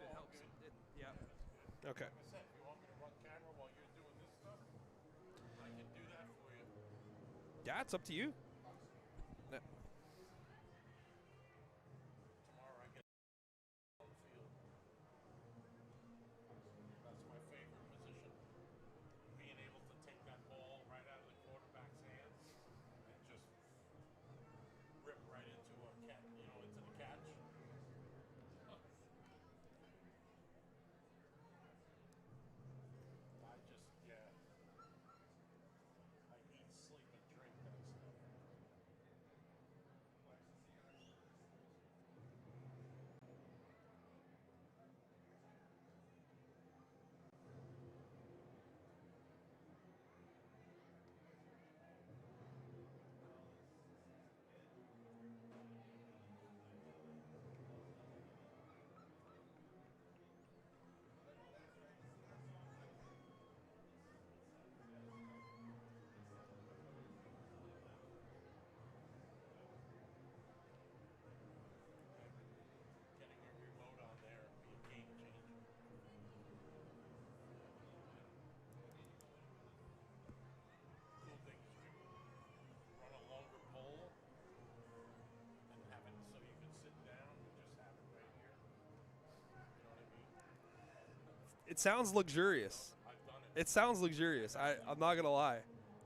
it helps. Yeah. Okay. Like I said, if you want me to run camera while you're doing this stuff, I can do that for you. Yeah, it's up to you. Tomorrow I get on the field. That's my favorite position. Being able to take that ball right out of the quarterback's hands and just rip right into a cat, into the catch. Yeah, I eat, sleep, and drink that stuff. Getting a remote on there would be a game changer. Cool thing is you can run a longer pole and have it so you can sit down and just have it right here. You know what I mean? It sounds luxurious. I've done it. It sounds luxurious. I'm not gonna lie.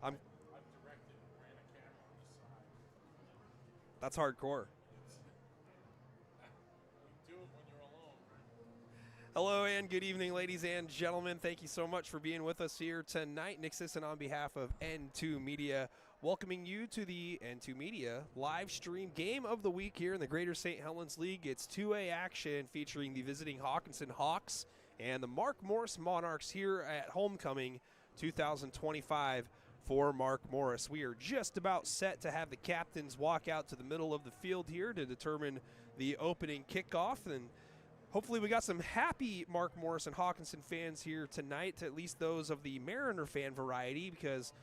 I've directed and ran a camera on the side. That's hardcore. You do it when you're alone. Hello and good evening, ladies and gentlemen. Thank you so much for being with us here tonight. Nick Sisson on behalf of N2 Media, welcoming you to the N2 Media live stream game of the week here in the Greater St. Helens League. It's 2A action featuring the visiting Hockinson Hawks and the Mark Morris Monarchs here at Homecoming 2025 for Mark Morris. We are just about set to have the captains walk out to the middle of the field here to determine the opening kickoff, and hopefully we got some happy Mark Morris and Hockinson fans here tonight, at least those of the Mariner fan variety, because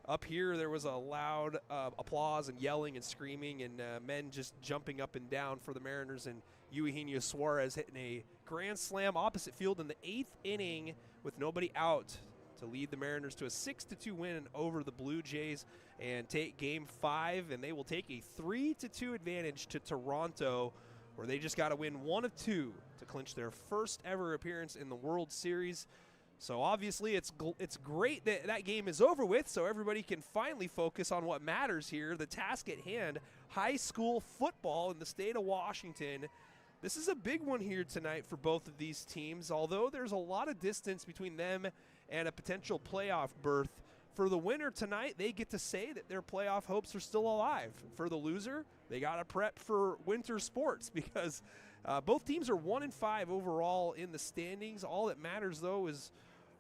up here there was a loud applause and yelling and screaming and men just jumping up and down for the Mariners, and Eugenio Suarez hitting a grand slam opposite field in the 8th inning with nobody out to lead the Mariners to a 6-2 win over the Blue Jays and take Game 5, and they will take a 3-2 advantage to Toronto, where they just got to win 1 of 2 to clinch their first ever appearance in the World Series. So obviously it's great that that game is over with, so everybody can finally focus on what matters here, the task at hand, high school football in the state of Washington. This is a big one here tonight for both of these teams, although there's a lot of distance between them and a potential playoff berth. For the winner tonight, they get to say that their playoff hopes are still alive. For the loser, they got to prep for winter sports because both teams are 1-5 overall in the standings. All that matters, though, is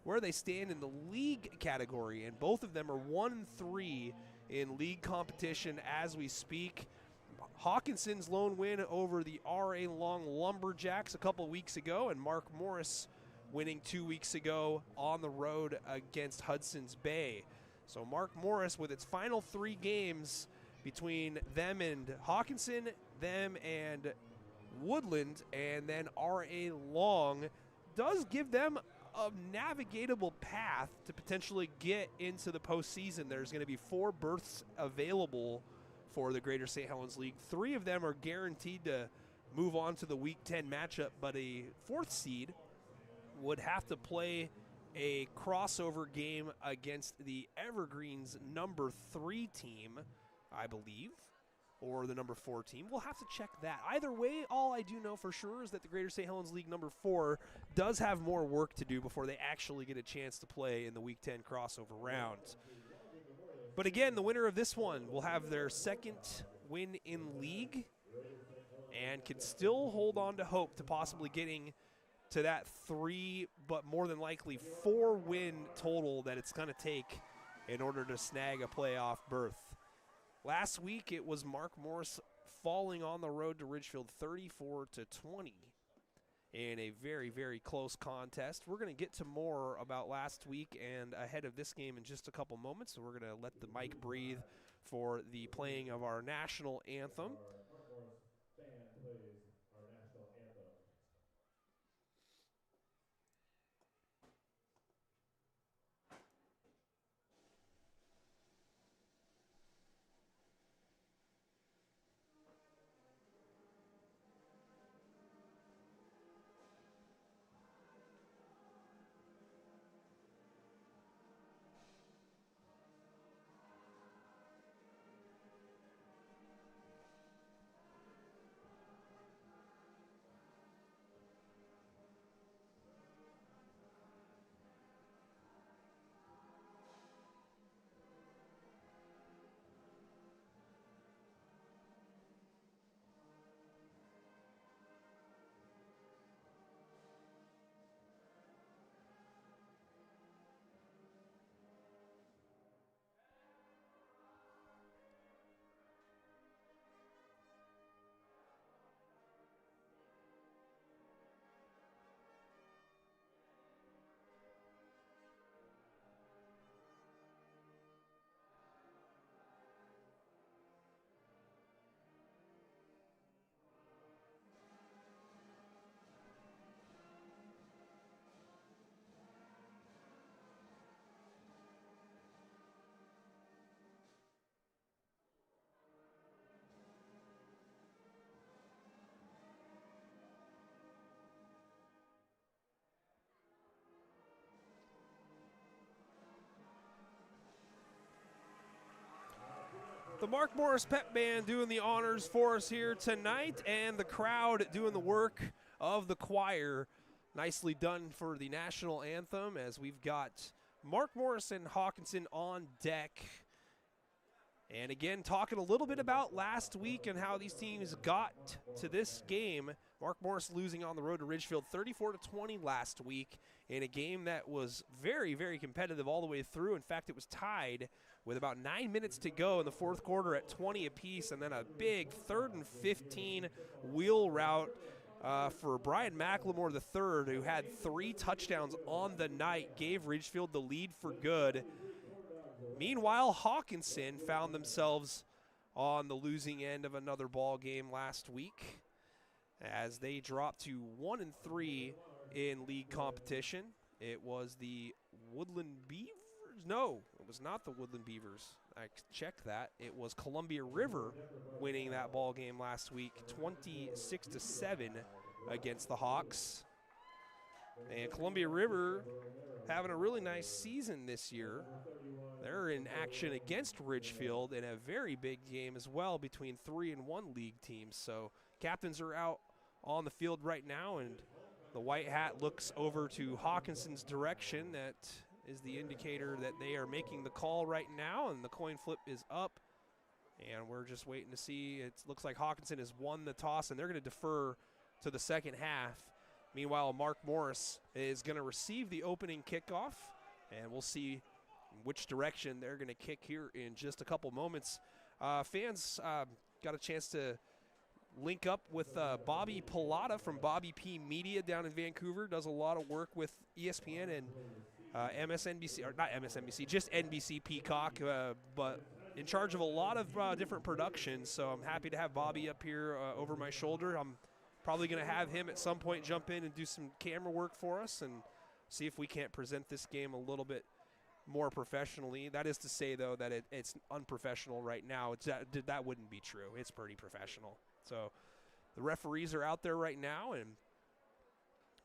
where they stand in the league category, and both of them are 1-3 in league competition as we speak. Hawkinson's lone win over the R.A. Long Lumberjacks a couple weeks ago, and Mark Morris winning 2 weeks ago on the road against Hudson's Bay. So Mark Morris, with its final 3 games between them and Hockinson, them and Woodland, and then R.A. Long, does give them a navigatable path to potentially get into the postseason. There's going to be 4 berths available for the Greater St. Helens League. 3 of them are guaranteed to move on to the Week 10 matchup, but a 4th seed would have to play a crossover game against the Evergreens number 3 team, I believe, or the number 4 team. We'll have to check that. Either way, all I do know for sure is that the Greater St. Helens League number 4 does have more work to do before they actually get a chance to play in the Week 10 crossover round. But again, the winner of this one will have their 2nd win in league and can still hold on to hope to possibly getting to that 3, but more than likely 4-win total that it's going to take in order to snag a playoff berth. Last week, it was Mark Morris falling on the road to Ridgefield 34-20 in a very, very close contest. We're going to get to more about last week and ahead of this game in just a couple moments, so we're going to let the mic breathe for the playing of our national anthem. The Mark Morris Pep Band doing the honors for us here tonight, and the crowd doing the work of the choir. Nicely done for the national anthem, as we've got Mark Morris and Hockinson on deck. And again, talking a little bit about last week and how these teams got to this game. Mark Morris losing on the road to Ridgefield 34-20 last week in a game that was very, very competitive all the way through. In fact, it was tied with about 9 minutes to go in the fourth quarter at 20 apiece, and then a big 3rd and 15 wheel route for Brian McLemore III, who had 3 touchdowns on the night, gave Ridgefield the lead for good. Meanwhile, Hockinson found themselves on the losing end of another ball game last week as they dropped to 1-3 in league competition. It was the Woodland Beavers? No, it was not the Woodland Beavers. I checked that. It was Columbia River winning that ball game last week, 26-7 against the Hawks. And Columbia River having a really nice season this year. They're in action against Ridgefield in a very big game as well between 3 and 1 league teams. So captains are out on the field right now, and the white hat looks over to Hawkinson's direction. That is the indicator that they are making the call right now, and the coin flip is up. And we're just waiting to see. It looks like Hockinson has won the toss, and they're going to defer to the second half. Meanwhile, Mark Morris is going to receive the opening kickoff, and we'll see which direction they're going to kick here in just a couple moments. Fans got a chance to link up with Bobby Pilata from Bobby P Media down in Vancouver. Does a lot of work with ESPN and MSNBC, or not MSNBC, just NBC Peacock, but in charge of a lot of different productions. So I'm happy to have Bobby up here over my shoulder. I'm probably going to have him at some point jump in and do some camera work for us and see if we can't present this game a little bit more professionally. That is to say, though, that it's unprofessional right now. That wouldn't be true. It's pretty professional. So the referees are out there right now, and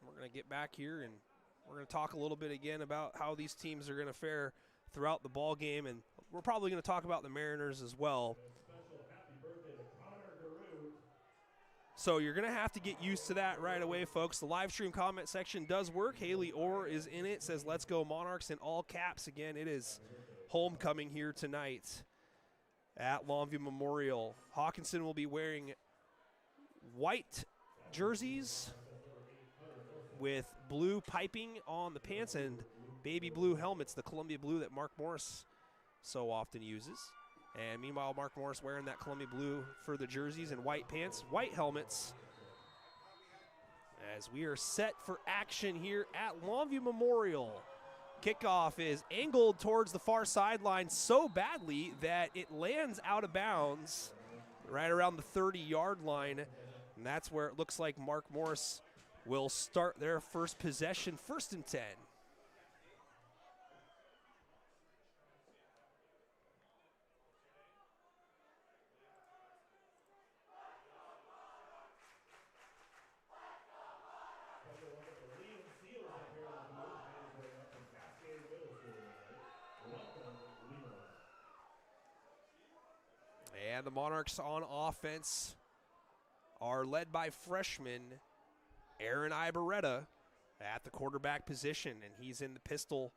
we're going to get back here, and we're going to talk a little bit again about how these teams are going to fare throughout the ball game, and we're probably going to talk about the Mariners as well. So you're going to have to get used to that right away, folks. The live stream comment section does work. Haley Orr is in it, says, "Let's go Monarchs," in all caps. Again, it is homecoming here tonight at Longview Memorial. Hockinson will be wearing white jerseys with blue piping on the pants and baby blue helmets, the Columbia blue that Mark Morris so often uses. And meanwhile, Mark Morris wearing that Columbia blue for the jerseys and white pants, white helmets. As we are set for action here at Longview Memorial. Kickoff is angled towards the far sideline so badly that it lands out of bounds right around the 30-yard line. And that's where it looks like Mark Morris will start their first possession, 1st and 10. And the Monarchs on offense are led by freshman Aaron Ibarreta at the quarterback position, and he's in the pistol.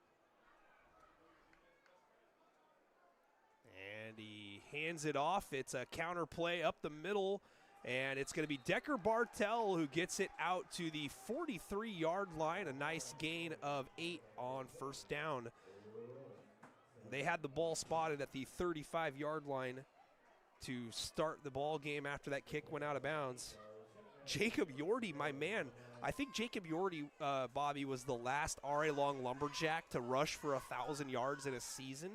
And he hands it off. It's a counter play up the middle, and it's going to be Decker Bartell who gets it out to the 43-yard line. A nice gain of 8 on 1st down. They had the ball spotted at the 35-yard line to start the ball game after that kick went out of bounds. Jacob Yordy, my man. I think Jacob Yordy, Bobby, was the last R.A. Long Lumberjack to rush for 1,000 yards in a season.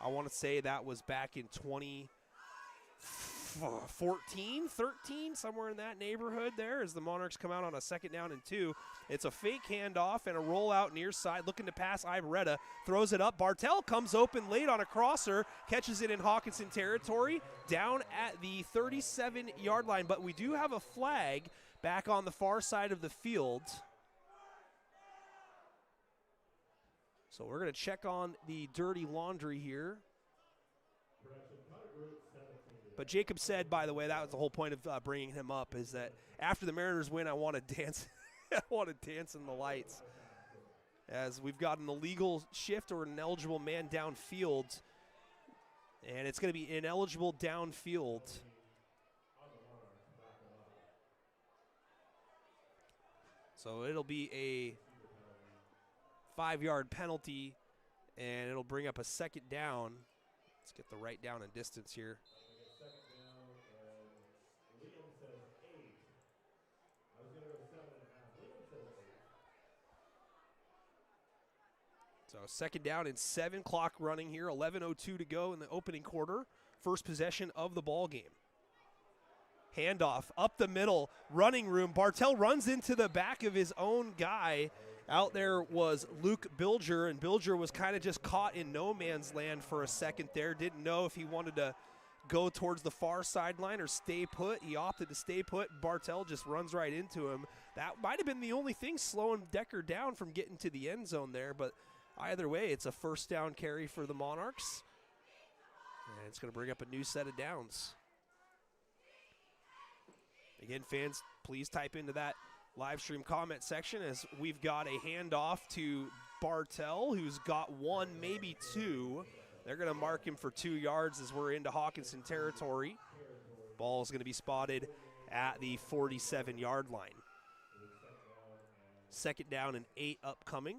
I want to say that was back in 2014, 13, somewhere in that neighborhood there, as the Monarchs come out on a 2nd down and 2. It's a fake handoff and a rollout near side, looking to pass. Ibarreta throws it up. Bartell comes open late on a crosser, catches it in Hockinson territory, down at the 37-yard line. But we do have a flag back on the far side of the field. So we're going to check on the dirty laundry here. But Jacob said, by the way, that was the whole point of bringing him up, is that after the Mariners win, I want to dance. I want to dance in the lights. As we've got an illegal shift or an ineligible man downfield, and it's going to be ineligible downfield. So it'll be a 5-yard penalty, and it'll bring up a second down. Let's get the right down and distance here. So second down and 7, clock running here, 11:02 to go in the opening quarter. First possession of the ball game. Handoff up the middle, running room. Bartell runs into the back of his own guy. Out there was Luke Bilger, and Bilger was kind of just caught in no man's land for a second there. Didn't know if he wanted to go towards the far sideline or stay put. He opted to stay put. Bartell just runs right into him. That might have been the only thing slowing Decker down from getting to the end zone there, but either way, it's a first down carry for the Monarchs. And it's going to bring up a new set of downs. Again, fans, please type into that live stream comment section as we've got a handoff to Bartell, who's got 1, maybe 2. They're going to mark him for 2 yards as we're into Hockinson territory. Ball is going to be spotted at the 47-yard line. Second down and 8 upcoming.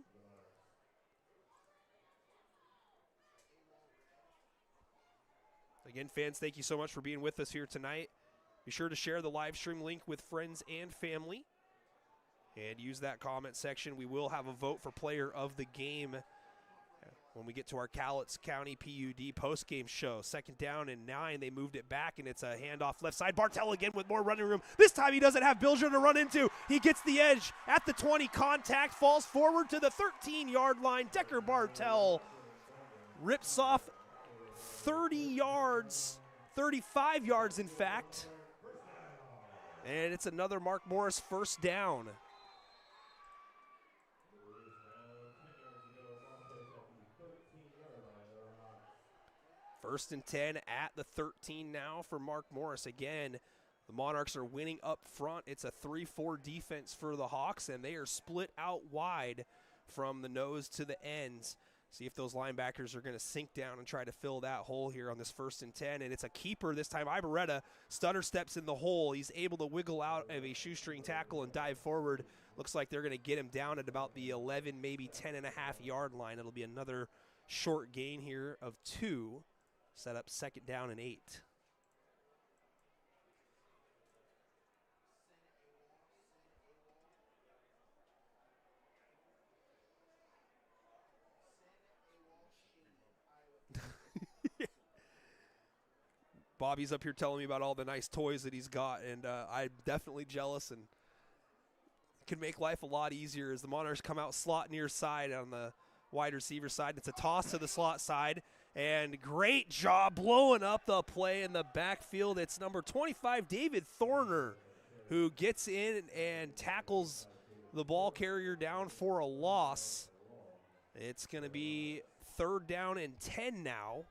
Again, fans, thank you so much for being with us here tonight. Be sure to share the live stream link with friends and family. And use that comment section. We will have a vote for player of the game when we get to our Cowlitz County PUD postgame show. Second down and 9. They moved it back, and it's a handoff left side. Bartell again with more running room. This time he doesn't have Bilger to run into. He gets the edge at the 20. Contact, falls forward to the 13-yard line. Decker Bartell rips off 30 yards, 35 yards in fact. And it's another Mark Morris first down. First and 10 at the 13 now for Mark Morris. Again, the Monarchs are winning up front. It's a 3-4 defense for the Hawks, and they are split out wide from the nose to the ends. See if those linebackers are going to sink down and try to fill that hole here on this first and 10. And it's a keeper this time. Ibarreta stutter steps in the hole. He's able to wiggle out of a shoestring tackle and dive forward. Looks like they're going to get him down at about the 11, maybe 10.5-yard line. It'll be another short gain here of 2. Set up second down and 8. Bobby's up here telling me about all the nice toys that he's got, and I'm definitely jealous and can make life a lot easier as the Monarchs come out slot near side on the wide receiver side. It's a toss to the slot side, and great job blowing up the play in the backfield. It's number 25, David Thorner, who gets in and tackles the ball carrier down for a loss. It's going to be third down and 10 now.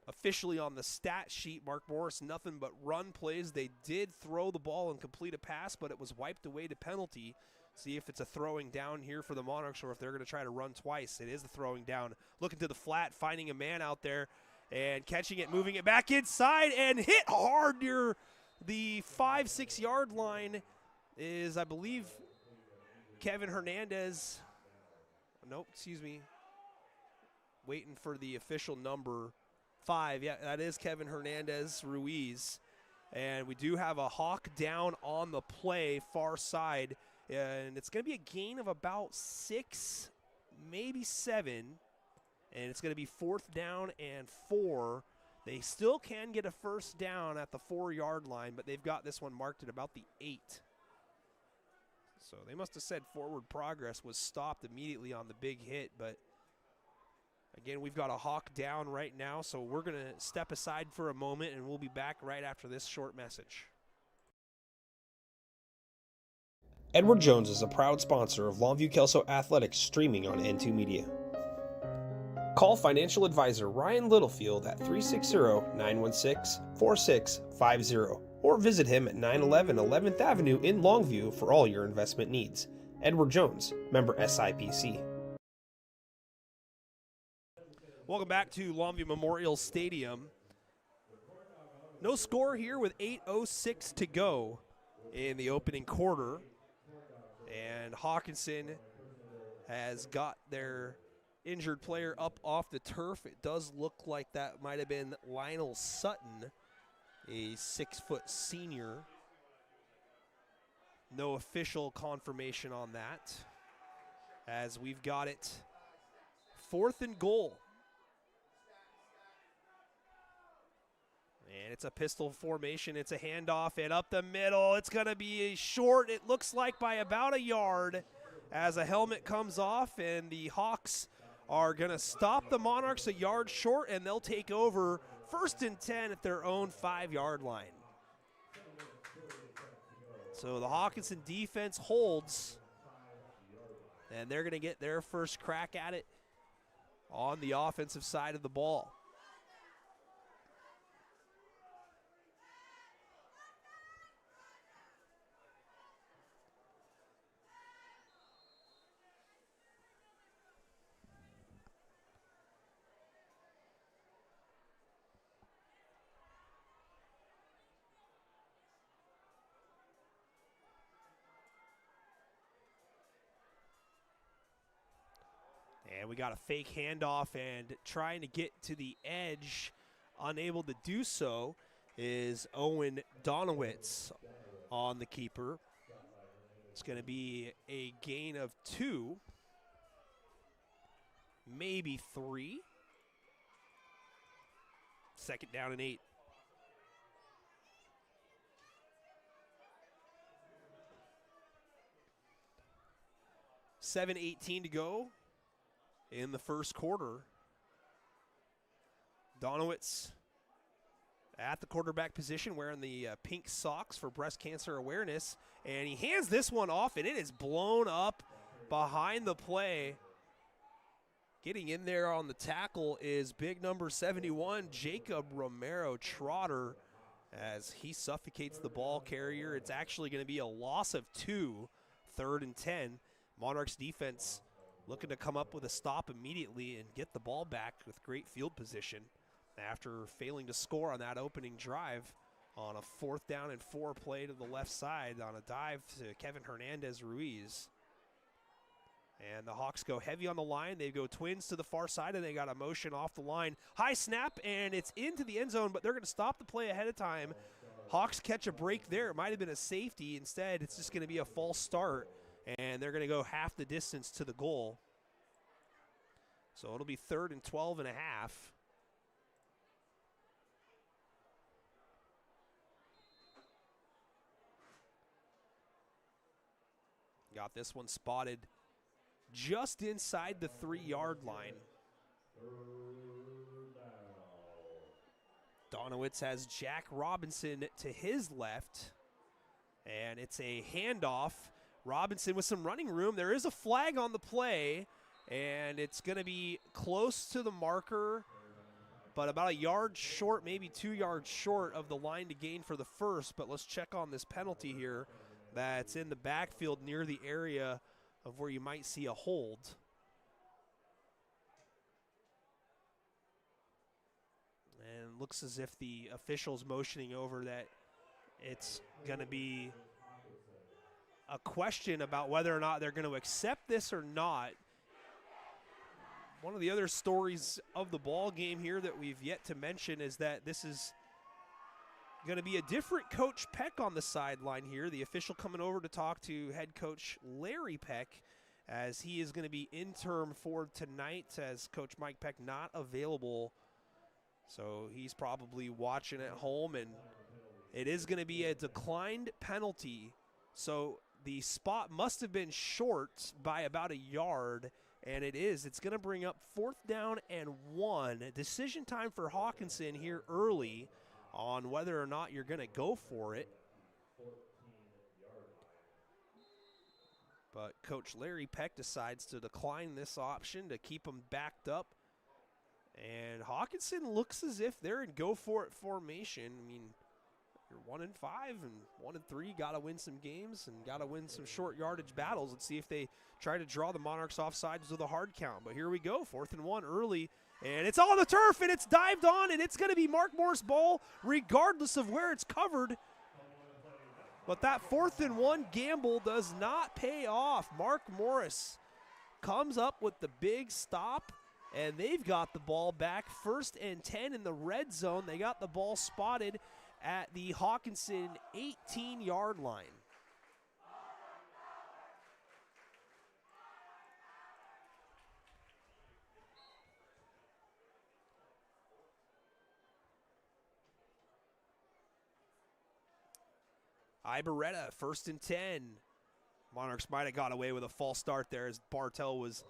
Officially on the stat sheet, Mark Morris, nothing but run plays. They did throw the ball and complete a pass, but it was wiped away to penalty. See if it's a throwing down here for the Monarchs or if they're going to try to run twice. It is the throwing down. Looking to the flat, finding a man out there and catching it, moving it back inside and hit hard near the 5-6 yard line is, I believe, Kevin Hernandez. Nope, excuse me. Waiting for the official number. 5, yeah, that is Kevin Hernandez Ruiz. And we do have a Hawk down on the play, far side. And it's going to be a gain of about 6, maybe 7. And it's going to be fourth down and 4. They still can get a first down at the 4-yard line, but they've got this one marked at about the 8. So they must have said forward progress was stopped immediately on the big hit, but again, we've got a Hawk down right now, so we're going to step aside for a moment, and we'll be back right after this short message. Edward Jones is a proud sponsor of Longview Kelso Athletics streaming on N2 Media. Call financial advisor Ryan Littlefield at 360-916-4650 or visit him at 911 11th Avenue in Longview for all your investment needs. Edward Jones, member SIPC. Welcome back to Longview Memorial Stadium. No score here with 8:06 to go in the opening quarter. And Hockinson has got their injured player up off the turf. It does look like that might have been Lionel Sutton, a 6-foot senior. No official confirmation on that, as we've got it 4th and goal. And it's a pistol formation. It's a handoff and up the middle. It's going to be a short, it looks like, by about a yard as a helmet comes off, and the Hawks are going to stop the Monarchs a yard short, and they'll take over 1st and 10 at their own 5-yard line. So the Hockinson defense holds, and they're going to get their first crack at it on the offensive side of the ball. And we got a fake handoff, and trying to get to the edge, unable to do so, is Owen Donowitz on the keeper. It's going to be a gain of 2, maybe 3. 2nd down and 8. $7:18 to go in the first quarter. Donowitz at the quarterback position, wearing the pink socks for breast cancer awareness, and he hands this one off, and it is blown up behind the play. Getting in there on the tackle is big number 71, Jacob Romero Trotter, as he suffocates the ball carrier. It's actually going to be a loss of 2, 3rd and 10. Monarchs defense looking to come up with a stop immediately and get the ball back with great field position after failing to score on that opening drive on a 4th down and 4 play to the left side on a dive to Kevin Hernandez-Ruiz. And the Hawks go heavy on the line. They go twins to the far side, and they got a motion off the line. High snap, and it's into the end zone, but they're going to stop the play ahead of time. Hawks catch a break there. It might have been a safety. Instead, it's just going to be a false start, and they're going to go half the distance to the goal. So it'll be 3rd and 12 and a half. Got this one spotted just inside the 3-yard line. Donowitz has Jack Robinson to his left, and it's a handoff. Robinson with some running room. There is a flag on the play, and it's going to be close to the marker, but about a yard short, maybe 2 yards short of the line to gain for the first. But let's check on this penalty here that's in the backfield near the area of where you might see a hold. And looks as if the official's motioning over that it's going to be a question about whether or not they're going to accept this or not. One of the other stories of the ball game here that we've yet to mention is that this is going to be a different Coach Peck on the sideline here. The official coming over to talk to head coach Larry Peck, as he is going to be interim for tonight, as Coach Mike Peck not available. So he's probably watching at home, and it is going to be a declined penalty. So the spot must have been short by about a yard, and it is. It's going to bring up 4th down and 1. Decision time for Hockinson here early on whether or not you're going to go for it. But Coach Larry Peck decides to decline this option to keep them backed up And Hockinson looks as if they're in go-for-it formation. I mean, you're 1-5 and 1-3. Got to win some games and got to win some short yardage battles. Let's see if they try to draw the Monarchs off sides with a hard count. But here we go, 4th and 1 early. And it's on the turf, and it's dived on, and it's going to be Mark Morris' ball regardless of where it's covered. But that 4th and 1 gamble does not pay off. Mark Morris comes up with the big stop, and they've got the ball back. 1st and 10 in the red zone. They got the ball spotted at the Hockinson 18-yard line. Ibarretta, 1st and 10. Monarchs might have got away with a false start there as Bartel was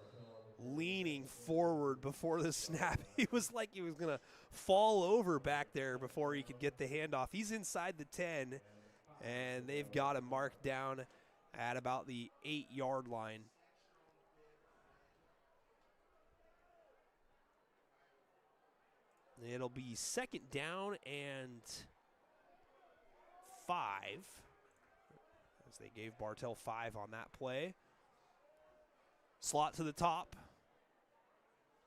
leaning forward before the snap. He was like he was going to fall over back there before he could get the handoff. He's inside the 10, and they've got him marked down at about the 8-yard line. It'll be 2nd down and 5, as they gave Bartel 5 on that play. Slot to the top.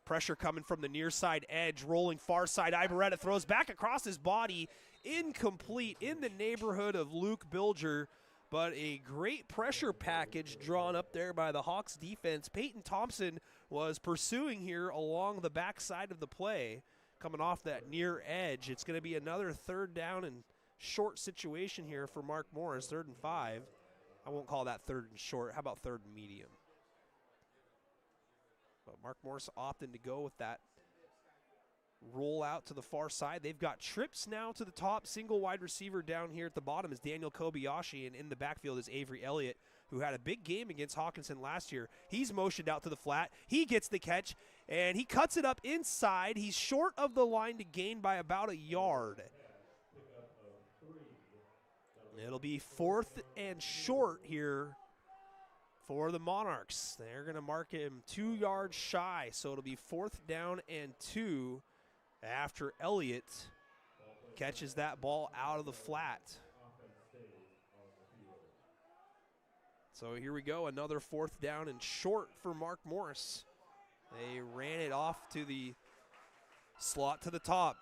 Pressure coming from the near side edge, rolling far side. Ibarretta throws back across his body, incomplete, in the neighborhood of Luke Bilger, but a great pressure package drawn up there by the Hawks defense. Peyton Thompson was pursuing here along the backside of the play, coming off that near edge. It's going to be another 3rd down and short situation here for Mark Morris, 3rd and 5. I won't call that 3rd and short. How about 3rd and medium? But Mark Morris opting to go with that roll out to the far side. They've got trips now to the top. Single wide receiver down here at the bottom is Daniel Kobayashi, and in the backfield is Avery Elliott, who had a big game against Hockinson last year. He's motioned out to the flat. He gets the catch, and he cuts it up inside. He's short of the line to gain by about a yard. It'll be 4th and short here for the Monarchs. They're going to mark him 2 yards shy, so it'll be 4th down and 2 after Elliott catches that ball out of the flat. So here we go, another 4th down and short for Mark Morris. They ran it off to the slot to the top.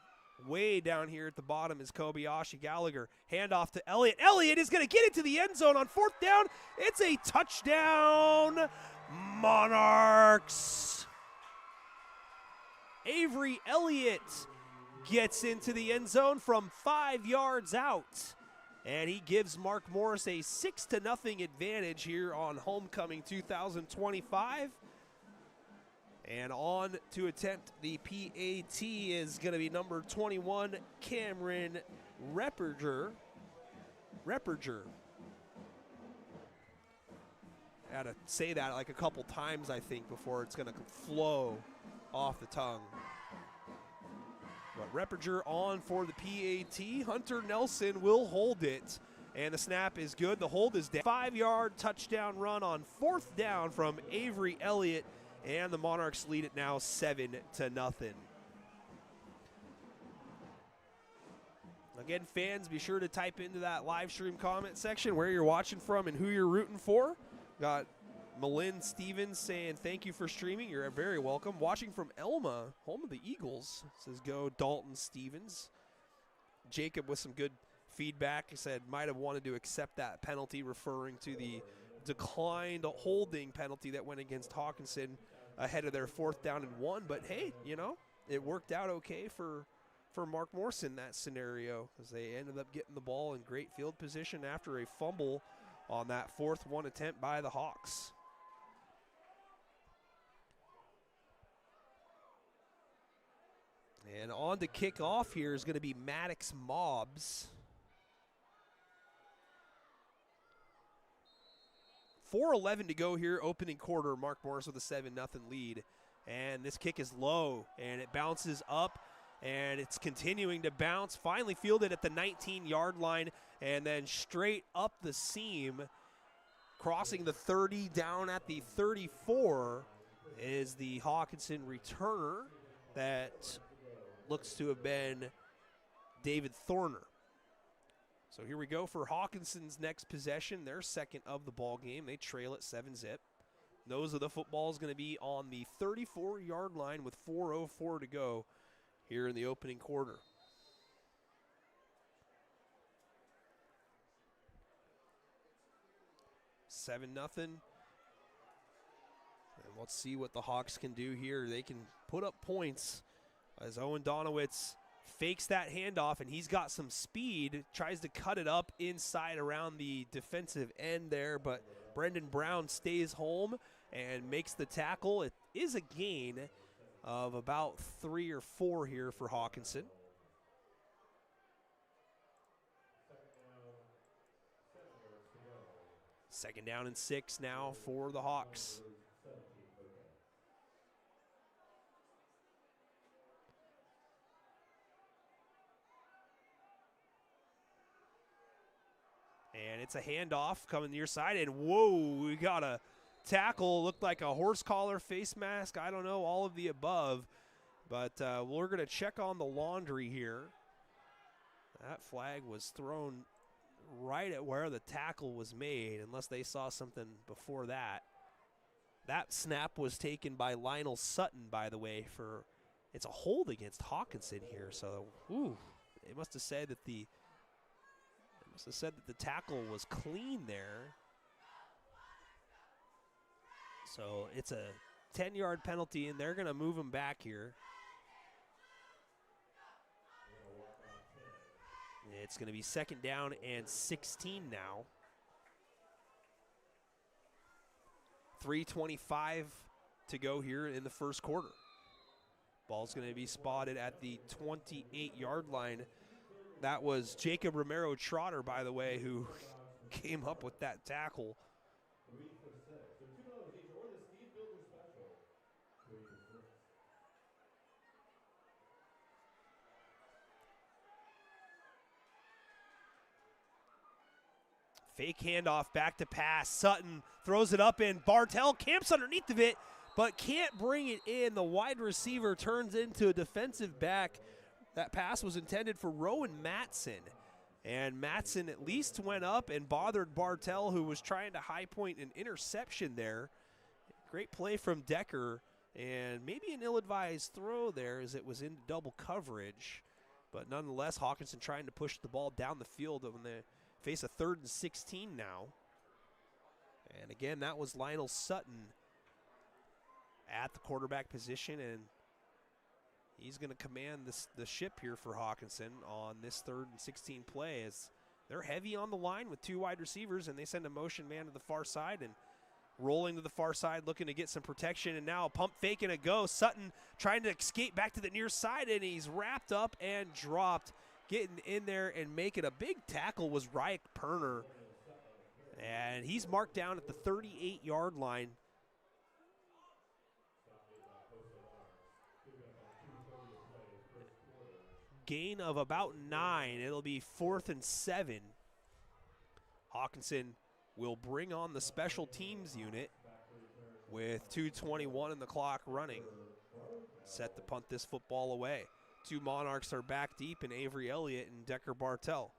Way down here at the bottom is Kobayashi. Gallagher, handoff to Elliott. Elliott is going to get into the end zone on 4th down. It's a touchdown, Monarchs. Avery Elliott gets into the end zone from 5 yards out, and he gives Mark Morris a 6-0 advantage here on Homecoming 2025. And on to attempt the PAT is going to be number 21, Cameron Repperger. I had to say that like a couple times, I think, before it's going to flow off the tongue. But Repperger on for the PAT. Hunter Nelson will hold it. And the snap is good. The hold is down. 5-yard touchdown run on 4th down from Avery Elliott. And the Monarchs lead it now 7-0. Again, fans, be sure to type into that live stream comment section where you're watching from and who you're rooting for. Got Malin Stevens saying thank you for streaming. You're very welcome. Watching from Elma, home of the Eagles, says go Dalton Stevens. Jacob with some good feedback. He said might have wanted to accept that penalty, referring to the declined holding penalty that went against Hockinson ahead of their 4th down and 1. But hey, you know, it worked out okay for Mark Morris in that scenario, as they ended up getting the ball in great field position after a fumble on that 4th one attempt by the Hawks. And on to kick off here is going to be Maddox Mobbs. 4:11 to go here, opening quarter. Mark Morris with a 7-0 lead. And this kick is low, and it bounces up, and it's continuing to bounce. Finally fielded at the 19-yard line, and then straight up the seam, crossing the 30, down at the 34, is the Hockinson returner. that looks to have been David Thorner. So here we go for Hawkinson's next possession, their second of the ball game. They trail it 7-zip. Nose of the football is going to be on the 34-yard line with 4:04 to go here in the opening quarter. Seven nothing. And let's see what the Hawks can do here. They can put up points as Owen Donowitz fakes that handoff, and he's got some speed, tries to cut it up inside around the defensive end there, but Brendan Brown stays home and makes the tackle. It is a gain of about 3 or 4 here for Hockinson. Second down and 6 now for the Hawks. And it's a handoff coming near side, and whoa, we got a tackle. Looked like a horse collar, face mask, I don't know, all of the above. But we're going to check on the laundry here. That flag was thrown right at where the tackle was made, unless they saw something before that. That snap was taken by Lionel Sutton, by the way, for it's a hold against Hockinson here. So, it must have said that the tackle was clean there. So it's a 10-yard penalty, and they're going to move him back here. It's going to be second down and 16 now. 3:25 to go here in the first quarter. Ball's going to be spotted at the 28-yard line. That was Jacob Romero Trotter, by the way, who came up with that tackle. Fake handoff, back to pass. Sutton throws it up in. Bartell camps underneath of it, but can't bring it in. The wide receiver turns into a defensive back. That pass was intended for Rowan Matson. And Matson at least went up and bothered Bartell, who was trying to high point an interception there. Great play from Decker, and maybe an ill-advised throw there as it was in double coverage. But nonetheless, Hockinson trying to push the ball down the field when they face a 3rd and 16 now. And again, that was Lionel Sutton at the quarterback position, and he's going to command the ship here for Hockinson on this 3rd and 16 play, as they're heavy on the line with 2 wide receivers, and they send a motion man to the far side and rolling to the far side, looking to get some protection, and now a pump fake and a go. Sutton trying to escape back to the near side, and he's wrapped up and dropped. Getting in there and making a big tackle was Ryak Perner, and he's marked down at the 38-yard line. Gain of about 9. It'll be 4th and 7. Hockinson will bring on the special teams unit with 2:21 in the clock running. Set to punt this football away. 2 Monarchs are back deep in Avery Elliott and Decker Bartell.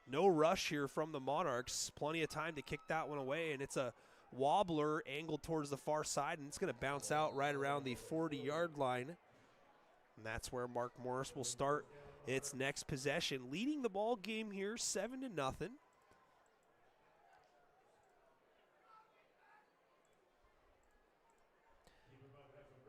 No rush here from the Monarchs. Plenty of time to kick that one away, and it's a wobbler angled towards the far side, and it's going to bounce out right around the 40-yard line. And that's where Mark Morris will start its next possession, leading the ball game here 7-0.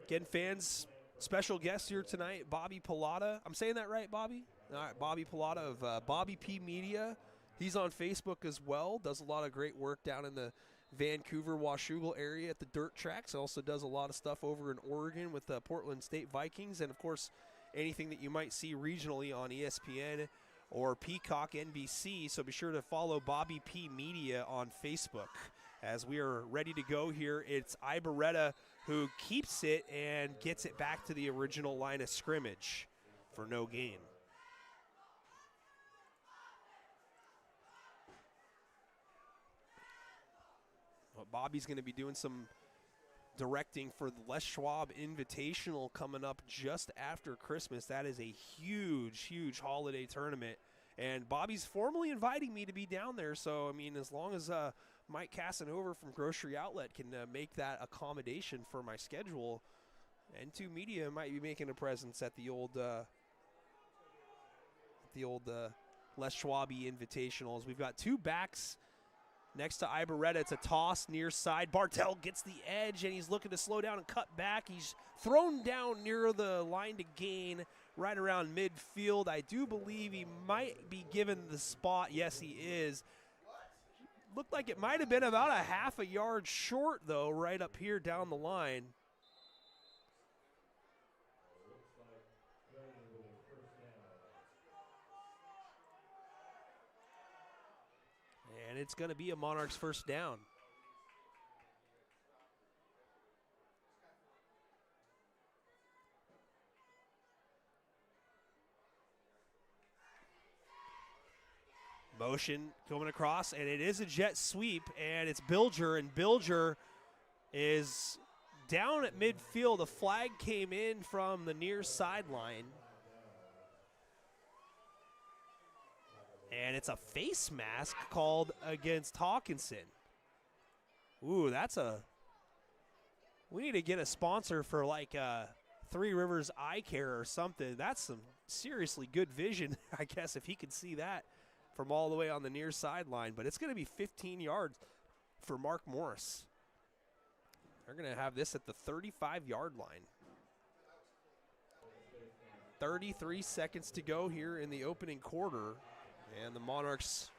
Again, fans, special guest here tonight, Bobby Pilata. I'm saying that right, Bobby? All right, Bobby Pilata of Bobby P Media. He's on Facebook as well, does a lot of great work down in the Vancouver, Washougal area at the dirt tracks. Also does a lot of stuff over in Oregon with the Portland State Vikings. And, of course, anything that you might see regionally on ESPN or Peacock NBC. So be sure to follow Bobby P Media on Facebook. As we are ready to go here, it's Ibarreta who keeps it and gets it back to the original line of scrimmage for no gain. Well, Bobby's going to be doing some directing for the Les Schwab Invitational coming up just after Christmas. That is a huge, huge holiday tournament. And Bobby's formally inviting me to be down there. So, I mean, as long as Mike Casanova from Grocery Outlet can make that accommodation for my schedule, N2 Media might be making a presence at the old Les Schwab Invitationals. We've got two backs next to Ibarreta. It's a toss near side. Bartel gets the edge, and he's looking to slow down and cut back. He's thrown down near the line to gain right around midfield. I do believe he might be given the spot. Yes, he is. Looked like it might have been about a half a yard short, though, right up here down the line. And it's going to be a Monarchs first down. Motion coming across, and it is a jet sweep, and it's Bilger, and Bilger is down at midfield. A flag came in from the near sideline. And it's a face mask called against Hockinson. Ooh, we need to get a sponsor for like Three Rivers Eye Care or something. That's some seriously good vision, I guess, if he can see that from all the way on the near sideline. But it's going to be 15 yards for Mark Morris. They're going to have this at the 35-yard line. 33 seconds to go here in the opening quarter, and the Monarchs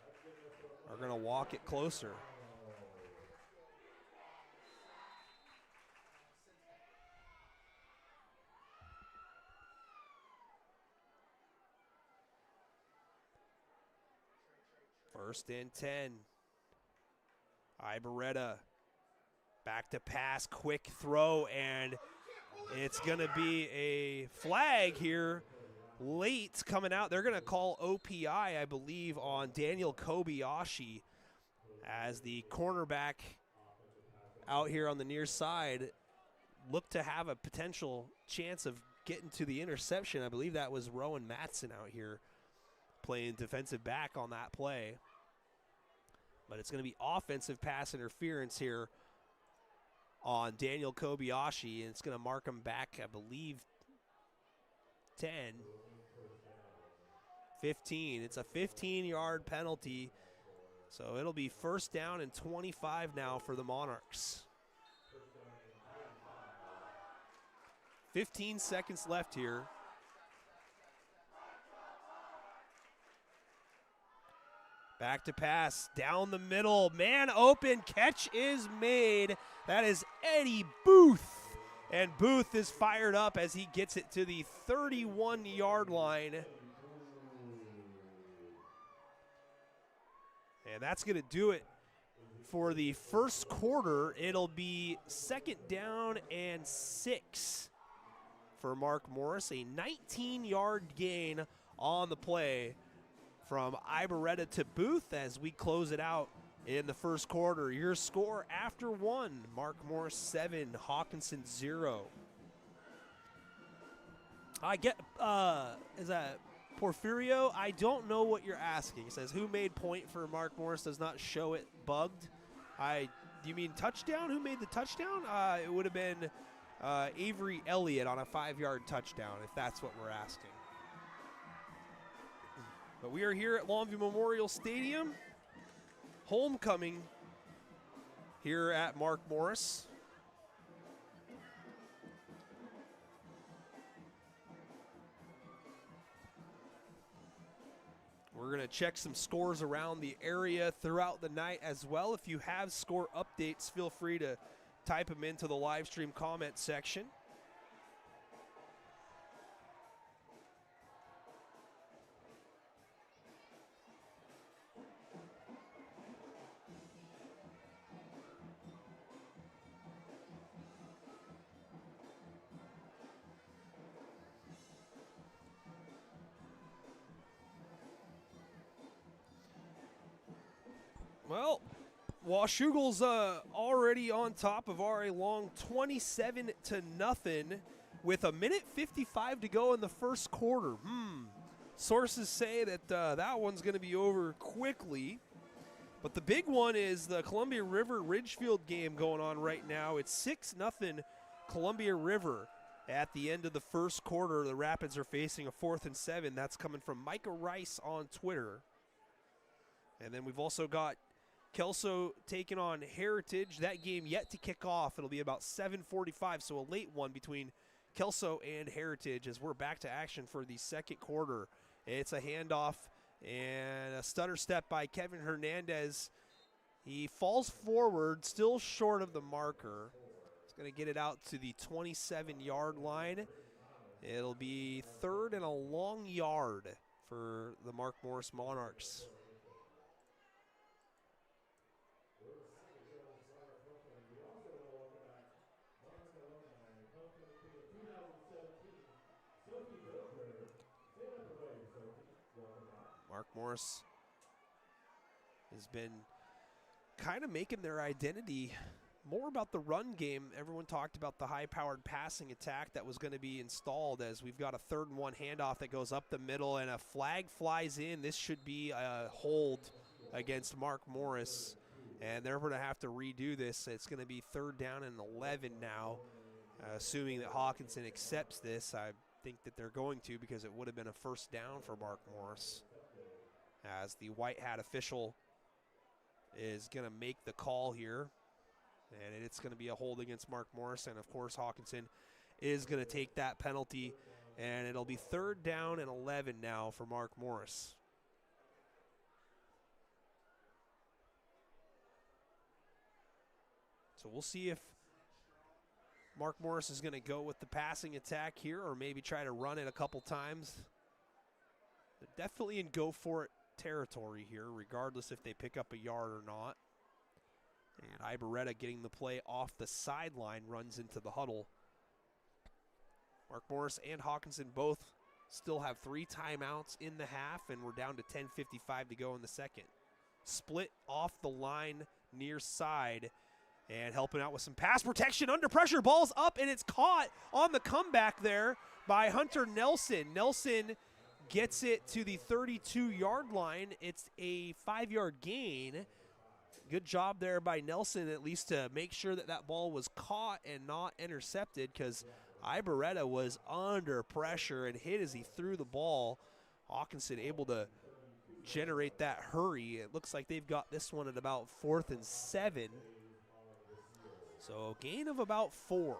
are going to walk it closer. First and 10. Ibarreta back to pass, quick throw, and it's going to be a flag here late coming out. They're going to call OPI, I believe, on Daniel Kobayashi as the cornerback out here on the near side looked to have a potential chance of getting to the interception. I believe that was Rowan Matson out here playing defensive back on that play. But it's going to be offensive pass interference here on Daniel Kobayashi, and it's going to mark him back, I believe, 10, 15. It's a 15-yard penalty, so it'll be first down and 25 now for the Monarchs. 15 seconds left here. Back to pass, down the middle, man open, catch is made. That is Eddie Booth, and Booth is fired up as he gets it to the 31-yard line. And that's going to do it for the first quarter. It'll be second down and 6 for Mark Morris, a 19-yard gain on the play from Ibarreta to Booth as we close it out in the first quarter. Your score after one, Mark Morris 7, Hockinson 0. I get, is that Porfirio? I don't know what you're asking. It says, who made point for Mark Morris? Does not show it bugged. Do you mean touchdown? Who made the touchdown? It would have been Avery Elliott on a 5-yard touchdown, if that's what we're asking. But we are here at Longview Memorial Stadium. Homecoming here at Mark Morris. We're going to check some scores around the area throughout the night as well. If you have score updates, feel free to type them into the live stream comment section. Well, Washougal's already on top of RA Long 27-0 with 1:55 to go in the first quarter. Sources say that that one's going to be over quickly. But the big one is the Columbia River Ridgefield game going on right now. It's 6-0 Columbia River at the end of the first quarter. The Rapids are facing a 4th and 7. That's coming from Micah Rice on Twitter. And then we've also got Kelso taking on Heritage. That game yet to kick off. It'll be about 7:45, so a late one between Kelso and Heritage as we're back to action for the second quarter. It's a handoff and a stutter step by Kevin Hernandez. He falls forward, still short of the marker. He's going to get it out to the 27-yard line. It'll be 3rd and a long yard for the Mark Morris Monarchs. Mark Morris has been kind of making their identity more about the run game. Everyone talked about the high-powered passing attack that was going to be installed as we've got a 3rd and 1 handoff that goes up the middle and a flag flies in. This should be a hold against Mark Morris, and they're going to have to redo this. It's going to be 3rd down and 11 now, assuming that Hockinson accepts this. I think that they're going to because it would have been a 1st down for Mark Morris, as the white hat official is going to make the call here. And it's going to be a hold against Mark Morris. And, of course, Hockinson is going to take that penalty. And it'll be 3rd down and 11 now for Mark Morris. So we'll see if Mark Morris is going to go with the passing attack here or maybe try to run it a couple times. They're definitely in go-for-it territory here, regardless if they pick up a yard or not. And Ibarreta getting the play off the sideline, runs into the huddle. Mark Morris and Hockinson both still have 3 timeouts in the half, and we're down to 10:55 to go in the second. Split off the line near side, and helping out with some pass protection under pressure. Ball's up, and it's caught on the comeback there by Hunter Nelson. Nelson gets it to the 32-yard line. It's a 5-yard gain. Good job there by Nelson, at least to make sure that that ball was caught and not intercepted, because Ibarreta was under pressure and hit as he threw the ball. Hockinson able to generate that hurry. It looks like they've got this one at about 4th and 7. So gain of about 4.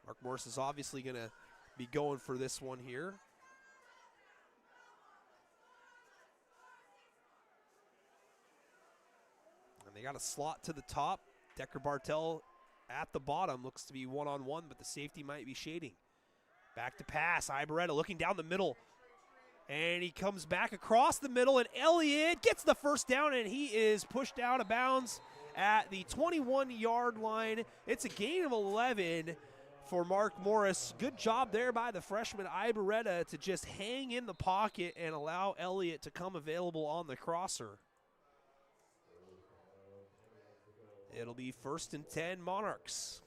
Mark Morris is obviously going to be going for this one here. And they got a slot to the top. Decker Bartel at the bottom. Looks to be one-on-one, but the safety might be shading. Back to pass. Ibarreta looking down the middle. And he comes back across the middle, and Elliott gets the 1st down, and he is pushed out of bounds at the 21-yard line. It's a gain of 11 for Mark Morris. Good job there by the freshman Ibarreta to just hang in the pocket and allow Elliott to come available on the crosser. It'll be 1st and 10 Monarchs.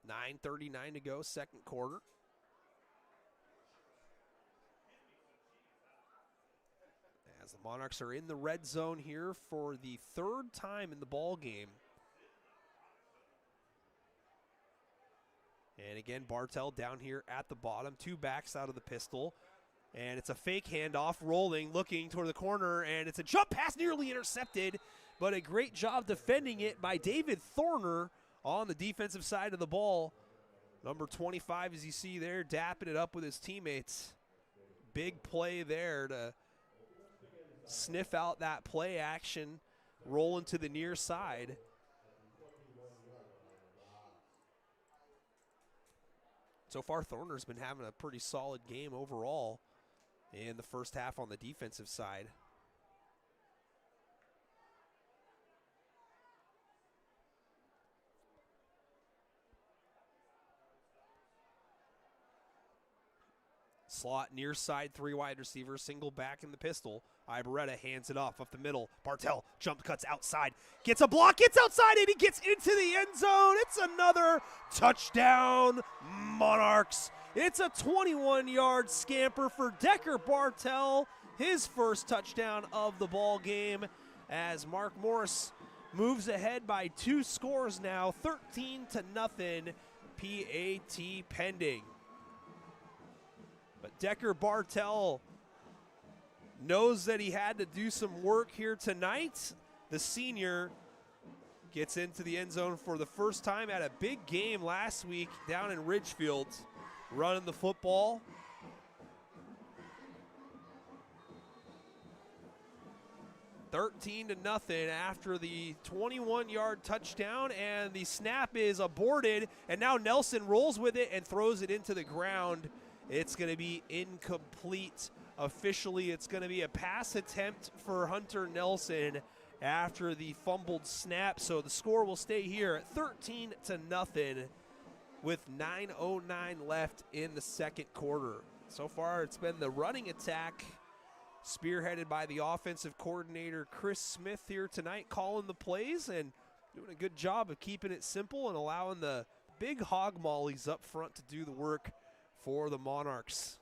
9:39 to go, second quarter. As the Monarchs are in the red zone here for the 3rd time in the ball game. And again, Bartel down here at the bottom, 2 backs out of the pistol. And it's a fake handoff, rolling, looking toward the corner, and it's a jump pass nearly intercepted, but a great job defending it by David Thorner on the defensive side of the ball. Number 25, as you see there, dapping it up with his teammates. Big play there to sniff out that play action, rolling to the near side. So far, Thorner's been having a pretty solid game overall in the first half on the defensive side. Slot near side, 3 wide receivers, single back in the pistol. Ibaretta hands it off up the middle. Bartel jump cuts outside, gets a block, gets outside, and he gets into the end zone. It's another touchdown, Monarchs. It's a 21-yard scamper for Decker Bartel, his first touchdown of the ball game, as Mark Morris moves ahead by 2 scores now, 13-0, PAT pending. But Decker Bartel knows that he had to do some work here tonight. The senior gets into the end zone for the first time at a big game last week down in Ridgefield, running the football. $13-0 after the 21-yard touchdown, and the snap is aborted, and now Nelson rolls with it and throws it into the ground. It's going to be incomplete. Officially, it's going to be a pass attempt for Hunter Nelson after the fumbled snap. So the score will stay here at 13-0 with 9:09 left in the second quarter. So far, it's been the running attack spearheaded by the offensive coordinator Chris Smith here tonight, calling the plays and doing a good job of keeping it simple and allowing the big hog mollies up front to do the work for the Monarchs.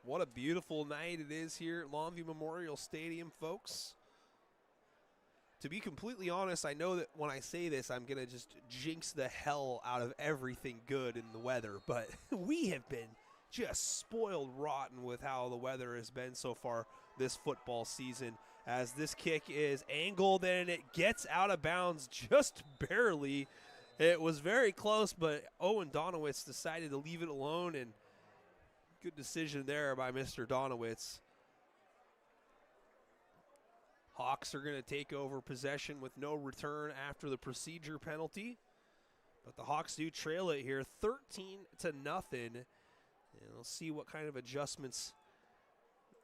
What a beautiful night it is here at Longview Memorial Stadium, folks. To be completely honest, I know that when I say this, I'm going to just jinx the hell out of everything good in the weather, but we have been just spoiled rotten with how the weather has been so far this football season, as this kick is angled and it gets out of bounds just barely. It was very close, but Owen Donowitz decided to leave it alone, and good decision there by Mr. Donowitz. Hawks are going to take over possession with no return after the procedure penalty. But the Hawks do trail it here 13-0. And we'll see what kind of adjustments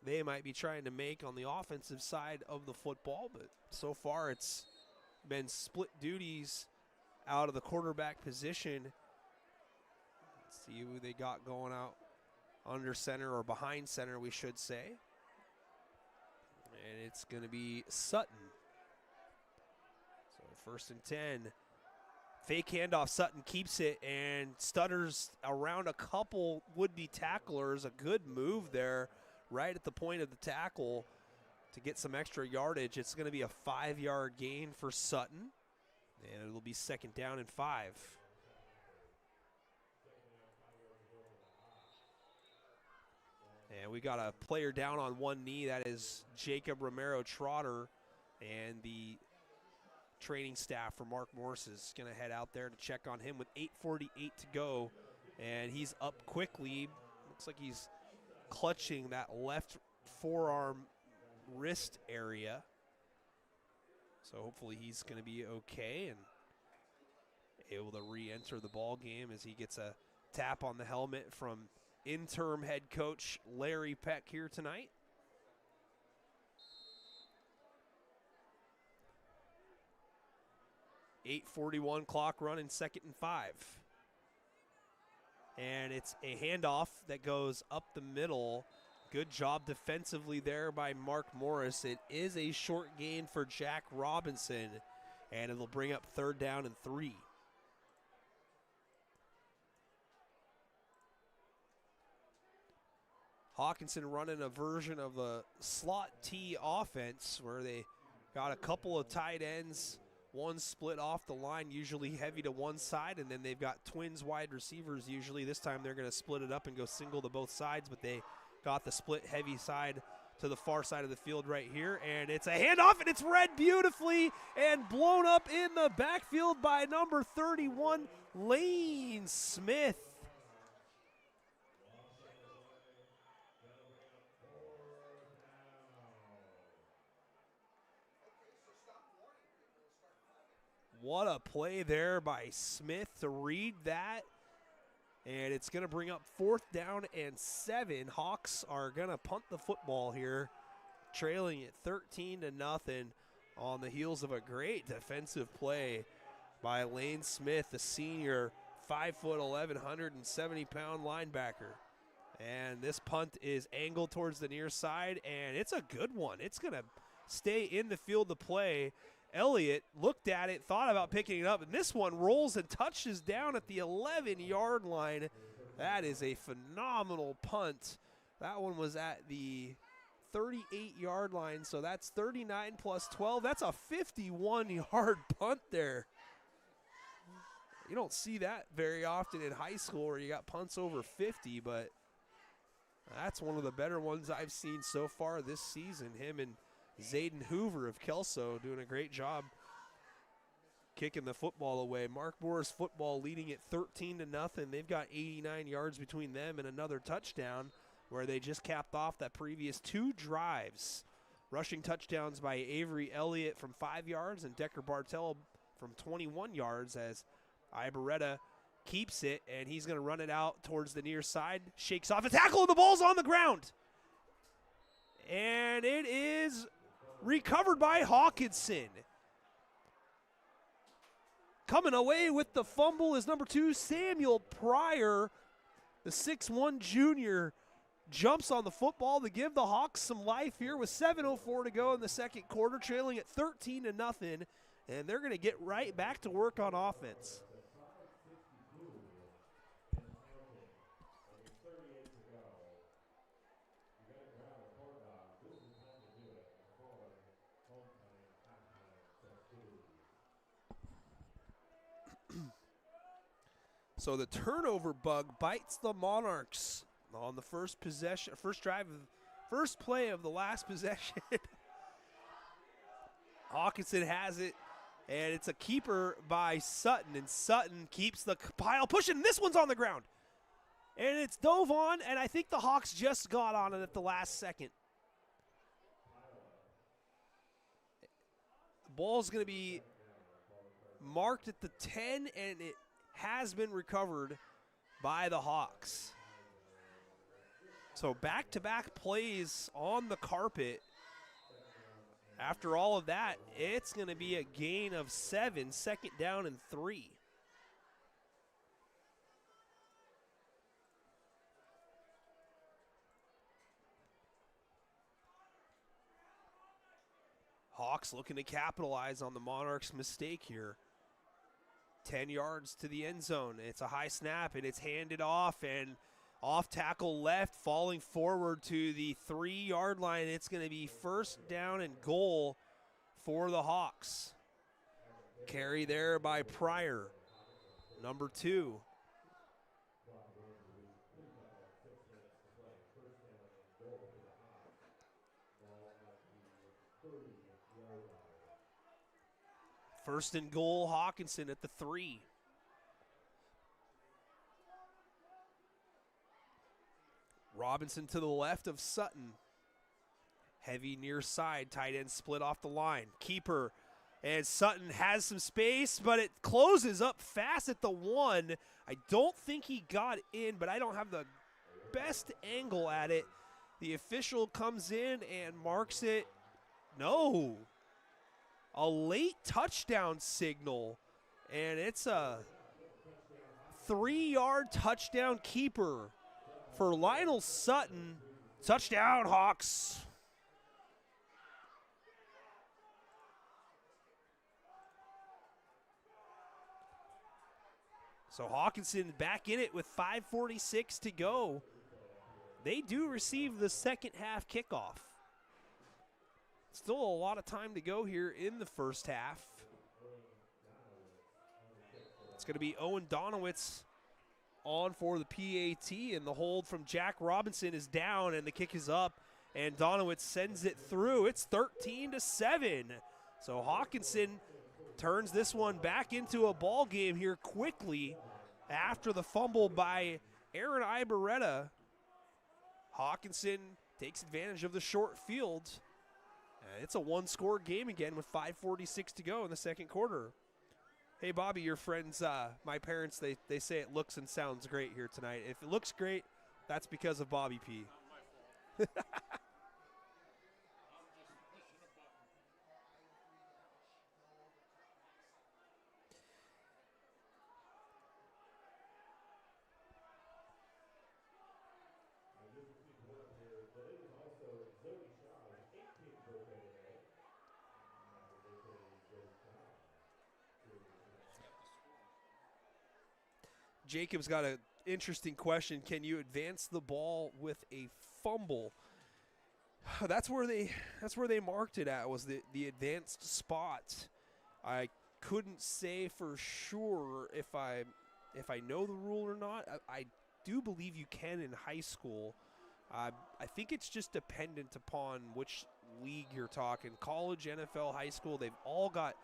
they might be trying to make on the offensive side of the football. But so far it's been split duties out of the quarterback position. Let's see who they got going out under center, or behind center, we should say. And it's going to be Sutton. So 1st and 10. Fake handoff, Sutton keeps it and stutters around a couple would-be tacklers. A good move there right at the point of the tackle to get some extra yardage. It's going to be a 5-yard gain for Sutton, and it'll be 2nd down and 5. And we got a player down on one knee. That is Jacob Romero-Trotter, and the training staff for Mark Morris is going to head out there to check on him with 8:48 to go. And he's up quickly. Looks like he's clutching that left forearm wrist area. So hopefully he's going to be okay and able to re-enter the ball game as he gets a tap on the helmet from interim head coach Larry Peck here tonight. .841 clock running, 2nd and 5. And it's a handoff that goes up the middle. Good job defensively there by Mark Morris. It is a short gain for Jack Robinson, and it'll bring up 3rd down and 3. Hockinson running a version of a slot T offense where they got a couple of tight ends, one split off the line, usually heavy to one side, and then they've got twins wide receivers usually. This time they're going to split it up and go single to both sides, but they got the split heavy side to the far side of the field right here, and it's a handoff, and it's read beautifully and blown up in the backfield by number 31, Lane Smith. What a play there by Smith to read that. And it's going to bring up 4th down and 7. Hawks are going to punt the football here, trailing it 13-0 on the heels of a great defensive play by Lane Smith, the senior, 5'11", 170-pound linebacker. And this punt is angled towards the near side, and it's a good one. It's going to stay in the field to play. Elliott looked at it, thought about picking it up, and this one rolls and touches down at the 11-yard line. That is a phenomenal punt. That one was at the 38-yard line, so that's 39 plus 12. That's a 51-yard punt there. You don't see that very often in high school where you got punts over 50, but that's one of the better ones I've seen so far this season. Him and Zayden Hoover of Kelso doing a great job kicking the football away. Mark Boris football leading it 13-0. They've got 89 yards between them and another touchdown where they just capped off that previous 2 drives. Rushing touchdowns by Avery Elliott from 5 yards and Decker Bartel from 21 yards as Ibarreta keeps it, and he's going to run it out towards the near side. Shakes off a tackle, and the ball's on the ground. And it is recovered by Hockinson. Coming away with the fumble is number 2, Samuel Pryor. The 6'1 junior jumps on the football to give the Hawks some life here with 7:04 to go in the second quarter, trailing at 13-0, and they're going to get right back to work on offense. So the turnover bug bites the Monarchs on the first possession, first play of the last possession. Hockinson has it, and it's a keeper by Sutton, and Sutton keeps the pile pushing. This one's on the ground, and it's dove on, and I think the Hawks just got on it at the last second. The ball's going to be marked at the 10, and it has been recovered by the Hawks. So back-to-back plays on the carpet. After all of that, it's going to be a gain of 7, 2nd down and 3. Hawks looking to capitalize on the Monarchs' mistake here. 10 yards to the end zone. It's a high snap, and it's handed off, and off tackle left, falling forward to the 3-yard line. It's going to be 1st down and goal for the Hawks. Carry there by Pryor, number 2. First and goal, Hockinson at the 3. Robinson to the left of Sutton. Heavy near side, tight end split off the line. Keeper, and Sutton has some space, but it closes up fast at the 1. I don't think he got in, but I don't have the best angle at it. The official comes in and marks it. No. A late touchdown signal, and it's a 3-yard touchdown keeper for Lionel Sutton. Touchdown, Hawks. So Hockinson back in it with 5:46 to go. They do receive the second half kickoff. Still a lot of time to go here in the first half. It's going to be Owen Donowitz on for the PAT, and the hold from Jack Robinson is down, and the kick is up, and Donowitz sends it through. It's 13-7. So Hockinson turns this one back into a ball game here quickly after the fumble by Aaron Ibarreta. Hockinson takes advantage of the short field. It's a one-score game again with 5:46 to go in the second quarter. Hey, Bobby, your friends, my parents, they say it looks and sounds great here tonight. If it looks great, that's because of Bobby P. Not my fault. I'm just pushing a button. Jacob's got an interesting question. Can you advance the ball with a fumble? That's where they marked it at, was the advanced spot. I couldn't say for sure if I know the rule or not. I do believe you can in high school. I think it's just dependent upon which league you're talking. College, NFL, high school, they've all got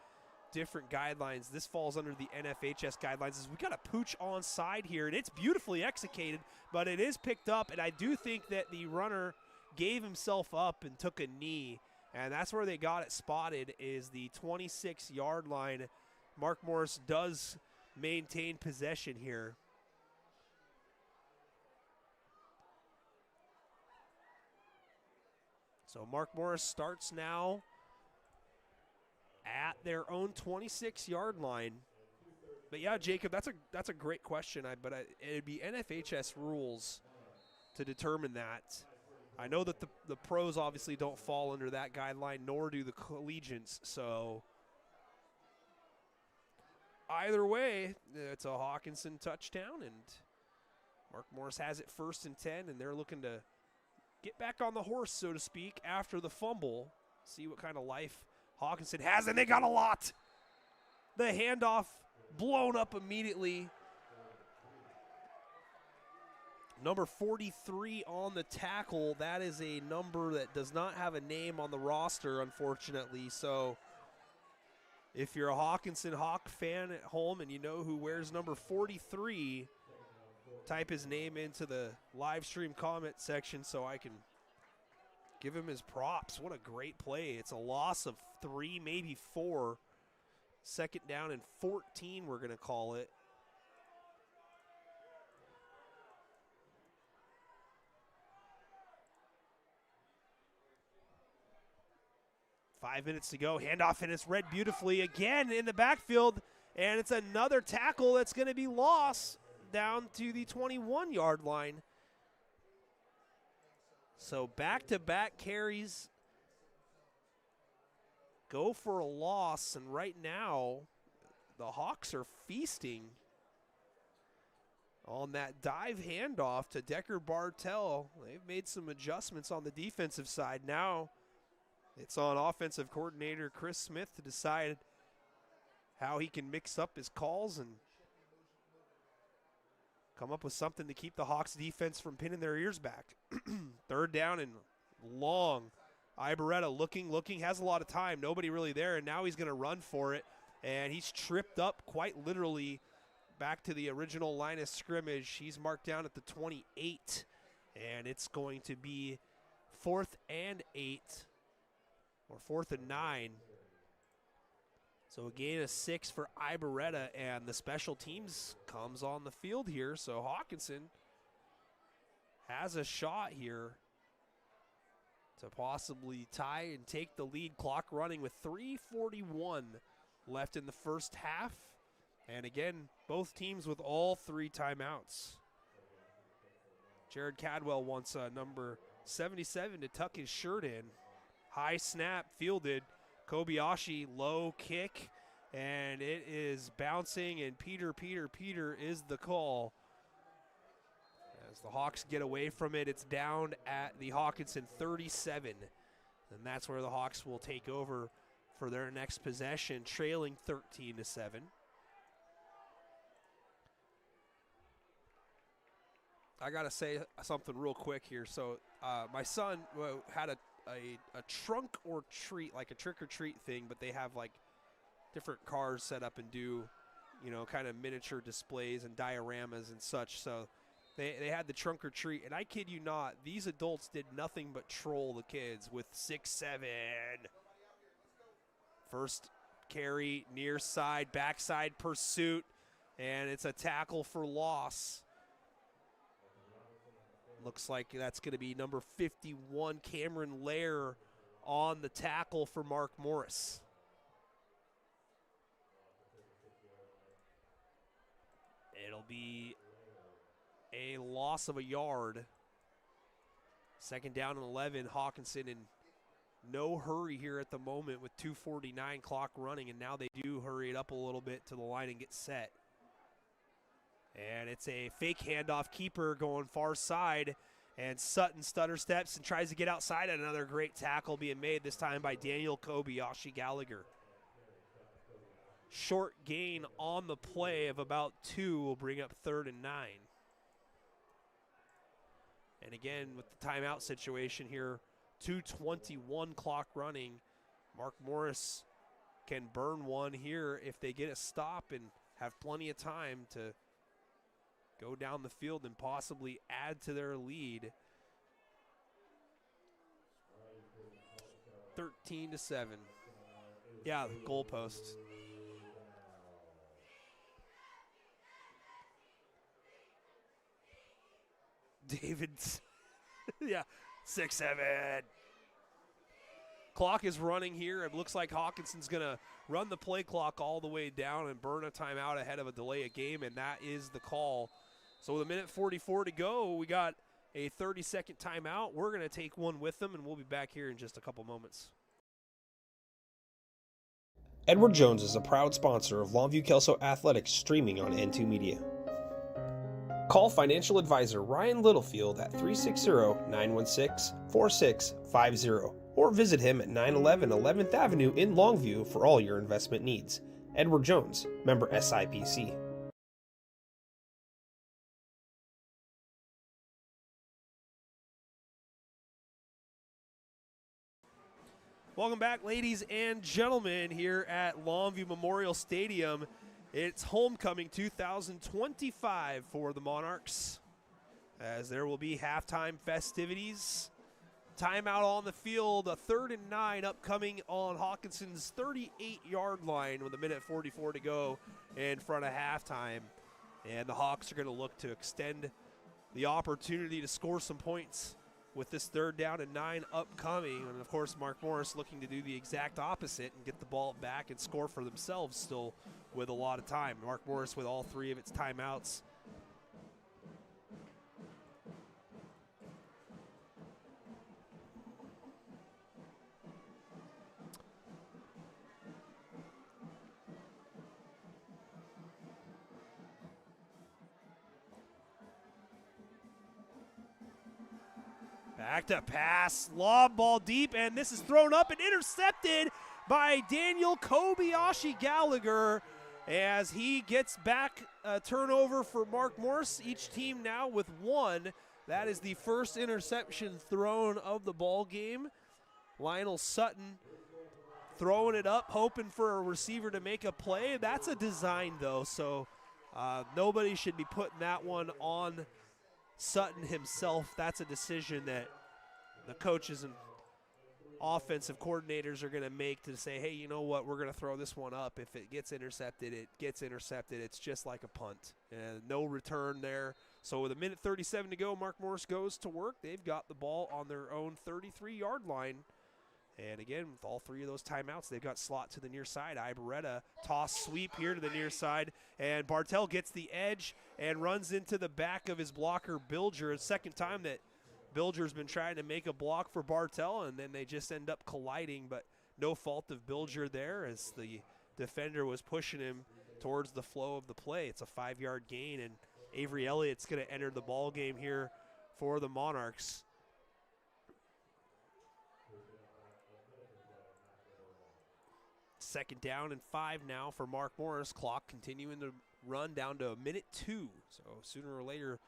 different guidelines. This falls under the NFHS guidelines. We got a pooch onside here, and it's beautifully executed, but it is picked up, and I do think that the runner gave himself up and took a knee, and that's where they got it spotted, is the 26-yard line. Mark Morris does maintain possession here. So Mark Morris starts now at their own 26-yard line. But yeah, Jacob, that's a great question. But it'd be NFHS rules to determine that. I know that the pros obviously don't fall under that guideline, nor do the collegiates. So either way, it's a Hockinson touchdown, and Mark Morris has it 1st and 10, and they're looking to get back on the horse, so to speak, after the fumble. See what kind of life Hockinson has, and they got a lot. The handoff blown up immediately. Number 43 on the tackle. That is a number that does not have a name on the roster, unfortunately. So if you're a Hockinson Hawk fan at home and you know who wears number 43, type his name into the live stream comment section so I can give him his props. What a great play. It's a loss of 3, maybe 4. 2nd down and 14, we're going to call it. Five minutes to go. Handoff, and it's read beautifully again in the backfield. And it's another tackle that's going to be lost down to the 21-yard line. So back-to-back carries go for a loss, and right now the Hawks are feasting on that dive handoff to Decker Bartel. They've made some adjustments on the defensive side. Now it's on offensive coordinator Chris Smith to decide how he can mix up his calls and come up with something to keep the Hawks defense from pinning their ears back. 3rd down and long. Ibaretta looking, has a lot of time. Nobody really there, and now he's going to run for it. And he's tripped up quite literally back to the original line of scrimmage. He's marked down at the 28, and it's going to be 4th and 8, or 4th and 9. So a gain of 6 for Ibaretta, and the special teams comes on the field here. So Hockinson has a shot here to possibly tie and take the lead. Clock running with 3:41 left in the first half. And again, both teams with all 3 timeouts. Jared Cadwell wants number 77 to tuck his shirt in. High snap, fielded. Kobayashi, low kick, and it is bouncing, and Peter is the call. As the Hawks get away from it, it's down at the Hockinson 37, and that's where the Hawks will take over for their next possession, trailing 13-7. I got to say something real quick here. So my son had a trunk or treat, like a trick or treat thing, but they have like different cars set up and do, kind of miniature displays and dioramas and such. So they had the trunk or treat, and I kid you not, these adults did nothing but troll the kids with 6-7. First carry, near side, backside pursuit, and it's a tackle for loss. Looks like that's going to be number 51, Cameron Lair, on the tackle for Mark Morris. It'll be a loss of a yard. Second down and 11. Hockinson in no hurry here at the moment with 2:49 clock running, and now they do hurry it up a little bit to the line and get set. And it's a fake handoff, keeper going far side, and Sutton stutter steps and tries to get outside. Another great tackle being made, this time by Daniel Kobayashi Gallagher. Short gain on the play of about 2 will bring up 3rd and 9. And again, with the timeout situation here, 2:21 clock running. Mark Morris can burn one here if they get a stop and have plenty of time to go down the field and possibly add to their lead. 13-7. Yeah, the goalpost. David's, yeah, 6-7. Clock is running here. It looks like Hawkinson's going to run the play clock all the way down and burn a timeout ahead of a delay of game, and that is the call. So with 1:44 to go, we got a 30-second timeout. We're going to take one with them, and we'll be back here in just a couple moments. Edward Jones is a proud sponsor of Longview Kelso Athletics streaming on N2 Media. Call financial advisor Ryan Littlefield at 360-916-4650 or visit him at 911 11th Avenue in Longview for all your investment needs. Edward Jones, member SIPC. Welcome back, ladies and gentlemen, here at Longview Memorial Stadium. It's homecoming 2025 for the Monarchs, as there will be halftime festivities. Timeout on the field, a 3rd and 9 upcoming on Hawkinson's 38-yard line with 1:44 to go in front of halftime. And the Hawks are going to look to extend the opportunity to score some points with this 3rd down and 9 upcoming. And, of course, Mark Morris looking to do the exact opposite and get the ball back and score for themselves still with a lot of time. Mark Morris with all 3 of its timeouts. Back to pass, lob ball deep, and this is thrown up and intercepted by Daniel Kobayashi Gallagher as he gets back a turnover for Mark Morris. Each team now with 1. That is the first interception thrown of the ball game. Lionel Sutton throwing it up, hoping for a receiver to make a play. That's a design, though, so nobody should be putting that one on Sutton himself. That's a decision that the coaches and offensive coordinators are going to make to say, hey, you know what, we're going to throw this one up. If it gets intercepted, it gets intercepted. It's just like a punt. And no return there. So with 1:37 to go, Mark Morris goes to work. They've got the ball on their own 33-yard line. And again, with all 3 of those timeouts, they've got slot to the near side. Ibaretta, toss sweep here to the near side. And Bartell gets the edge and runs into the back of his blocker, Bilger. Second time that Bilger's been trying to make a block for Bartell, and then they just end up colliding. But no fault of Bilger there as the defender was pushing him towards the flow of the play. It's a 5-yard gain, and Avery Elliott's going to enter the ball game here for the Monarchs. Second down and 5 now for Mark Morris. Clock continuing to run down to 1:02. So sooner or later,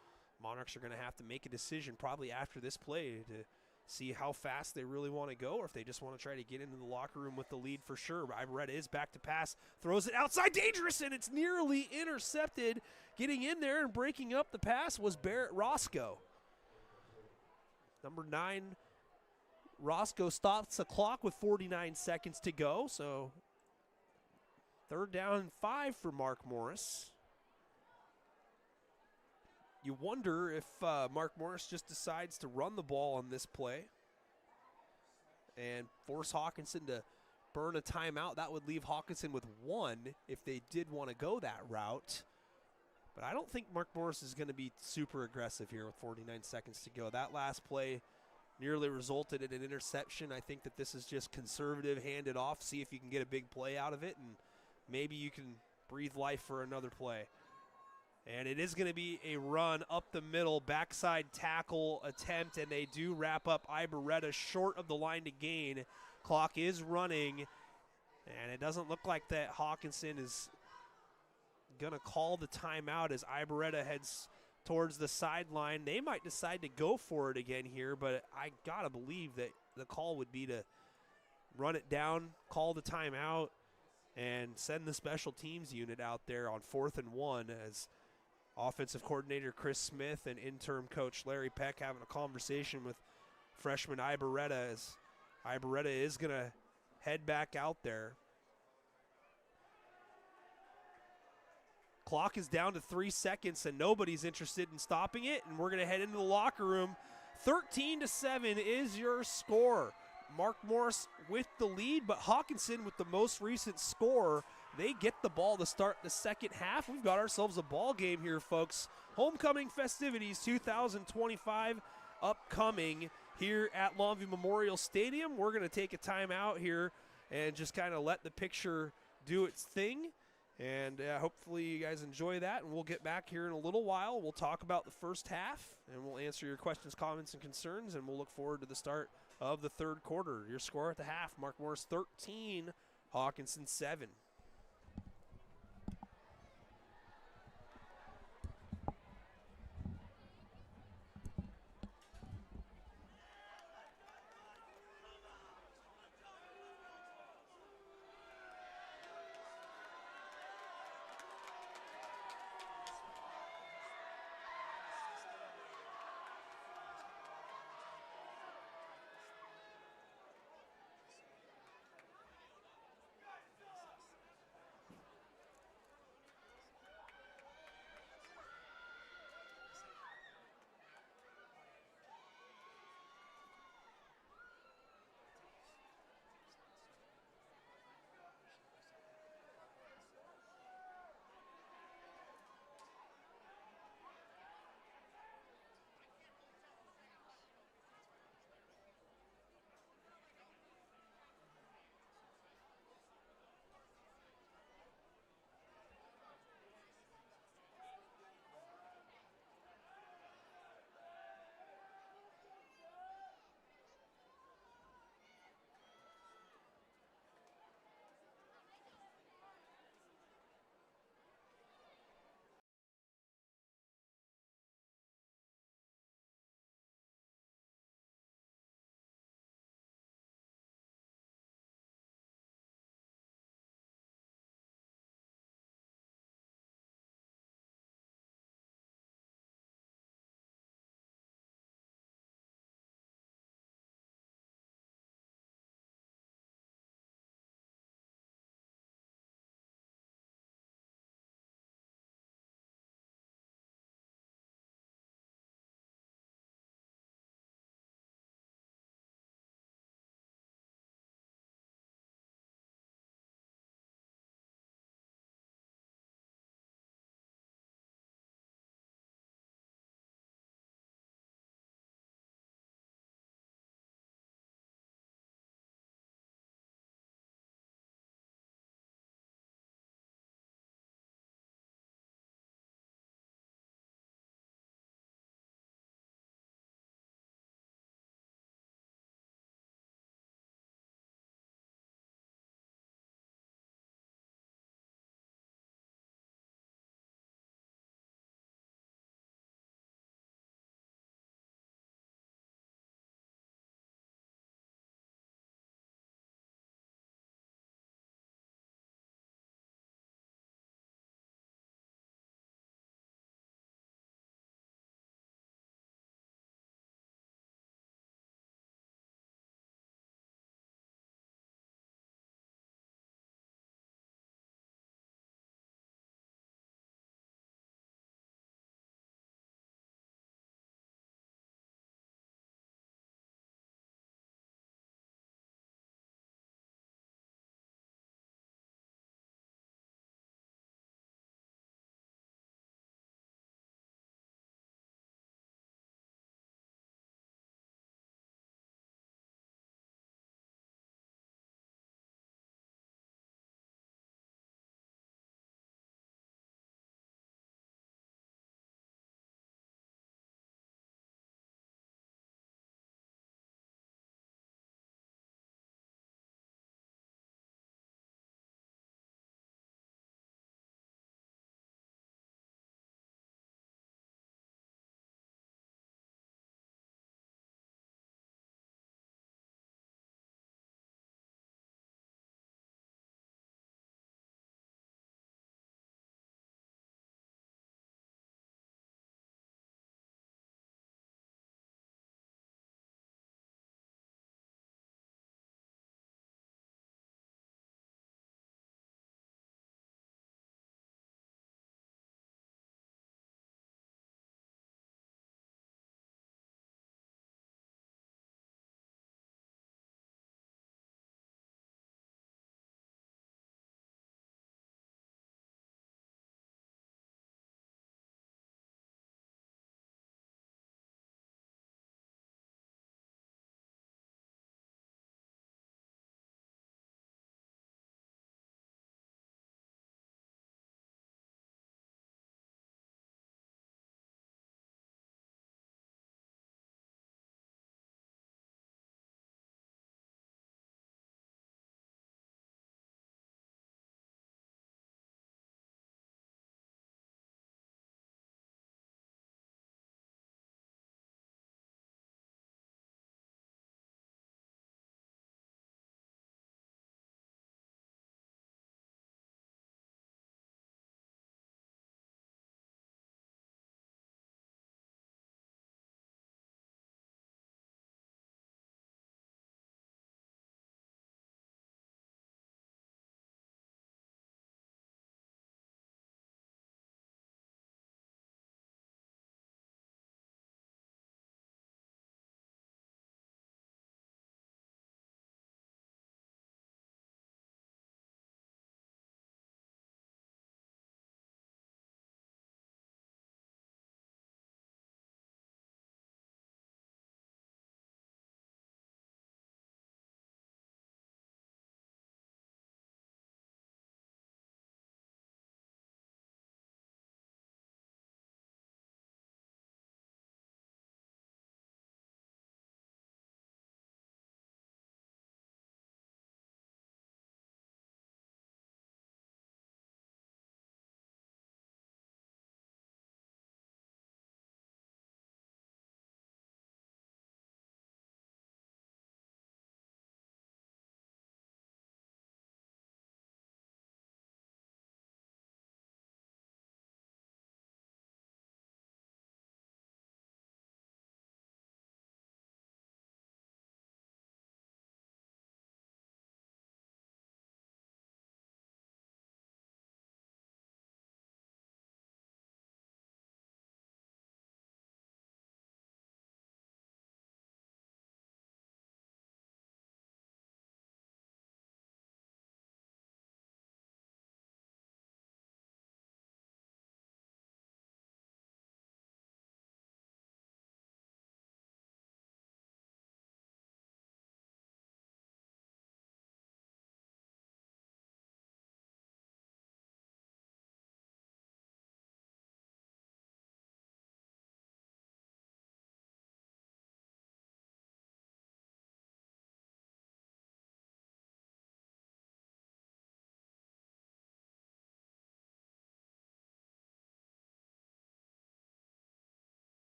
Monarchs are going to have to make a decision probably after this play to see how fast they really want to go, or if they just want to try to get into the locker room with the lead for sure. Ibaretta is back to pass, throws it outside, dangerous, and it's nearly intercepted. Getting in there and breaking up the pass was Barrett Roscoe. Number 9, Roscoe stops the clock with 49 seconds to go, so 3rd down and 5 for Mark Morris. You wonder if Mark Morris just decides to run the ball on this play and force Hockinson to burn a timeout. That would leave Hockinson with 1 if they did want to go that route. But I don't think Mark Morris is going to be super aggressive here with 49 seconds to go. That last play nearly resulted in an interception. I think that this is just conservative, hand it off, see if you can get a big play out of it, and maybe you can breathe life for another play. And it is going to be a run up the middle, backside tackle attempt, and they do wrap up Ibarreta short of the line to gain. Clock is running, and it doesn't look like that Hockinson is going to call the timeout as Ibarreta heads towards the sideline. They might decide to go for it again here, but I got to believe that the call would be to run it down, call the timeout, and send the special teams unit out there on 4th and 1 as offensive coordinator Chris Smith and interim coach Larry Peck having a conversation with freshman Ibarreta as Ibarreta is going to head back out there. Clock is down to 3 seconds and nobody's interested in stopping it, and we're going to head into the locker room. 13-7 is your score. Mark Morris with the lead, but Hockinson with the most recent score. They get the ball to start the second half. We've got ourselves a ball game here, folks. Homecoming festivities 2025 upcoming here at Longview Memorial Stadium. We're going to take a timeout here and just kind of let the picture do its thing. And hopefully you guys enjoy that, and we'll get back here in a little while. We'll talk about the first half, and we'll answer your questions, comments, and concerns, and we'll look forward to the start of the 3rd quarter. Your score at the half, Mark Morris 13, Hockinson 7.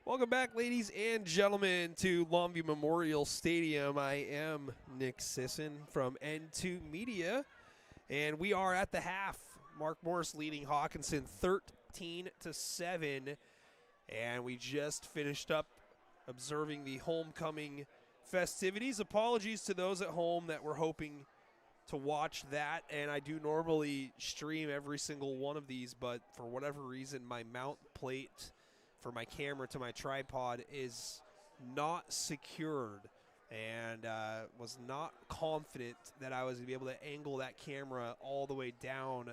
Welcome back, ladies and gentlemen, to Longview Memorial Stadium. I am Nick Sisson from N2 Media, and we are at the half. Mark Morris leading Hockinson 13-7, and we just finished up observing the homecoming festivities. Apologies to those at home that were hoping to watch that, and I do normally stream every single one of these, but for whatever reason, my mount plate for my camera to my tripod is not secured, and was not confident that I was going to be able to angle that camera all the way down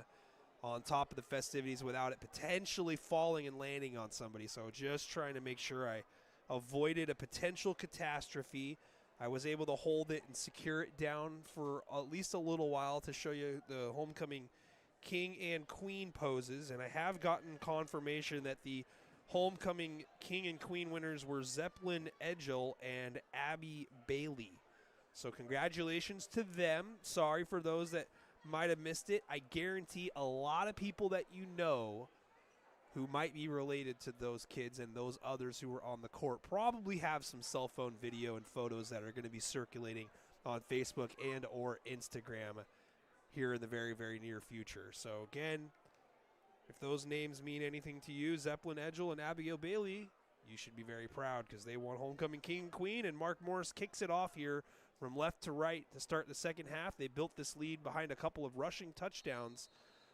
on top of the festivities without it potentially falling and landing on somebody. So just trying to make sure I avoided a potential catastrophe. I was able to hold it and secure it down for at least a little while to show you the homecoming king and queen poses, and I have gotten confirmation that the homecoming king and queen winners were Zeppelin Edgel and Abby Bailey. So congratulations to them. Sorry for those that might have missed it. I guarantee a lot of people that you know who might be related to those kids and those others who were on the court probably have some cell phone video and photos that are going to be circulating on Facebook and or Instagram here in the very, very near future. So again, if those names mean anything to you, Zeppelin Edgel and Abigail Bailey, you should be very proud because they won homecoming king and queen, and Mark Morris kicks it off here from left to right to start the second half. They built this lead behind a couple of rushing touchdowns,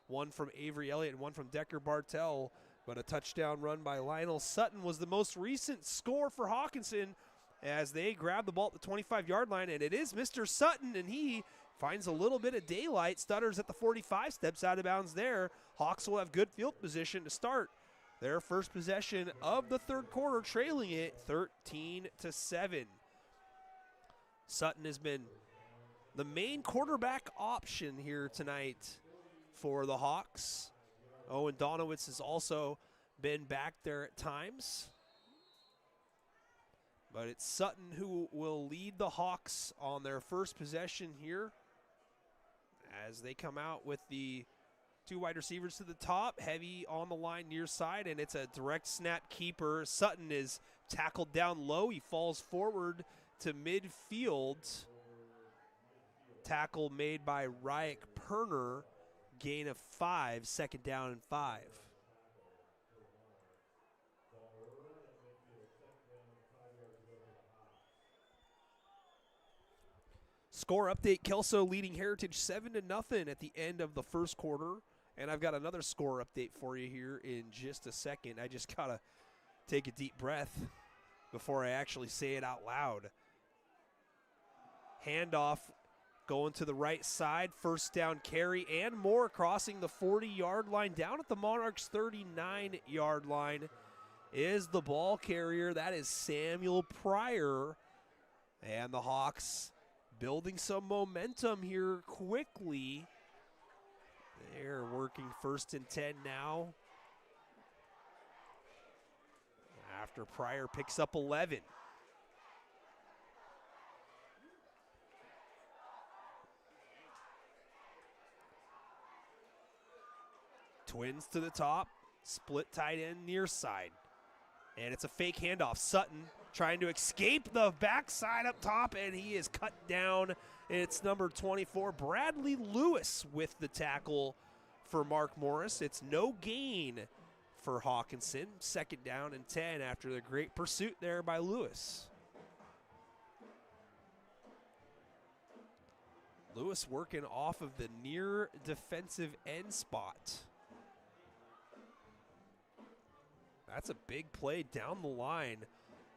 one from Avery Elliott and one from Decker Bartel, but a touchdown run by Lionel Sutton was the most recent score for Hockinson as they grab the ball at the 25-yard line, and it is Mr. Sutton, and he finds a little bit of daylight, stutters at the 45, steps out of bounds there. Hawks will have good field position to start their first possession of the third quarter, trailing it 13-7. Sutton has been the main quarterback option here tonight for the Hawks. Owen Donowitz has also been back there at times. But it's Sutton who will lead the Hawks on their first possession here as they come out with the two wide receivers to the top, heavy on the line near side, and it's a direct snap keeper. Sutton is tackled down low. He falls forward to midfield. Tackle made by Ryak Perner. Gain of 5, second down and 5. Score update, Kelso leading Heritage 7-0 at the end of the first quarter. And I've got another score update for you here in just a second. I just got to take a deep breath before I actually say it out loud. Handoff going to the right side, first down carry and more, crossing the 40-yard line. Down at the Monarchs 39-yard line is the ball carrier. That is Samuel Pryor. And the Hawks building some momentum here quickly. They're working 1st and 10 now, after Pryor picks up 11. Twins to the top, split tight end near side. And it's a fake handoff. Sutton trying to escape the backside up top, and he is cut down. It's number 24, Bradley Lewis, with the tackle for Mark Morris. It's no gain for Hockinson. Second down and 10 after the great pursuit there by Lewis. Lewis working off of the near defensive end spot. That's a big play down the line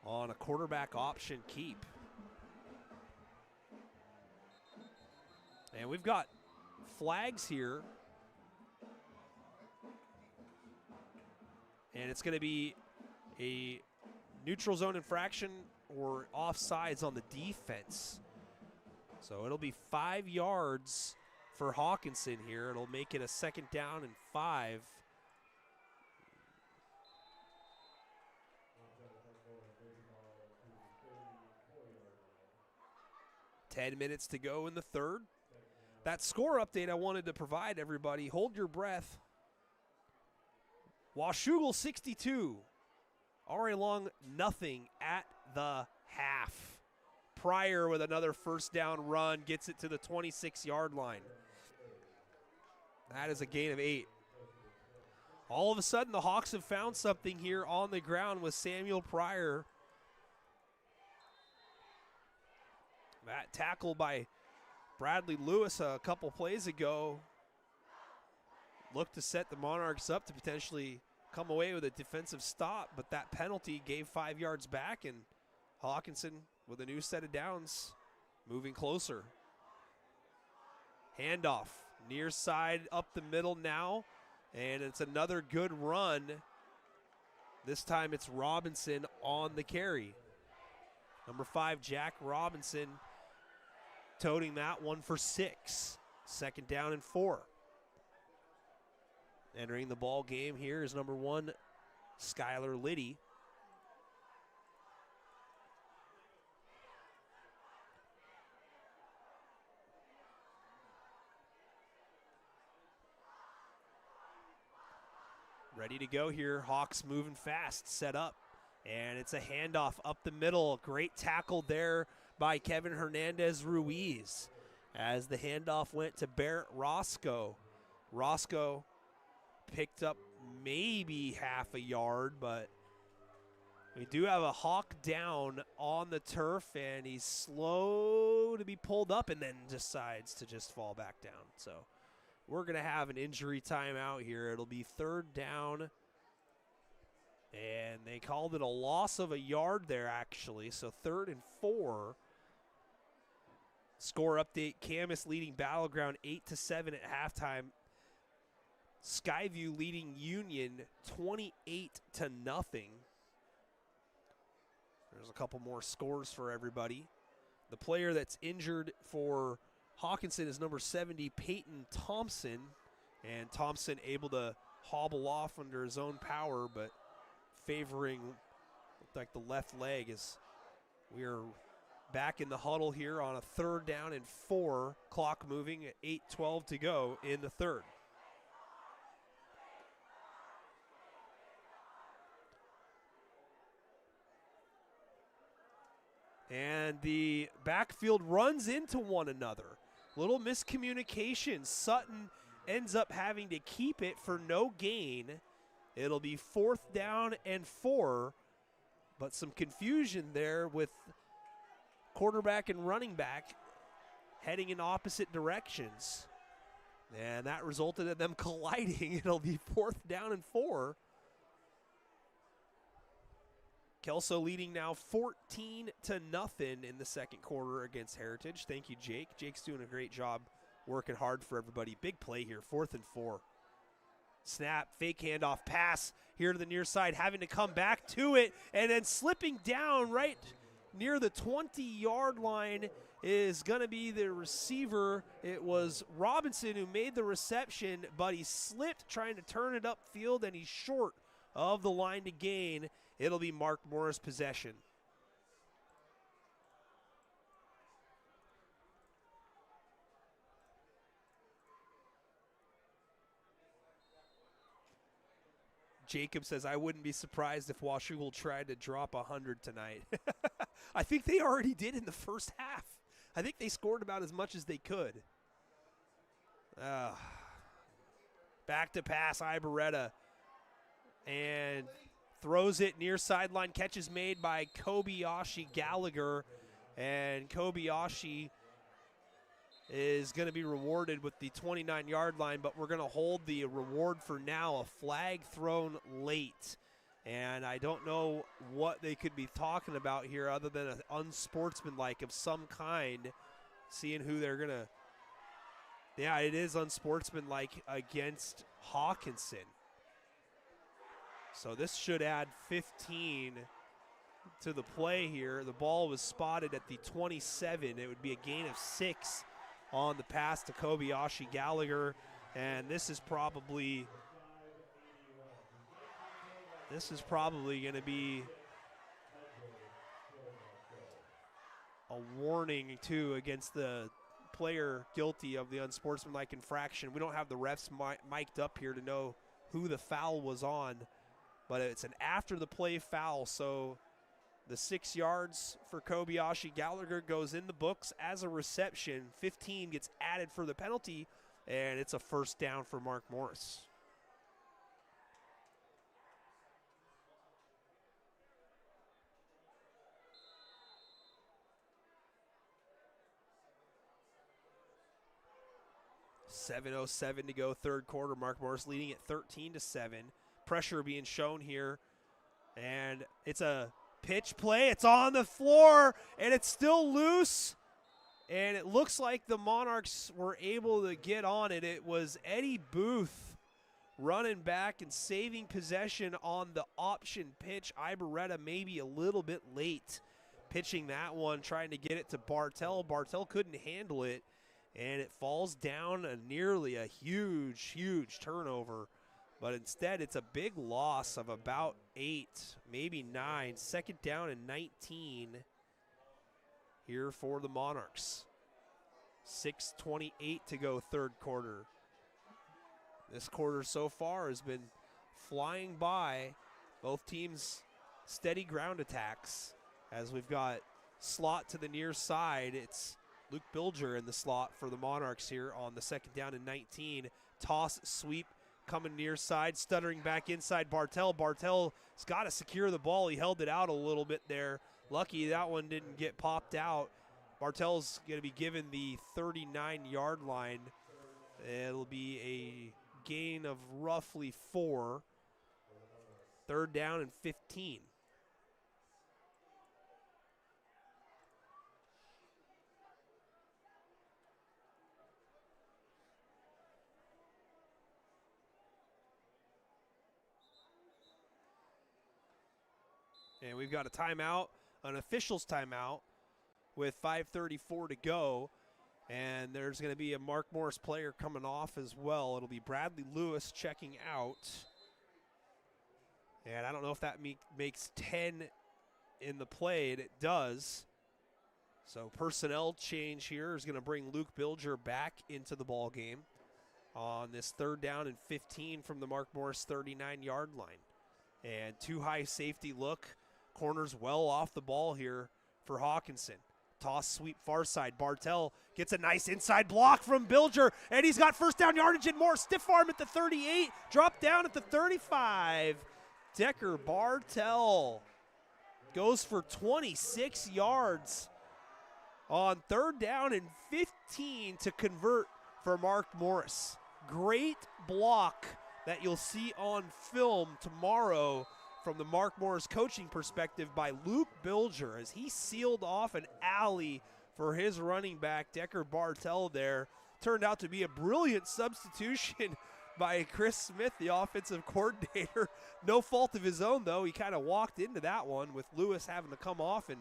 on a quarterback option keep. And we've got flags here. And it's going to be a neutral zone infraction or offsides on the defense. So it'll be 5 yards for Hockinson here. It'll make it a second down and 5. 10 minutes to go in the third. That score update I wanted to provide everybody. Hold your breath. Washougal 62, already long nothing at the half. Pryor with another first down run gets it to the 26-yard line. That is a gain of 8. All of a sudden, the Hawks have found something here on the ground with Samuel Pryor. That tackle by Bradley Lewis a couple plays ago looked to set the Monarchs up to potentially come away with a defensive stop, but that penalty gave 5 yards back, and Hockinson with a new set of downs moving closer. Handoff, near side up the middle now, and it's another good run. This time it's Robinson on the carry. Number 5, Jack Robinson, toting that one for 6. Second down and 4. Entering the ball game here is number 1, Skylar Liddy. Ready to go here. Hawks moving fast, set up. And it's a handoff up the middle. Great tackle there by Kevin Hernandez-Ruiz as the handoff went to Barrett Roscoe. Roscoe picked up maybe half a yard, but we do have a Hawk down on the turf, and he's slow to be pulled up and then decides to just fall back down. So we're going to have an injury timeout here. It'll be third down, and they called it a loss of a yard there, actually. So 3rd and 4. Score update, Camas leading Battleground 8-7 at halftime. Skyview leading Union 28-0. There's a couple more scores for everybody. The player that's injured for Hockinson is number 70, Peyton Thompson. And Thompson able to hobble off under his own power, but favoring, looked like the left leg, as we are back in the huddle here on a 3rd down and 4. Clock moving at 8:12 to go in the 3rd. And the backfield runs into one another. Little miscommunication. Sutton ends up having to keep it for no gain. It'll be 4th down and 4, but some confusion there with quarterback and running back heading in opposite directions. And that resulted in them colliding. It'll be 4th down and 4. Kelso leading now 14-0 in the second quarter against Heritage. Thank you, Jake. Jake's doing a great job working hard for everybody. Big play here, 4th and 4. Snap, fake handoff, pass here to the near side, having to come back to it, and then slipping down right near the 20-yard line is going to be the receiver. It was Robinson who made the reception, but he slipped trying to turn it upfield, and he's short of the line to gain. It'll be Mark Morris possession. Jacob says, I wouldn't be surprised if Washougal tried to drop 100 tonight. I think they already did in the first half. I think they scored about as much as they could. Back to pass, Ibarreta. And throws it near sideline. Catch is made by Kobayashi Gallagher. And Kobayashi is going to be rewarded with the 29-yard line, but we're going to hold the reward for now, a flag thrown late. And I don't know what they could be talking about here other than an unsportsmanlike of some kind, seeing who they're going to. Yeah, it is unsportsmanlike against Hockinson. So this should add 15 to the play here. The ball was spotted at the 27. It would be a gain of 6 on the pass to Kobayashi Gallagher. And this is probably going to be a warning, too, against the player guilty of the unsportsmanlike infraction. We don't have the refs mic'd up here to know who the foul was on. but it's an after-the-play foul, so the 6 yards for Kobayashi Gallagher goes in the books as a reception. 15 gets added for the penalty, and it's a first down for Mark Morris. .7:07 to go, third quarter. Mark Morris leading at 13-7. Pressure being shown here, and it's a pitch play. It's on the floor, and it's still loose, and it looks like the Monarchs were able to get on it. It was Eddie Booth running back and saving possession on the option pitch. Ibarreta maybe a little bit late pitching that one, trying to get it to Bartel. Bartel couldn't handle it, and it falls down nearly a huge turnover. But instead, it's a big loss of about 8, maybe 9. Second down and 19 here for the Monarchs. 6:28 to go, third quarter. This quarter so far has been flying by. Both teams steady ground attacks. As we've got slot to the near side, it's Luke Bilger in the slot for the Monarchs here on the second down and 19. Toss, sweep, coming near side, stuttering back inside Bartel. Bartel's got to secure the ball. He held it out a little bit there. Lucky that one didn't get popped out. Bartel's going to be given the 39-yard line. It'll be a gain of roughly 4. Third down and 15. And we've got a timeout, an official's timeout with 5:34 to go. And there's going to be a Mark Morris player coming off as well. It'll be Bradley Lewis checking out. And I don't know if that makes 10 in the play, and it does. So personnel change here is going to bring Luke Bilger back into the ball game on this third down and 15 from the Mark Morris 39-yard line. And too high safety look. Corners well off the ball here for Hockinson. Toss, sweep, far side. Bartel gets a nice inside block from Bilger, and he's got first down yardage and more. Stiff arm at the 38, drop down at the 35. Decker Bartel goes for 26 yards on third down and 15 to convert for Mark Morris. Great block that you'll see on film tomorrow from the Mark Morris coaching perspective by Luke Bilger as he sealed off an alley for his running back, Decker Bartel there. Turned out to be a brilliant substitution by Chris Smith, the offensive coordinator. No fault of his own, though. He kind of walked into that one with Lewis having to come off and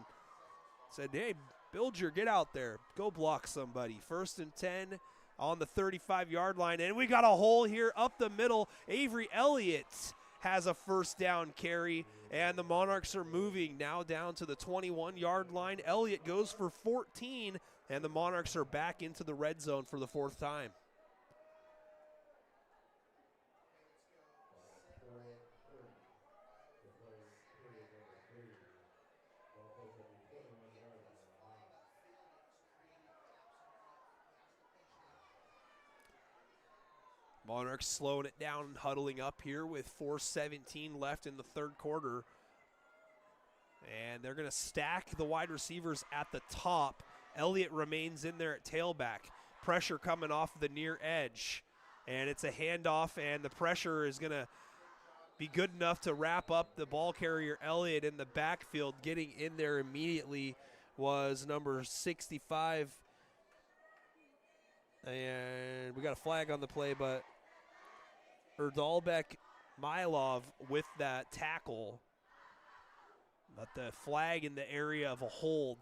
said, hey, Bilger, get out there. Go block somebody. First and 10 on the 35-yard line. And we got a hole here up the middle. Avery Elliott has a first down carry, and the Monarchs are moving now down to the 21-yard line. Elliott goes for 14, and the Monarchs are back into the red zone for the fourth time. Monarchs slowing it down, huddling up here with 4:17 left in the third quarter. And they're going to stack the wide receivers at the top. Elliott remains in there at tailback. Pressure coming off the near edge. And it's a handoff, and the pressure is going to be good enough to wrap up the ball carrier Elliott in the backfield. Getting in there immediately was number 65. And we got a flag on the play, but Erdalbeck Mylov with that tackle. But the flag in the area of a hold.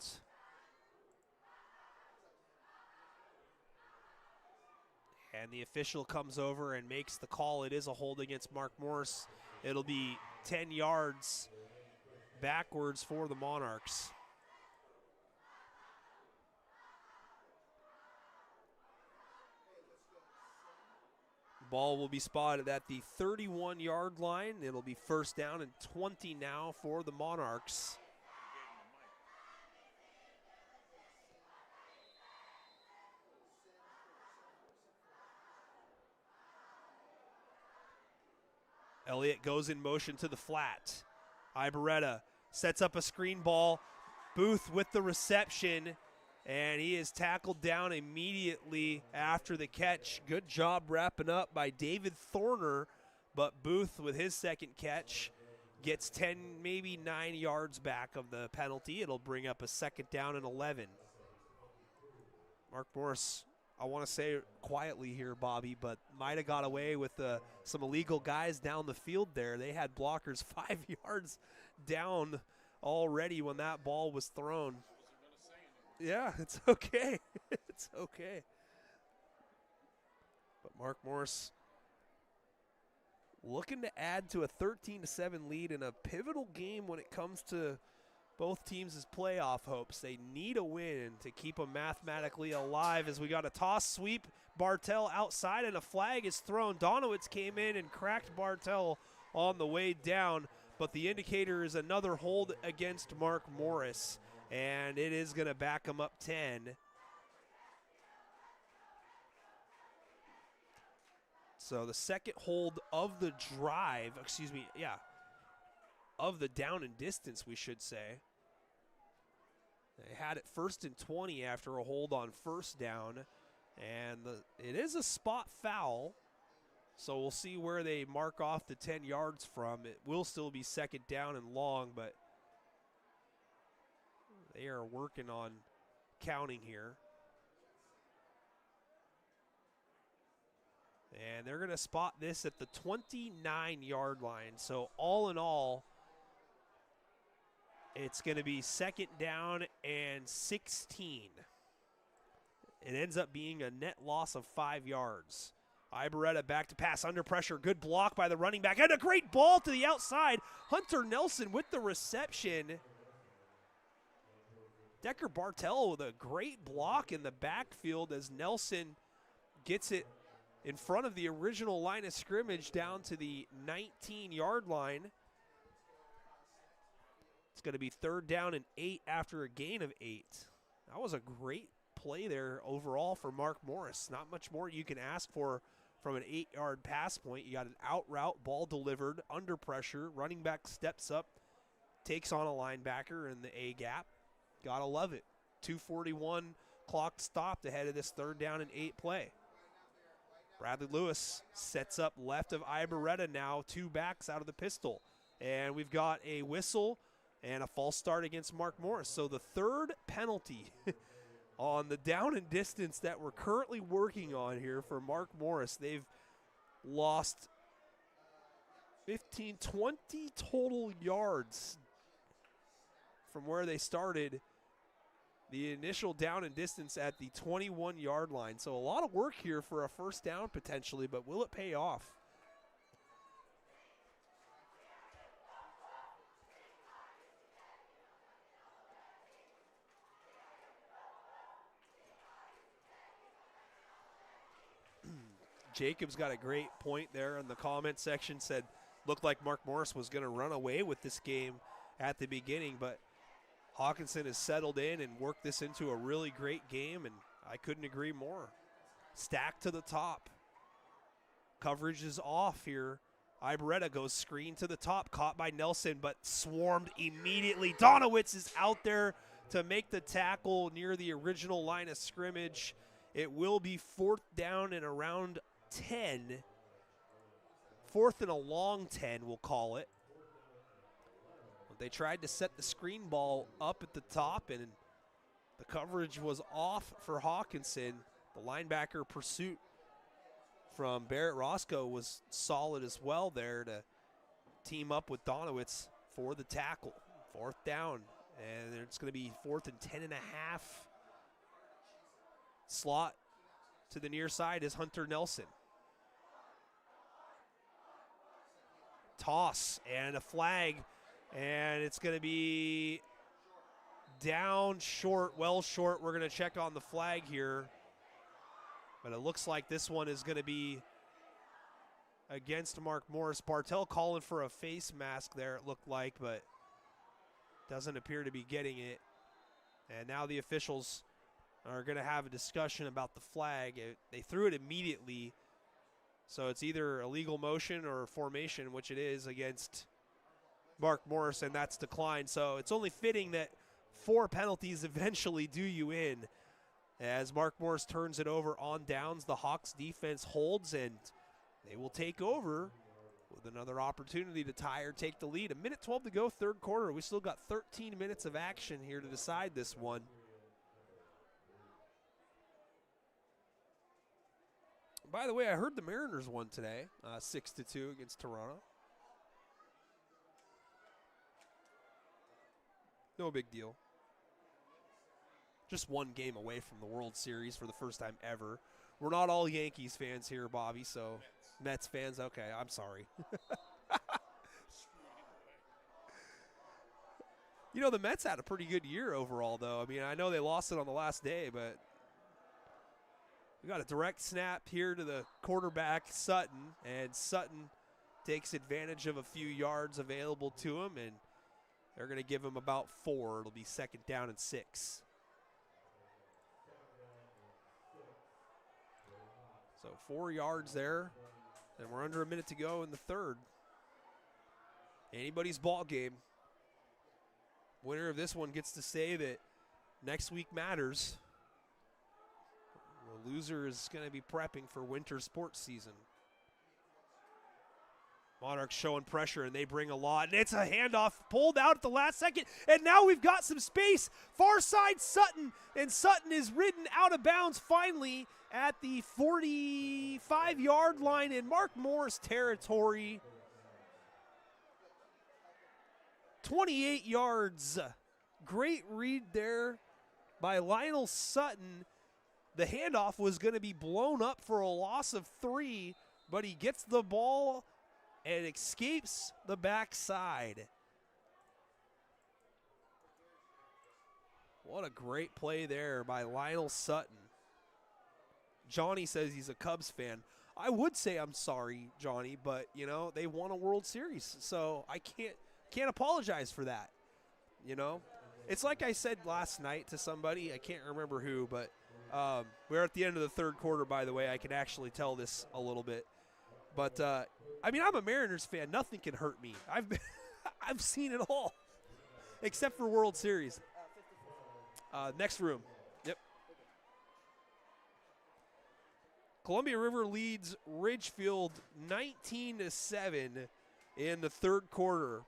And the official comes over and makes the call. It is a hold against Mark Morris. It'll be 10 yards backwards for the Monarchs. Ball will be spotted at the 31-yard line. It'll be first down and 20 now for the Monarchs. Elliott goes in motion to the flat. Ibarreta sets up a screen ball. Booth with the reception, and he is tackled down immediately after the catch. Good job wrapping up by David Thorner, but Booth with his second catch gets 10, maybe 9 yards back of the penalty. It'll bring up a second down and 11. Mark Morris, I want to say quietly here, Bobby, but might have got away with some illegal guys down the field there. They had blockers 5 yards down already when that ball was thrown. Yeah, it's okay. It's okay. But Mark Morris looking to add to a 13-7 lead in a pivotal game when it comes to both teams' playoff hopes. They need a win to keep them mathematically alive as we got a toss sweep. Bartel outside and a flag is thrown. Donowitz came in and cracked Bartel on the way down, but the indicator is another hold against Mark Morris, and it is going to back him up 10. So the second hold of the drive, of the down and distance, we should say. They had it first and 20 after a hold on first down, and it is a spot foul. So we'll see where they mark off the 10 yards from. It will still be second down and long, but they are working on counting here. And they're going to spot this at the 29-yard line. So all in all, it's going to be second down and 16. It ends up being a net loss of 5 yards. Ibarreta back to pass under pressure. Good block by the running back. And a great ball to the outside. Hunter Nelson with the reception. Decker Bartel with a great block in the backfield as Nelson gets it in front of the original line of scrimmage down to the 19-yard line. It's going to be third down and 8 after a gain of 8. That was a great play there overall for Mark Morris. Not much more you can ask for from an 8-yard pass point. You got an out route, ball delivered, under pressure. Running back steps up, takes on a linebacker in the A gap. Gotta love it. 2:41 clock stopped ahead of this third down and 8 play. Bradley Lewis sets up left of Ibarreta now, 2 backs out of the pistol. And we've got a whistle and a false start against Mark Morris. So the third penalty on the down and distance that we're currently working on here for Mark Morris. They've lost 15, 20 total yards from where they started the initial down and distance at the 21-yard line. So a lot of work here for a first down potentially, but will it pay off? Jacobs got a great point there in the comment section, said looked like Mark Morris was going to run away with this game at the beginning, but Hockinson has settled in and worked this into a really great game, and I couldn't agree more. Stacked to the top. Coverage is off here. Ibarreta goes screen to the top, caught by Nelson, but swarmed immediately. Donowitz is out there to make the tackle near the original line of scrimmage. It will be fourth down and around 10. Fourth and a long 10, we'll call it. They tried to set the screen ball up at the top, and the coverage was off for Hockinson. The linebacker pursuit from Barrett Roscoe was solid as well there to team up with Donowitz for the tackle. Fourth down, and it's going to be fourth and 10 and a half. Slot to the near side is Hunter Nelson. Toss and a flag. And it's going to be down short, well short. We're going to check on the flag here. But it looks like this one is going to be against Mark Morris. Bartel calling for a face mask there, it looked like, but doesn't appear to be getting it. And now the officials are going to have a discussion about the flag. They threw it immediately, so it's either illegal motion or formation, which it is, against Mark Morris, and that's declined. So it's only fitting that 4 penalties eventually do you in. As Mark Morris turns it over on downs, the Hawks defense holds, and they will take over with another opportunity to tie or take the lead. 1:12 to go, third quarter. We still got 13 minutes of action here to decide this one. By the way, I heard the Mariners won today, 6-2 against Toronto. No big deal. Just one game away from the World Series for the first time ever. We're not all Yankees fans here, Bobby, so Mets fans, okay, I'm sorry. You know, the Mets had a pretty good year overall, though. I mean, I know they lost it on the last day, but we got a direct snap here to the quarterback, Sutton, and Sutton takes advantage of a few yards available to him, and they're going to give him about 4. It'll be 2nd down and 6. So 4 yards there, and we're under a minute to go in the third. Anybody's ball game. Winner of this one gets to say that next week matters. The loser is going to be prepping for winter sports season. Monarchs showing pressure, and they bring a lot. And it's a handoff pulled out at the last second. And now we've got some space. Far side Sutton. And Sutton is ridden out of bounds finally at the 45-yard line in Mark Morris territory. 28 yards. Great read there by Lionel Sutton. The handoff was going to be blown up for a loss of 3, but he gets the ball and escapes the backside. What a great play there by Lionel Sutton. Johnny says he's a Cubs fan. I would say I'm sorry, Johnny, but, you know, they won a World Series, so I can't apologize for that, you know. It's like I said last night to somebody, I can't remember who, but we're at the end of the third quarter, by the way. I can actually tell this a little bit. But, I mean, I'm a Mariners fan. Nothing can hurt me. I've seen it all, except for World Series. Next room. Yep. Columbia River leads Ridgefield 19-7 in the third quarter.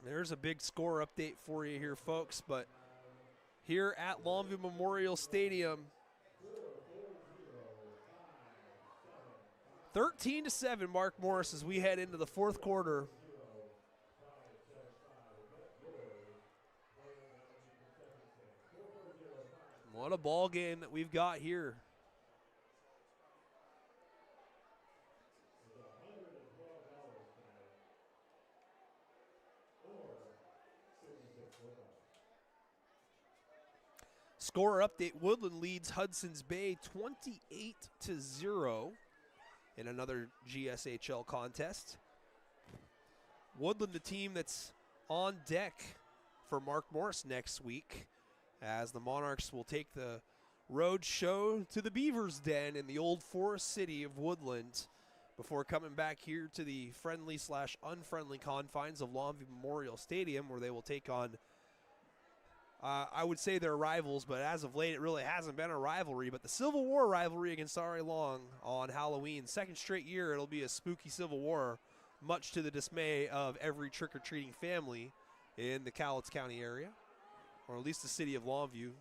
There's a big score update for you here, folks. But here at Longview Memorial Stadium, 13-7, Mark Morris, as we head into the fourth quarter. What a ball game that we've got here. Score update, Woodland leads Hudson's Bay 28-0 in another GSHL contest. Woodland, the team that's on deck for Mark Morris next week, as the Monarchs will take the road show to the Beavers Den in the old forest city of Woodland before coming back here to the friendly/unfriendly confines of Longview Memorial Stadium, where they will take on I would say they're rivals, but as of late it really hasn't been a rivalry, but the Civil War rivalry against R.A. Long on Halloween. Second straight year it'll be a spooky Civil War, much to the dismay of every trick-or-treating family in the Cowlitz County area, or at least the city of Longview.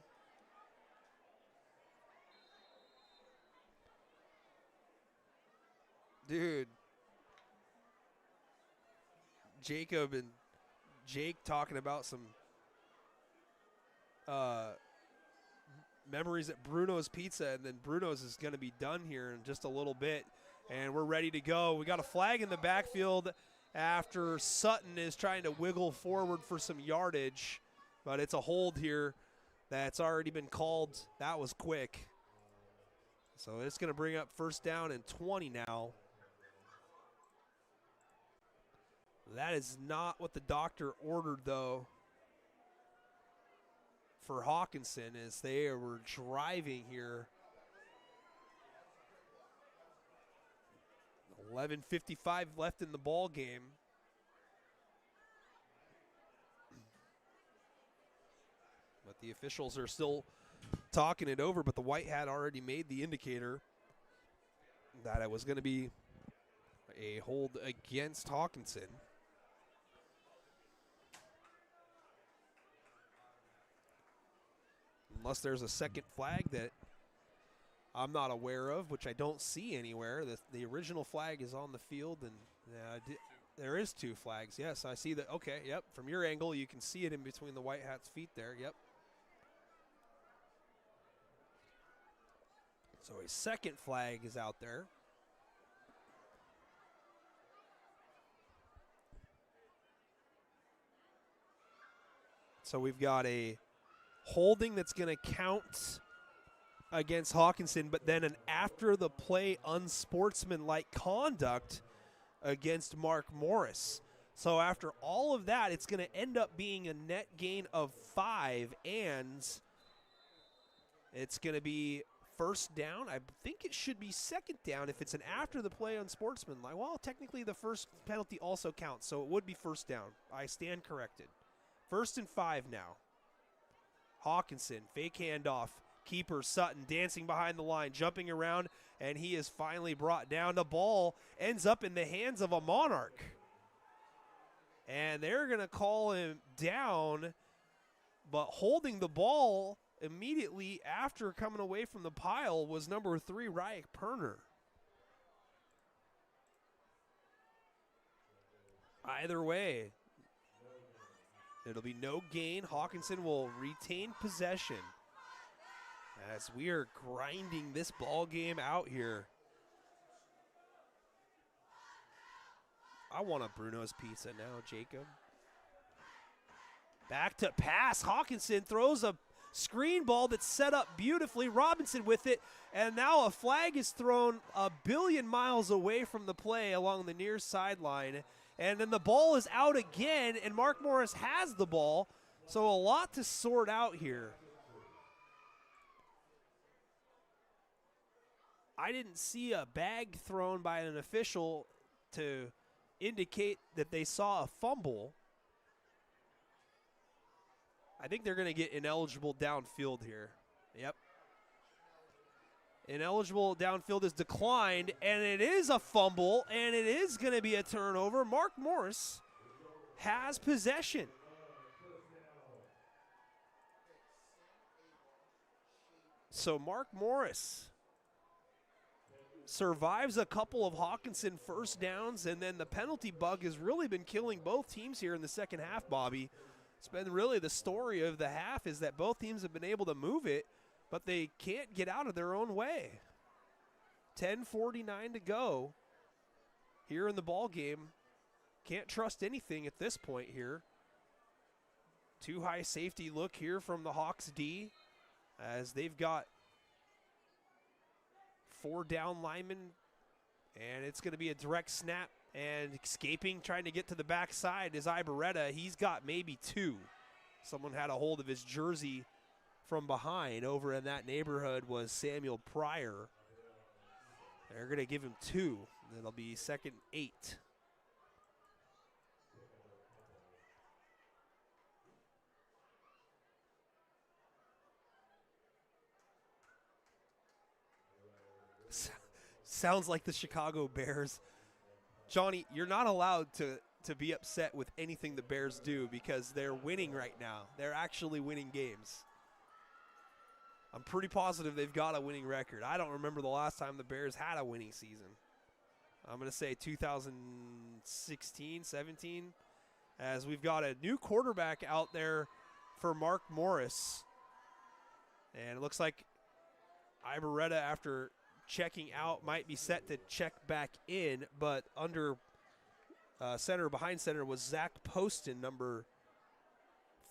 Dude, Jacob and Jake talking about some memories at Bruno's Pizza, and then Bruno's is going to be done here in just a little bit, and we're ready to go. We got a flag in the backfield after Sutton is trying to wiggle forward for some yardage, but it's a hold here that's already been called. That was quick. So it's going to bring up first down and 20 now. That is not what the doctor ordered, though, for Hockinson, as they were driving here. 11:55 left in the ball game. But the officials are still talking it over, but the white hat already made the indicator that it was going to be a hold against Hockinson. Unless there's a second flag that I'm not aware of, which I don't see anywhere. The original flag is on the field, and there is 2 flags. Yes, I see that. Okay, yep. From your angle, you can see it in between the white hat's feet there. Yep. So a second flag is out there. So we've got a holding that's going to count against Hockinson, but then an after-the-play unsportsmanlike conduct against Mark Morris. So after all of that, it's going to end up being a net gain of 5, and it's going to be first down. I think it should be second down if it's an after-the-play unsportsmanlike. Well, technically the first penalty also counts, so it would be first down. I stand corrected. 1st and 5 now. Hockinson, fake handoff. Keeper Sutton dancing behind the line, jumping around, and he is finally brought down. The ball ends up in the hands of a Monarch. And they're going to call him down, but holding the ball immediately after coming away from the pile was number 3, Ryek Perner. Either way, it'll be no gain. Hockinson will retain possession as we are grinding this ball game out here. I want a Bruno's pizza now, Jacob. Back to pass. Hockinson throws a screen ball that's set up beautifully. Robinson with it, and now a flag is thrown a billion miles away from the play along the near sideline. And then the ball is out again, and Mark Morris has the ball. So a lot to sort out here. I didn't see a bag thrown by an official to indicate that they saw a fumble. I think they're going to get ineligible downfield here. Yep. Ineligible downfield is declined, and it is a fumble, and it is going to be a turnover. Mark Morris has possession. So Mark Morris survives a couple of Hockinson first downs, and then the penalty bug has really been killing both teams here in the second half, Bobby. It's been really the story of the half, is that both teams have been able to move it, but they can't get out of their own way. 10:49 to go here in the ball game. Can't trust anything at this point here. Too high safety look here from the Hawks D, as they've got 4 down linemen, and it's going to be a direct snap, and escaping, trying to get to the backside is Ibarreta. He's got maybe 2. Someone had a hold of his jersey from behind. Over in that neighborhood was Samuel Pryor. They're going to give him 2. It'll be 2nd and 8. Sounds like the Chicago Bears. Johnny, you're not allowed to be upset with anything the Bears do, because they're winning right now. They're actually winning games. I'm pretty positive they've got a winning record. I don't remember the last time the Bears had a winning season. I'm going to say 2016, 17, as we've got a new quarterback out there for Mark Morris. And it looks like Ibarreta, after checking out, might be set to check back in, but under center, behind center, was Zach Poston, number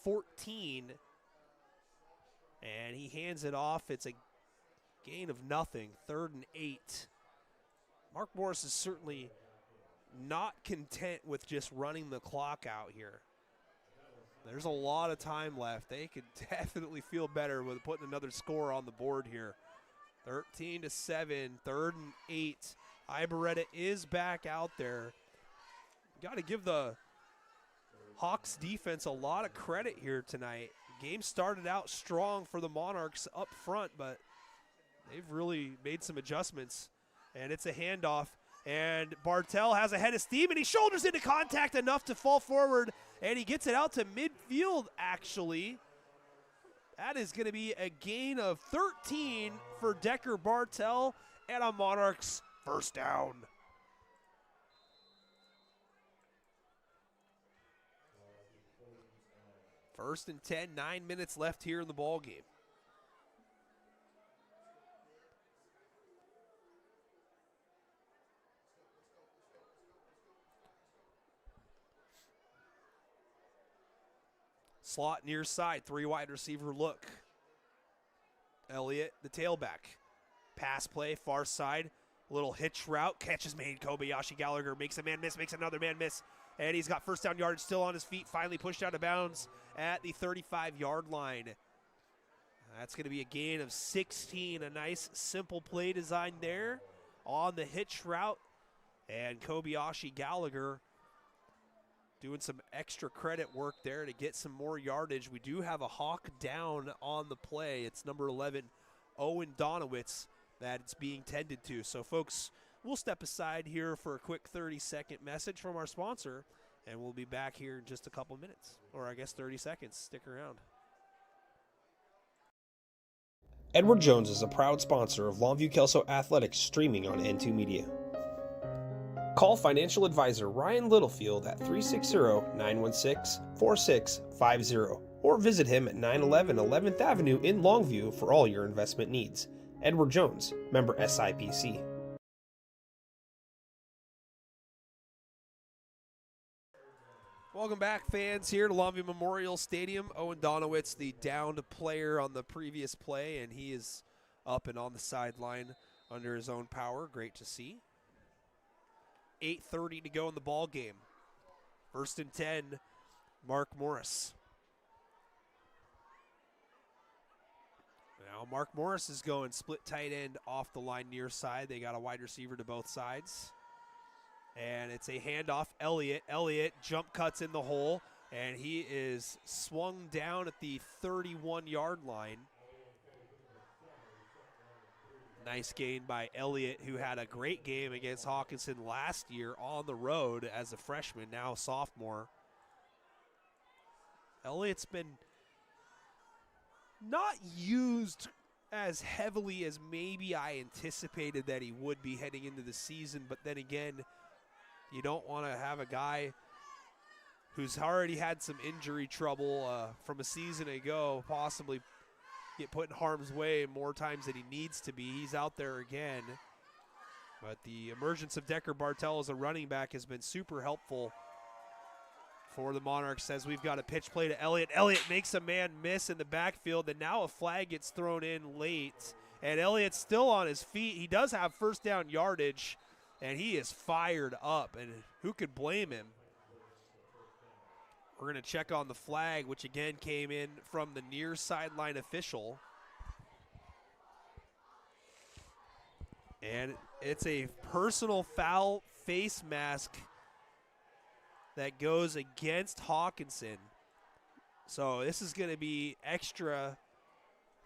14, and he hands it off. It's a gain of nothing, 3rd and 8. Mark Morris is certainly not content with just running the clock out here. There's a lot of time left. They could definitely feel better with putting another score on the board here. 13-7, 3rd and 8. Ibarreta is back out there. Got to give the Hawks defense a lot of credit here tonight. Game started out strong for the Monarchs up front, but they've really made some adjustments. And it's a handoff. And Bartel has a head of steam, and he shoulders into contact enough to fall forward, and he gets it out to midfield, actually. That is going to be a gain of 13 for Decker Bartel, and a Monarchs first down. First and 10, 9 minutes left here in the ball game. Slot near side, 3 wide receiver look. Elliott, the tailback. Pass play, far side, little hitch route, catch is made. Kobayashi Gallagher makes a man miss, makes another man miss, and he's got first down yardage, still on his feet, finally pushed out of bounds at the 35-yard line. That's going to be a gain of 16. A nice, simple play design there on the hitch route, and Kobayashi Gallagher doing some extra credit work there to get some more yardage. We do have a Hawk down on the play. It's number 11, Owen Donowitz, that it's being tended to. So, folks, we'll step aside here for a quick 30-second message from our sponsor, and we'll be back here in just a couple minutes, or I guess 30 seconds. Stick around. Edward Jones is a proud sponsor of Longview Kelso Athletics streaming on N2 Media. Call financial advisor Ryan Littlefield at 360-916-4650 or visit him at 911 11th Avenue in Longview for all your investment needs. Edward Jones, member SIPC. Welcome back, fans, here to Longview Memorial Stadium. Owen Donowitz, the downed player on the previous play, and he is up and on the sideline under his own power. Great to see. 8:30 to go in the ball game. First and 10, Mark Morris. Now Mark Morris is going split tight end off the line near side. They got a wide receiver to both sides. And it's a handoff. Elliott jump cuts in the hole, and he is swung down at the 31-yard line. Nice gain by Elliott, who had a great game against Hockinson last year on the road as a freshman, now a sophomore. Elliott's been not used as heavily as maybe I anticipated that he would be heading into the season, but then again, you don't want to have a guy who's already had some injury trouble from a season ago possibly get put in harm's way more times than he needs to be. He's out there again. But the emergence of Decker Bartel as a running back has been super helpful for the Monarchs as we've got a pitch play to Elliott. Elliott makes a man miss in the backfield, and now a flag gets thrown in late. And Elliott's still on his feet. He does have first down yardage, and he is fired up, and who could blame him? We're going to check on the flag, which again came in from the near sideline official. And it's a personal foul face mask that goes against Hockinson. So this is going to be extra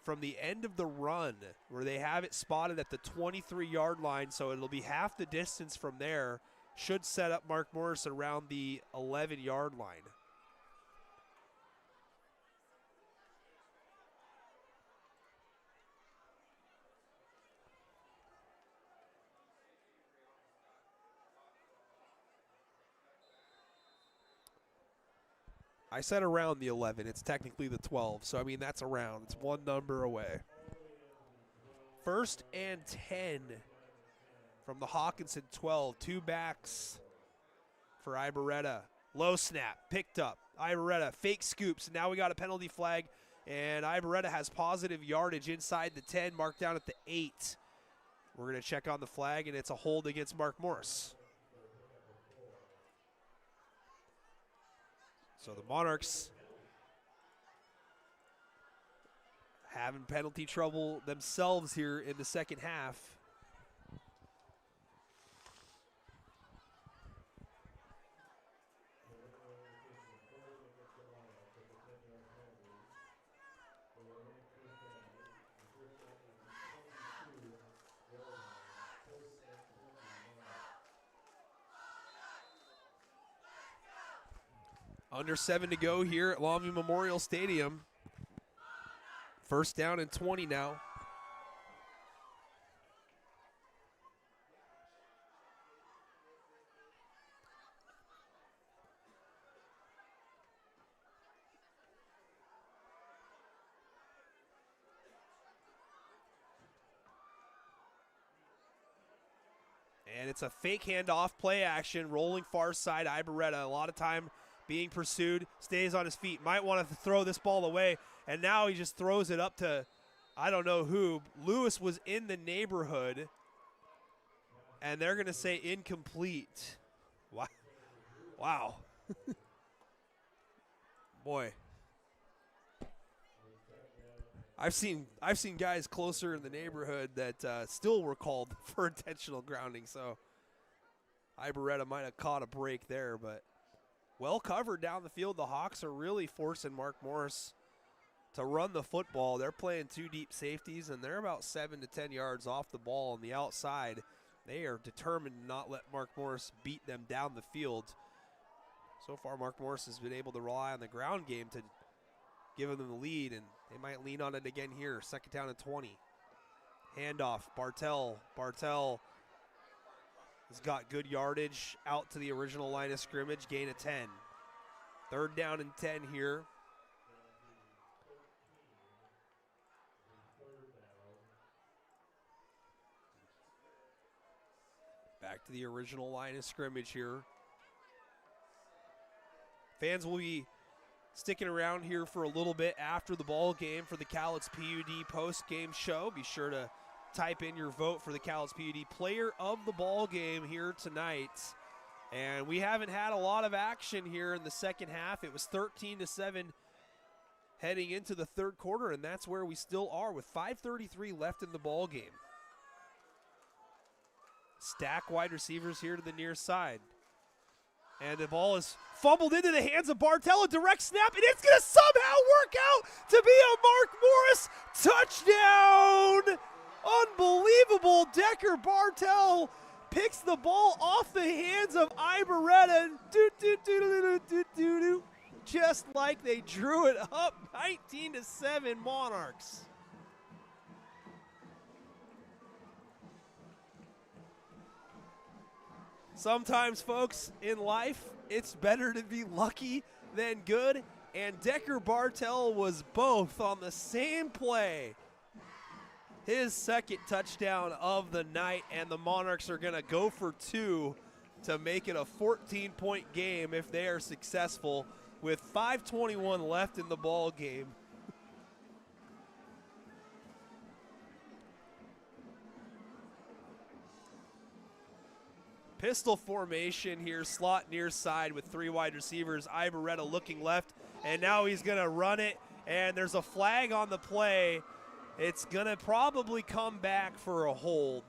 from the end of the run where they have it spotted at the 23-yard line. So it'll be half the distance from there. Should set up Mark Morris around the 11-yard line. I said around the 11. It's technically the 12. So, I mean, that's around. It's one number away. First and 10 from the Hockinson 12. Two backs for Ibarreta. Low snap. Picked up. Ibarreta fake scoops. Now we got a penalty flag. And Ibarreta has positive yardage inside the 10. Marked down at the 8. We're going to check on the flag, and it's a hold against Mark Morris. So the Monarchs having penalty trouble themselves here in the second half. Under 7 to go here at Longview Memorial Stadium. First down and 20 now. And it's a fake handoff, play action, rolling far side. Ibarreta, a lot of time being pursued, stays on his feet. Might want to throw this ball away, and now he just throws it up to, I don't know who. Lewis was in the neighborhood, and they're going to say incomplete. Wow. Wow. Boy. I've seen guys closer in the neighborhood that still were called for intentional grounding, so Ibarreta might have caught a break there, but well covered down the field. The Hawks are really forcing Mark Morris to run the football. They're playing 2 deep safeties, and they're about 7 to 10 yards off the ball on the outside. They are determined to not let Mark Morris beat them down the field. So far, Mark Morris has been able to rely on the ground game to give them the lead, and they might lean on it again here. Second down and 20. Handoff, Bartel. Bartel has got good yardage out to the original line of scrimmage, gain of 10. Third down and 10 here. Back to the original line of scrimmage here. Fans will be sticking around here for a little bit after the ball game for the Cowlitz PUD post-game show. Be sure to type in your vote for the Cowlitz PUD player of the ball game here tonight. And we haven't had a lot of action here in the second half. It was 13-7 heading into the third quarter, and that's where we still are with 5:33 left in the ball game. Stack wide receivers here to the near side. And the ball is fumbled into the hands of Bartel, a direct snap, and it's going to somehow work out to be a Mark Morris touchdown. Unbelievable. Decker Bartel picks the ball off the hands of Ibarreta. Just like they drew it up, 19-7 Monarchs. Sometimes, folks, in life, it's better to be lucky than good, and Decker Bartel was both on the same play. His second touchdown of the night, and the Monarchs are going to go for 2 to make it a 14-point game if they are successful with 5:21 left in the ball game. Pistol formation here, slot near side with 3 wide receivers. Ibarreta looking left, and now he's going to run it, and there's a flag on the play. It's going to probably come back for a hold.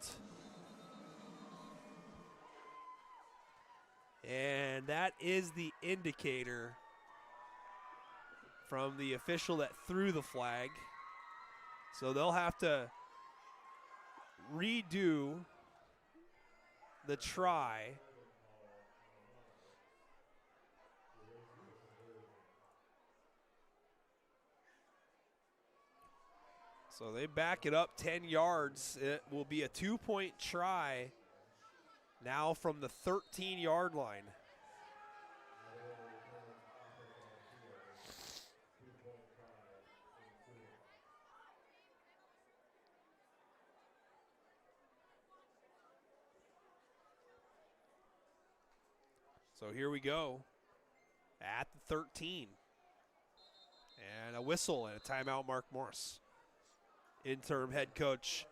And that is the indicator from the official that threw the flag. So they'll have to redo the try. So they back it up 10 yards. It will be a 2-point try now from the 13-yard line. So here we go at the 13. And a whistle and a timeout, Mark Morris. Interim head coach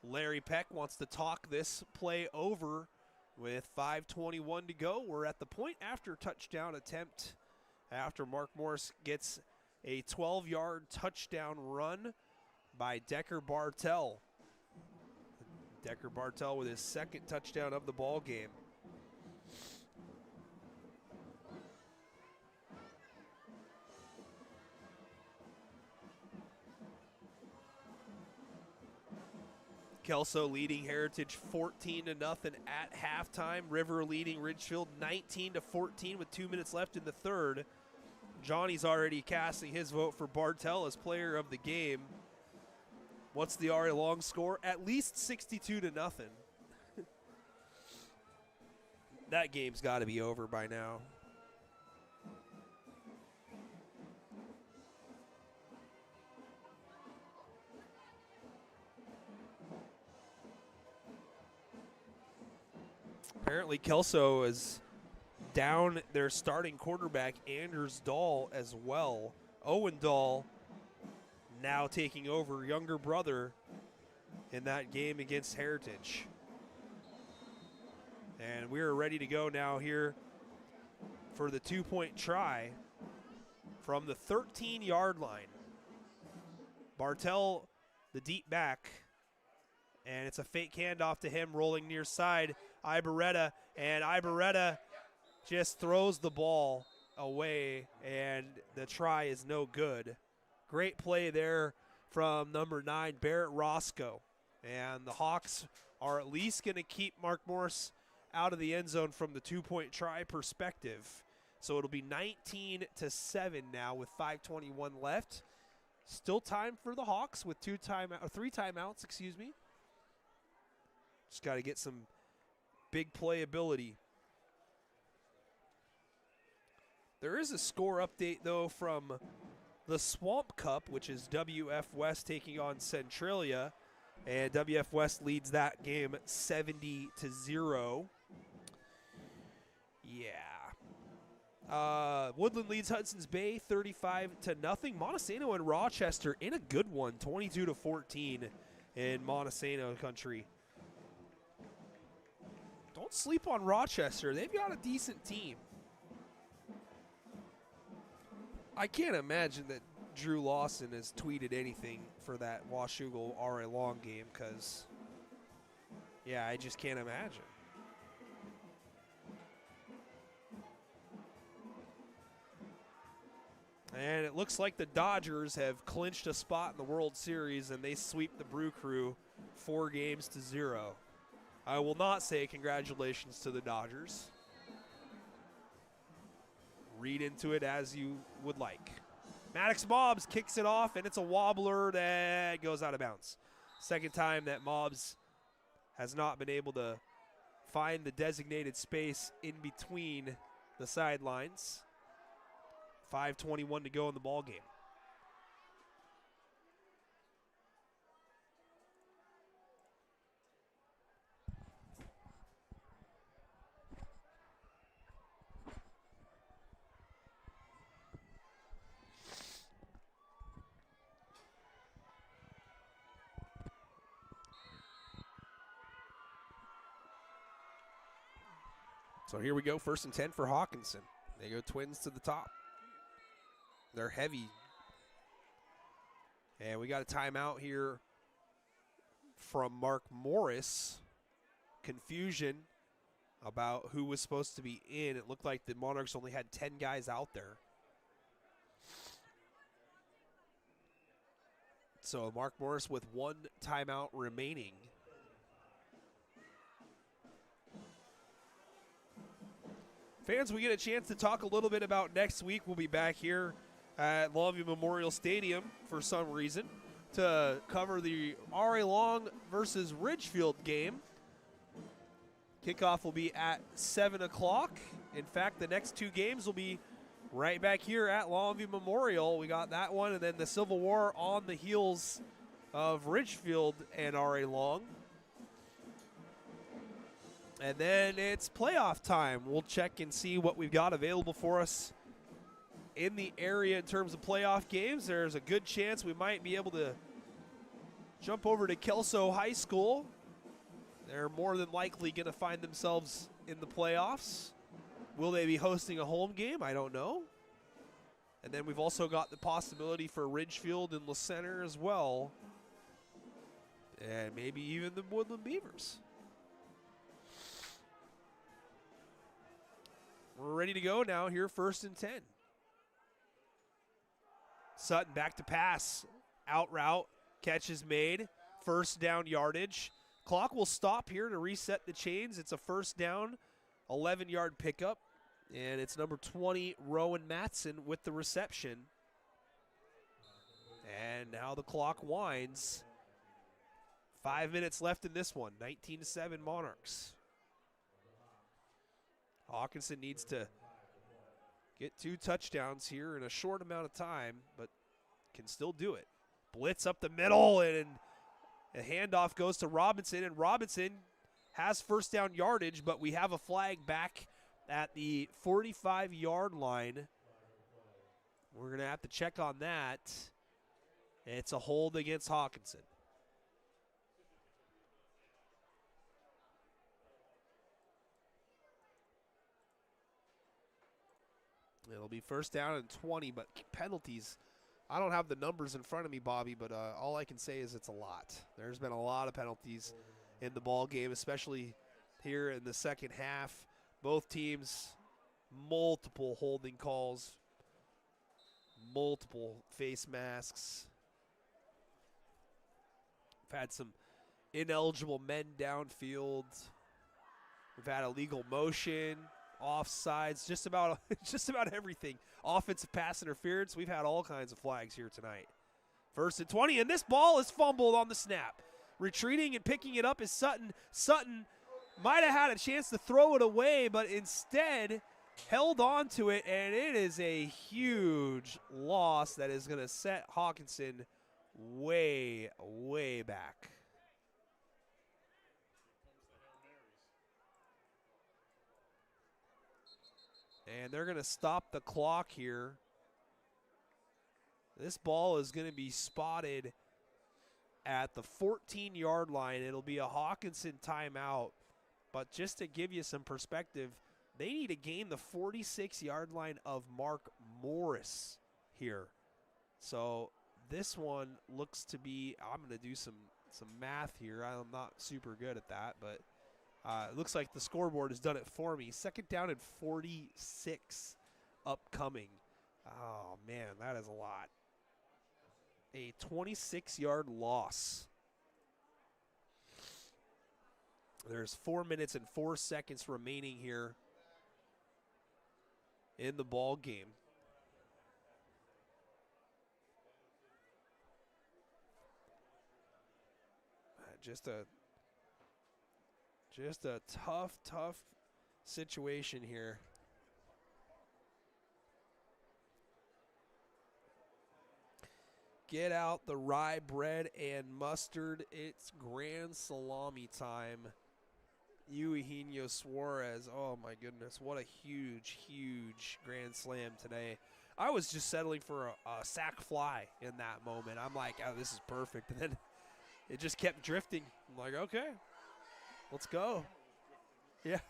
Larry Peck wants to talk this play over with 5:21 to go. We're at the point after touchdown attempt after Mark Morris gets a 12-yard touchdown run by Decker Bartel. Decker Bartel with his second touchdown of the ball game. Kelso leading Heritage 14-0 at halftime. River leading Ridgefield 19-14 with 2 minutes left in the third. Johnny's already casting his vote for Bartel as player of the game. What's the RA Long score? At least 62-0. That game's got to be over by now. Apparently Kelso is down their starting quarterback, Anders Dahl, as well. Owen Dahl now taking over, younger brother, in that game against Heritage. And we are ready to go now here for the two-point try from the 13-yard line. Bartel, the deep back, and it's a fake handoff to him, rolling near side. Ibarreta, and Ibarreta just throws the ball away, and the try is no good. Great play there from number 9, Barrett Roscoe. And the Hawks are at least going to keep Mark Morris out of the end zone from the two-point try perspective. So it'll be 19-7 now with 5:21 left. Still time for the Hawks with three timeouts, excuse me. Just got to get some big playability. There is a score update, though, from the Swamp Cup, which is WF West taking on Centralia. And WF West leads that game 70-0. Yeah. Woodland leads Hudson's Bay 35-0. Montesano and Rochester in a good one, 22-14 in Montesano country. Don't sleep on Rochester. They've got a decent team. I can't imagine that Drew Lawson has tweeted anything for that Washougal RA Long game because, yeah, I just can't imagine. And it looks like the Dodgers have clinched a spot in the World Series, and they sweep the Brew Crew 4-0. I will not say congratulations to the Dodgers. Read into it as you would like. Maddox Mobbs kicks it off, and it's a wobbler that goes out of bounds. Second time that Mobbs has not been able to find the designated space in between the sidelines. 5:21 to go in the ball game. So here we go, 1st and 10 for Hockinson. They go Twins to the top. They're heavy. And we got a timeout here from Mark Morris. Confusion about who was supposed to be in. It looked like the Monarchs only had 10 guys out there. So Mark Morris with one timeout remaining. Fans, we get a chance to talk a little bit about next week. We'll be back here at Longview Memorial Stadium for some reason to cover the RA Long versus Ridgefield game. Kickoff will be at 7 o'clock. In fact, the next two games will be right back here at Longview Memorial. We got that one, and then the Civil War on the heels of Ridgefield and RA Long. And then it's playoff time. We'll check and see what we've got available for us in the area in terms of playoff games. There's a good chance we might be able to jump over to Kelso High School. They're more than likely going to find themselves in the playoffs. Will they be hosting a home game? I don't know. And then we've also got the possibility for Ridgefield and La Center as well. And maybe even the Woodland Beavers. We're ready to go now here, 1st and 10. Sutton back to pass. Out route. Catch is made. 1st down yardage. Clock will stop here to reset the chains. It's a 1st down, 11-yard pickup. And it's number 20, Rowan Matson, with the reception. And now the clock winds. 5 minutes left in this one. 19-7 Monarchs. Hockinson needs to get 2 touchdowns here in a short amount of time, but can still do it. Blitz up the middle, and a handoff goes to Robinson, and Robinson has 1st down yardage, but we have a flag back at the 45-yard line. We're going to have to check on that. It's a hold against Hockinson. It'll be 1st down and 20, but penalties. I don't have the numbers in front of me, Bobby, but all I can say is it's a lot. There's been a lot of penalties in the ball game, especially here in the second half. Both teams, multiple holding calls, multiple face masks. We've had some ineligible men downfield. We've had illegal motion, offsides, just about everything. Offensive pass interference. We've had all kinds of flags here tonight. 1st and 20, and this ball is fumbled on the snap. Retreating and picking it up is Sutton. Sutton might have had a chance to throw it away, but instead held on to it, and it is a huge loss that is going to set Hockinson way, way back. And they're going to stop the clock here. This ball is going to be spotted at the 14-yard line. It'll be a Hockinson timeout. But just to give you some perspective, they need to gain the 46-yard line of Mark Morris here. So this one looks to be, I'm going to do some math here. I'm not super good at that, but it looks like the scoreboard has done it for me. 2nd down and 46 upcoming. Oh, man, that is a lot. A 26-yard loss. There's 4 minutes and 4 seconds remaining here in the ball game. Just a tough situation here. Get out the rye bread and mustard. It's grand salami time. Eugenio Suarez. Oh, my goodness. What a huge, huge grand slam today. I was just settling for a sack fly in that moment. I'm like, oh, this is perfect. And then it just kept drifting. I'm like, okay, let's go. Yeah.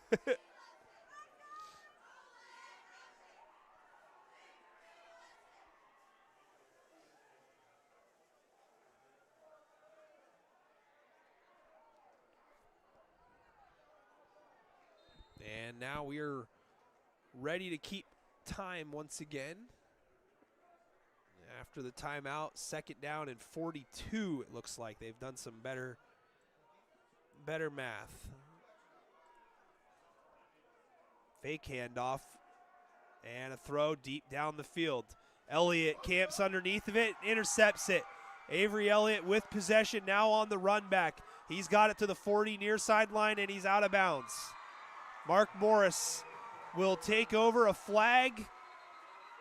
And now we are ready to keep time once again. After the timeout, 2nd down and 42, it looks like. They've done some better math. Fake handoff and a throw deep down the field. Elliott camps underneath of it, intercepts it. Avery Elliott with possession, now on the run back. He's got it to the 40 near sideline, and he's out of bounds. Mark Morris will take over, a flag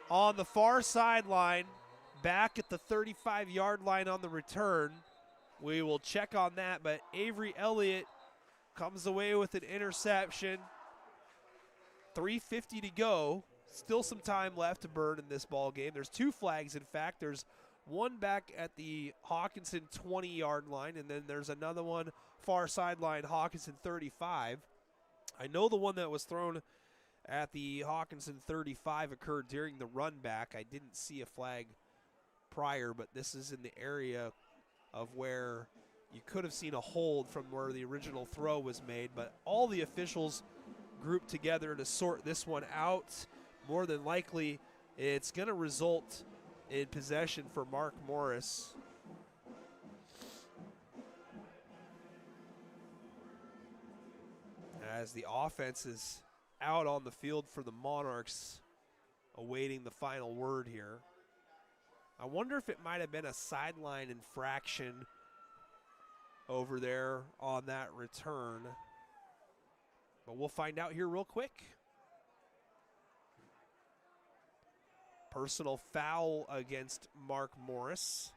on the far sideline, back at the 35-yard line on the return. We will check on that, but Avery Elliott comes away with an interception. 3:50 to go. Still some time left to burn in this ball game. There's 2 flags, in fact. There's one back at the Hockinson 20-yard line, and then there's another one far sideline, Hockinson 35. I know the one that was thrown at the Hockinson 35 occurred during the run back. I didn't see a flag prior, but this is in the area of where you could have seen a hold from where the original throw was made, but all the officials grouped together to sort this one out. More than likely, it's going to result in possession for Mark Morris. As the offense is out on the field for the Monarchs, awaiting the final word here. I wonder if it might have been a sideline infraction over there on that return. But we'll find out here real quick. Personal foul against Mark Morris.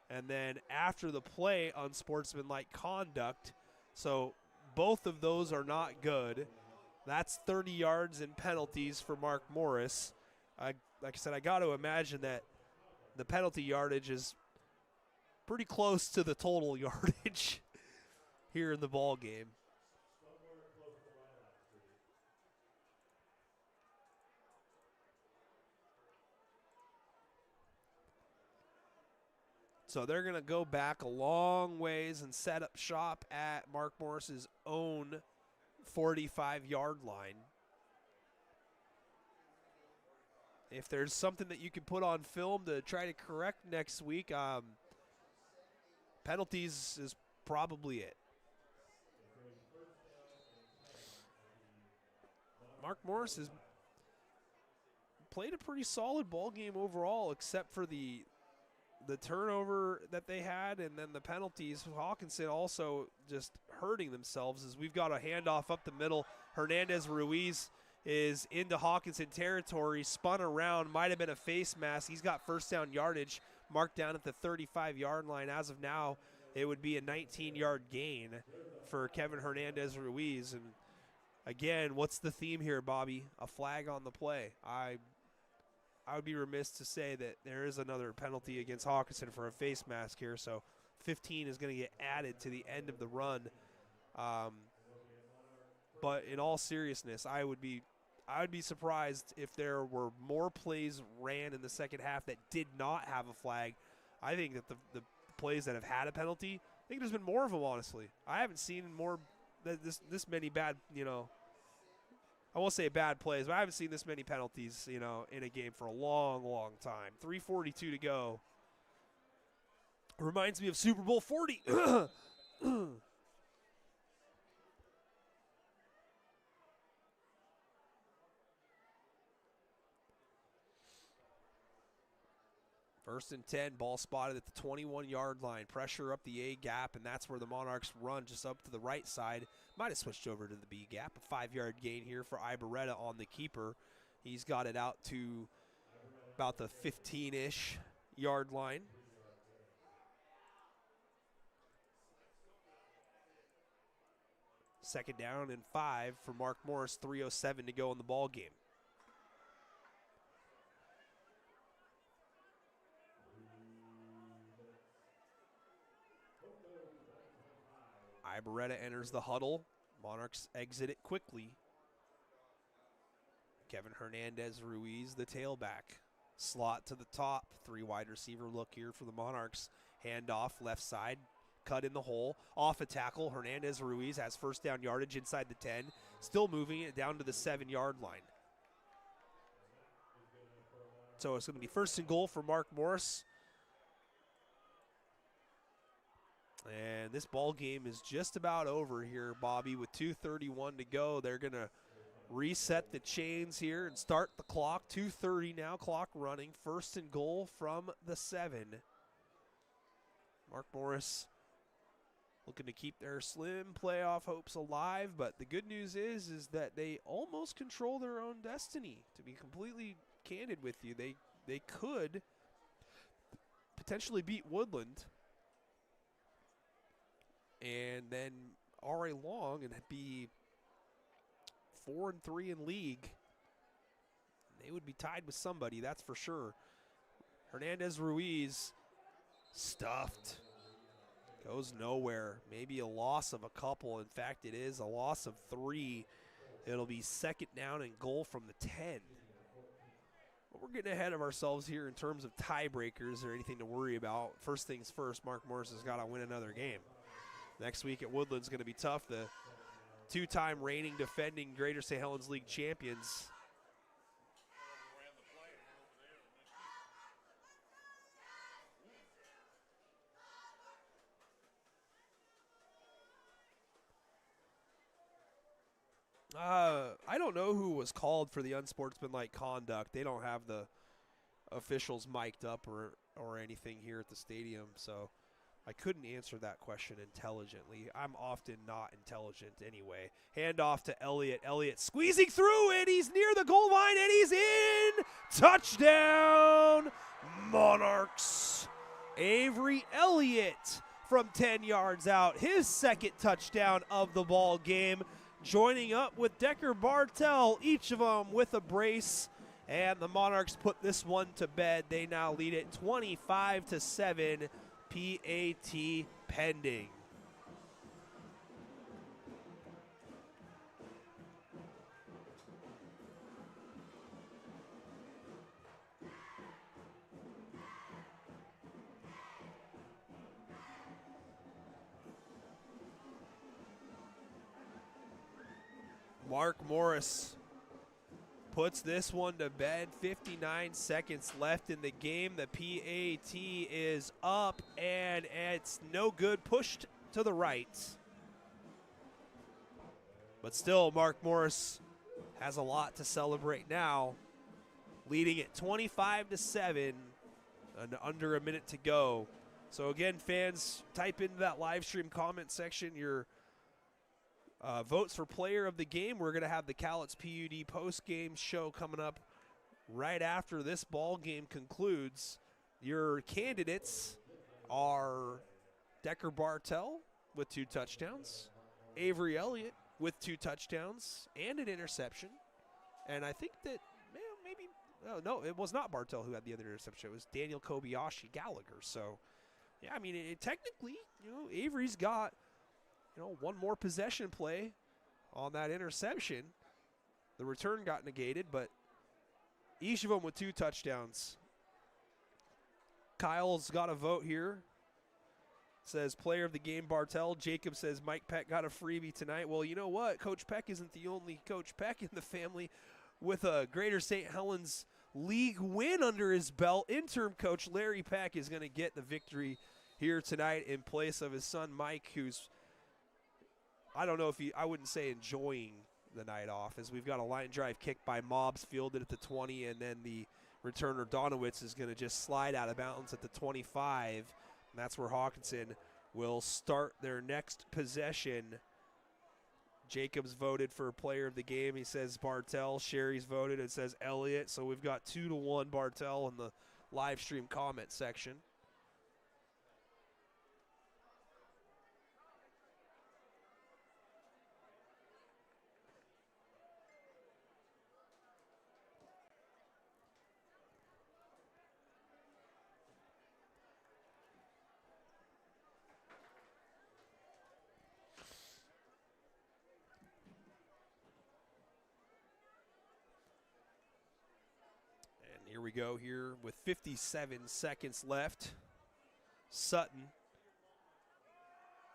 And then after the play, unsportsmanlike conduct. So both of those are not good. That's 30 yards in penalties for Mark Morris. Like I said, I got to imagine that the penalty yardage is pretty close to the total yardage here in the ball game. So they're going to go back a long ways and set up shop at Mark Morris's own 45-yard line. If there's something that you can put on film to try to correct next week, penalties is probably it. Mark Morris has played a pretty solid ball game overall, except for the turnover that they had and then the penalties. Hockinson also just hurting themselves as we've got a handoff up the middle. Hernandez Ruiz is into Hockinson territory, spun around, might have been a face mask. He's got first down yardage marked down at the 35-yard line. As of now, it would be a 19-yard gain for Kevin Hernandez Ruiz. And again, what's the theme here, Bobby? A flag on the play. I would be remiss to say that there is another penalty against Hockinson for a face mask here. So 15 is going to get added to the end of the run. But in all seriousness, I would be surprised if there were more plays ran in the second half that did not have a flag. I think that the plays that have had a penalty, I think there's been more of them, honestly. I haven't seen more this many bad, I won't say bad plays, but I haven't seen this many penalties, in a game for a long, long time. 3:42 to go. Reminds me of Super Bowl 40. First and 10, ball spotted at the 21-yard line. Pressure up the A gap, and that's where the Monarchs run just up to the right side. Might have switched over to the B gap. A 5-yard gain here for Ibarreta on the keeper. He's got it out to about the 15-ish yard line. Second down and 5 for Mark Morris. 3:07 to go in the ball game. Ibarreta enters the huddle. Monarchs exit it quickly. Kevin Hernandez Ruiz, the tailback. Slot to the top. 3 wide receiver look here for the Monarchs. Handoff left side. Cut in the hole. Off a tackle. Hernandez Ruiz has first down yardage inside the 10. Still moving it down to the 7-yard line. So it's going to be first and goal for Mark Morris. And this ball game is just about over here, Bobby, with 2:31 to go. They're going to reset the chains here and start the clock. 2:30 now, clock running. First and goal from the 7. Mark Morris looking to keep their slim playoff hopes alive, but the good news is that they almost control their own destiny. To be completely candid with you, they could potentially beat Woodland and then RA Long and be 4-3 in league. They would be tied with somebody, that's for sure. Hernandez Ruiz stuffed. Goes nowhere. Maybe a loss of a couple. In fact, it is a loss of 3 It'll be 2nd down and goal from the 10. But we're getting ahead of ourselves here in terms of tiebreakers or anything to worry about. First things first, Mark Morris has got to win another game. Next week at Woodland's going to be tough. The 2-time reigning defending Greater St. Helens League champions. I don't know who was called for the unsportsmanlike conduct. They don't have the officials mic'd up or anything here at the stadium, so I couldn't answer that question intelligently. I'm often not intelligent anyway. Hand off to Elliott. Elliott squeezing through it. He's near the goal line, and he's in. Touchdown, Monarchs. Avery Elliott from 10 yards out. His 2nd touchdown of the ball game. Joining up with Decker Bartell, each of them with a brace. And the Monarchs put this one to bed. They now lead it 25-7. PAT pending. Mark Morris puts this one to bed. 59 seconds left in the game. The PAT is up, and it's no good. Pushed to the right. But still, Mark Morris has a lot to celebrate now. Leading it 25-7, and under a minute to go. So again, fans, type into that live stream comment section your votes for player of the game. We're going to have the Cowlitz PUD post-game show coming up right after this ball game concludes. Your candidates are Decker Bartell with 2 touchdowns, Avery Elliott with 2 touchdowns and an interception. And I think that no, it was not Bartell who had the other interception. It was Daniel Kobayashi Gallagher. So, yeah, I mean, technically, Avery's got one more possession play on that interception. The return got negated, but each of them with 2 touchdowns. Kyle's got a vote here. Says player of the game, Bartell. Jacob says Mike Peck got a freebie tonight. Well, you know what? Coach Peck isn't the only Coach Peck in the family with a Greater St. Helens League win under his belt. Interim coach Larry Peck is going to get the victory here tonight in place of his son Mike, who's, I don't know if I wouldn't say enjoying the night off, as we've got a line drive kick by Mobbs fielded at the 20, and then the returner Donowitz is going to just slide out of bounds at the 25. And that's where Hockinson will start their next possession. Jacobs voted for player of the game. He says Bartell. Sherry's voted. It says Elliott. So we've got 2-1 Bartell in the live stream comment section. Here we go here with 57 seconds left. Sutton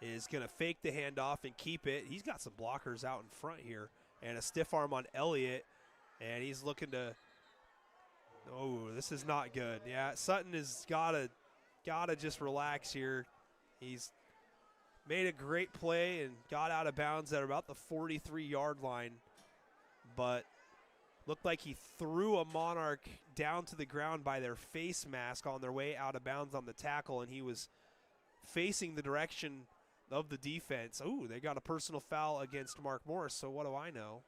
is going to fake the handoff and keep it. He's got some blockers out in front here and a stiff arm on Elliott, and he's looking to – oh, this is not good. Yeah, Sutton has got to just relax here. He's made a great play and got out of bounds at about the 43-yard line, but looked like he threw a Monarch down to the ground by their face mask on their way out of bounds on the tackle, and he was facing the direction of the defense. Oh, they got a personal foul against Mark Morris, so what do I know?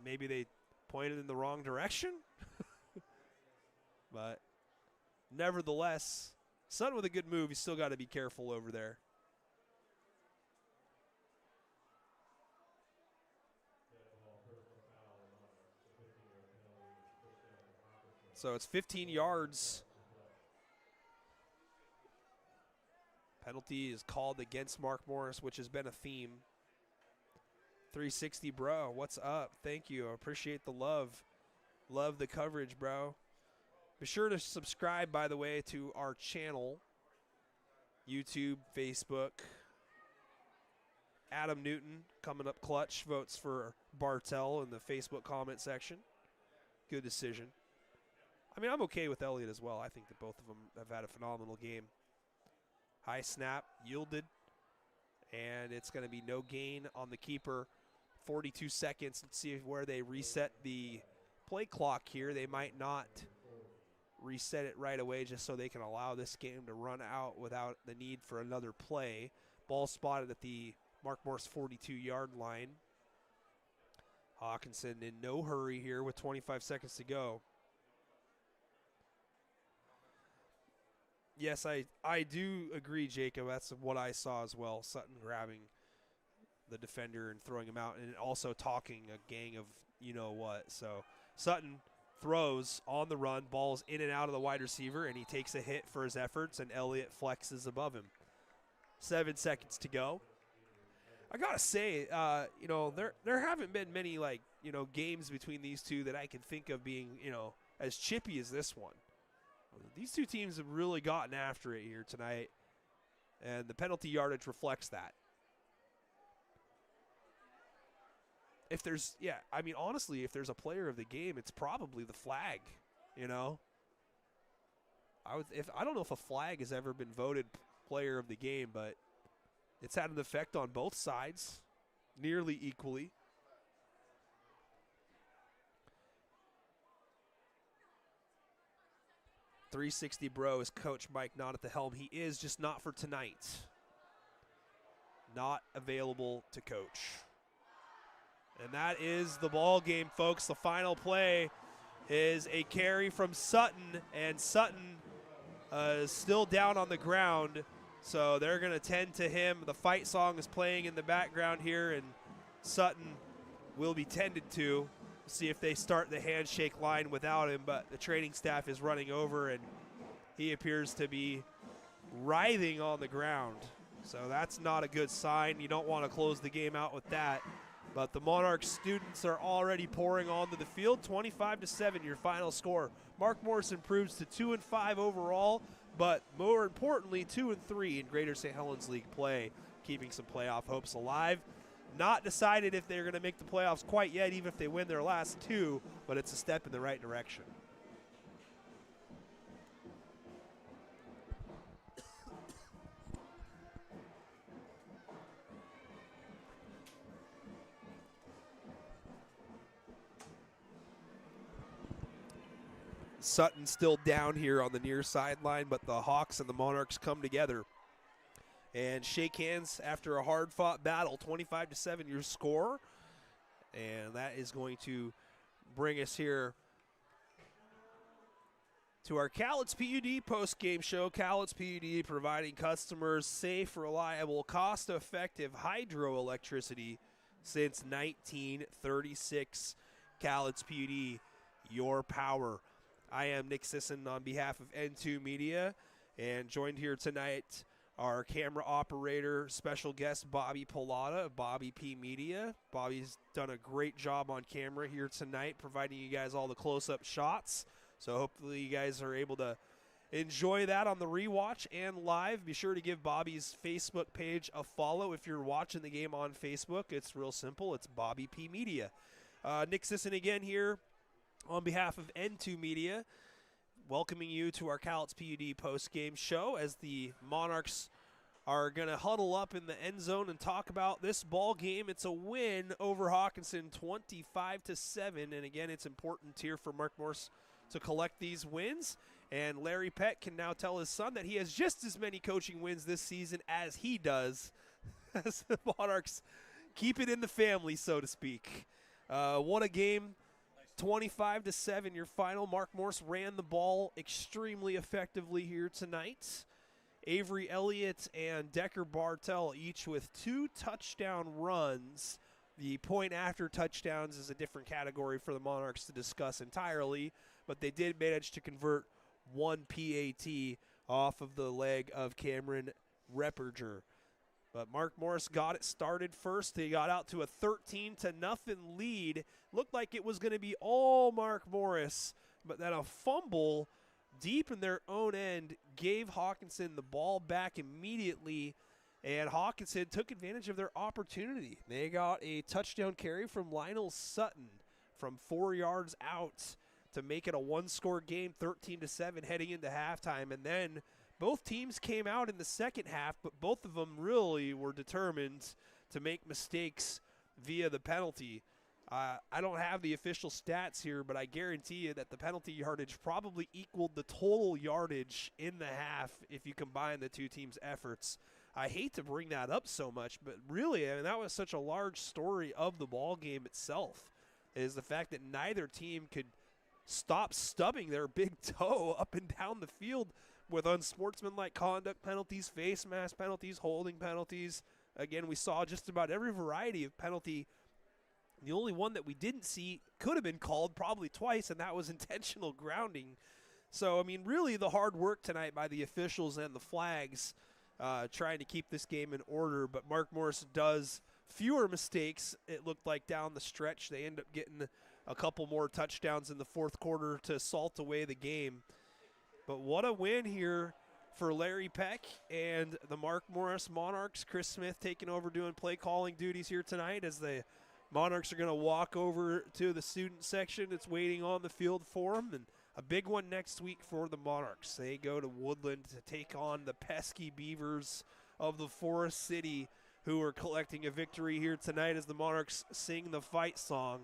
Maybe they pointed in the wrong direction? But nevertheless, Sutton with a good move. He's still got to be careful over there. So it's 15 yards. Penalty is called against Mark Morris, which has been a theme. 360, bro. What's up? Thank you. I appreciate the love. Love the coverage, bro. Be sure to subscribe, by the way, to our channel. YouTube, Facebook. Adam Newton coming up clutch. Votes for Bartell in the Facebook comment section. Good decision. I mean, I'm okay with Elliott as well. I think that both of them have had a phenomenal game. High snap, yielded. And it's going to be no gain on the keeper. 42 seconds. Let's see where they reset the play clock here. They might not reset it right away just so they can allow this game to run out without the need for another play. Ball spotted at the Mark Morse 42-yard line. Hockinson in no hurry here with 25 seconds to go. Yes, I do agree, Jacob. That's what I saw as well. Sutton grabbing the defender and throwing him out, and also talking a gang of you-know-what. So Sutton throws on the run. Ball's in and out of the wide receiver, and he takes a hit for his efforts, and Elliott flexes above him. 7 seconds to go. I got to say, there haven't been many, games between these two that I can think of being, as chippy as this one. These two teams have really gotten after it here tonight, and the penalty yardage reflects that. Honestly, if there's a player of the game, it's probably the flag, I don't know if a flag has ever been voted player of the game, but it's had an effect on both sides, nearly equally. .360 bro is Coach Mike not at the helm. He is, just not for tonight. Not available to coach. And that is the ball game, folks. The final play is a carry from Sutton, and Sutton is still down on the ground, so they're going to tend to him. The fight song is playing in the background here, and Sutton will be tended to. See if they start the handshake line without him, but the training staff is running over, and he appears to be writhing on the ground. So that's not a good sign. You don't want to close the game out with that. But the Monarchs students are already pouring onto the field. 25-7, your final score. Mark Morris improves to 2-5 overall, but more importantly, 2-3 in Greater St. Helens League play, keeping some playoff hopes alive. Not decided if they're going to make the playoffs quite yet, even if they win their last two, but it's a step in the right direction. Sutton still down here on the near sideline, but the Hawks and the Monarchs come together and shake hands after a hard-fought battle. 25-7 your score, and that is going to bring us here to our Cowlitz PUD post-game show. Cowlitz PUD providing customers safe, reliable, cost-effective hydroelectricity since 1936. Cowlitz PUD, your power. I am Nick Sisson on behalf of N2 Media, and joined here tonight our camera operator, special guest Bobby Pilata of Bobby P Media. Bobby's done a great job on camera here tonight, providing you guys all the close-up shots. So hopefully you guys are able to enjoy that on the rewatch and live. Be sure to give Bobby's Facebook page a follow if you're watching the game on Facebook. It's real simple. It's Bobby P Media. Nick Sisson again here on behalf of N2 Media, welcoming you to our Cowlitz PUD post-game show as the Monarchs are going to huddle up in the end zone and talk about this ball game. It's a win over Hockinson, 25-7, and again, it's important here for Mark Morse to collect these wins, and Larry Peck can now tell his son that he has just as many coaching wins this season as he does, as the Monarchs keep it in the family, so to speak. What a game. 25-7, your final. Mark Morse ran the ball extremely effectively here tonight. Avery Elliott and Decker Bartell each with 2 touchdown runs. The point after touchdowns is a different category for the Monarchs to discuss entirely, but they did manage to convert 1 PAT off of the leg of Cameron Repperger. But Mark Morris got it started first. They got out to a 13-0 lead. Looked like it was going to be all Mark Morris, but then a fumble deep in their own end gave Hockinson the ball back immediately, and Hockinson took advantage of their opportunity. They got a touchdown carry from Lionel Sutton from 4 yards out to make it a one-score game, 13-7 heading into halftime. And then both teams came out in the second half, but both of them really were determined to make mistakes via the penalty. I don't have the official stats here, but I guarantee you that the penalty yardage probably equaled the total yardage in the half if you combine the two teams' efforts. I hate to bring that up so much, but really, I mean, that was such a large story of the ball game itself, is the fact that neither team could stop stubbing their big toe up and down the field with unsportsmanlike conduct penalties, face mask penalties, holding penalties. Again, we saw just about every variety of penalty. The only one that we didn't see could have been called probably twice, and that was intentional grounding. So, I mean, really the hard work tonight by the officials and the flags trying to keep this game in order. But Mark Morris does fewer mistakes, it looked like, down the stretch. They end up getting a couple more touchdowns in the fourth quarter to salt away the game. But what a win here for Larry Peck and the Mark Morris Monarchs. Chris Smith taking over doing play calling duties here tonight as the Monarchs are going to walk over to the student section. It's waiting on the field for them. And a big one next week for the Monarchs. They go to Woodland to take on the pesky Beavers of the Forest City, who are collecting a victory here tonight as the Monarchs sing the fight song.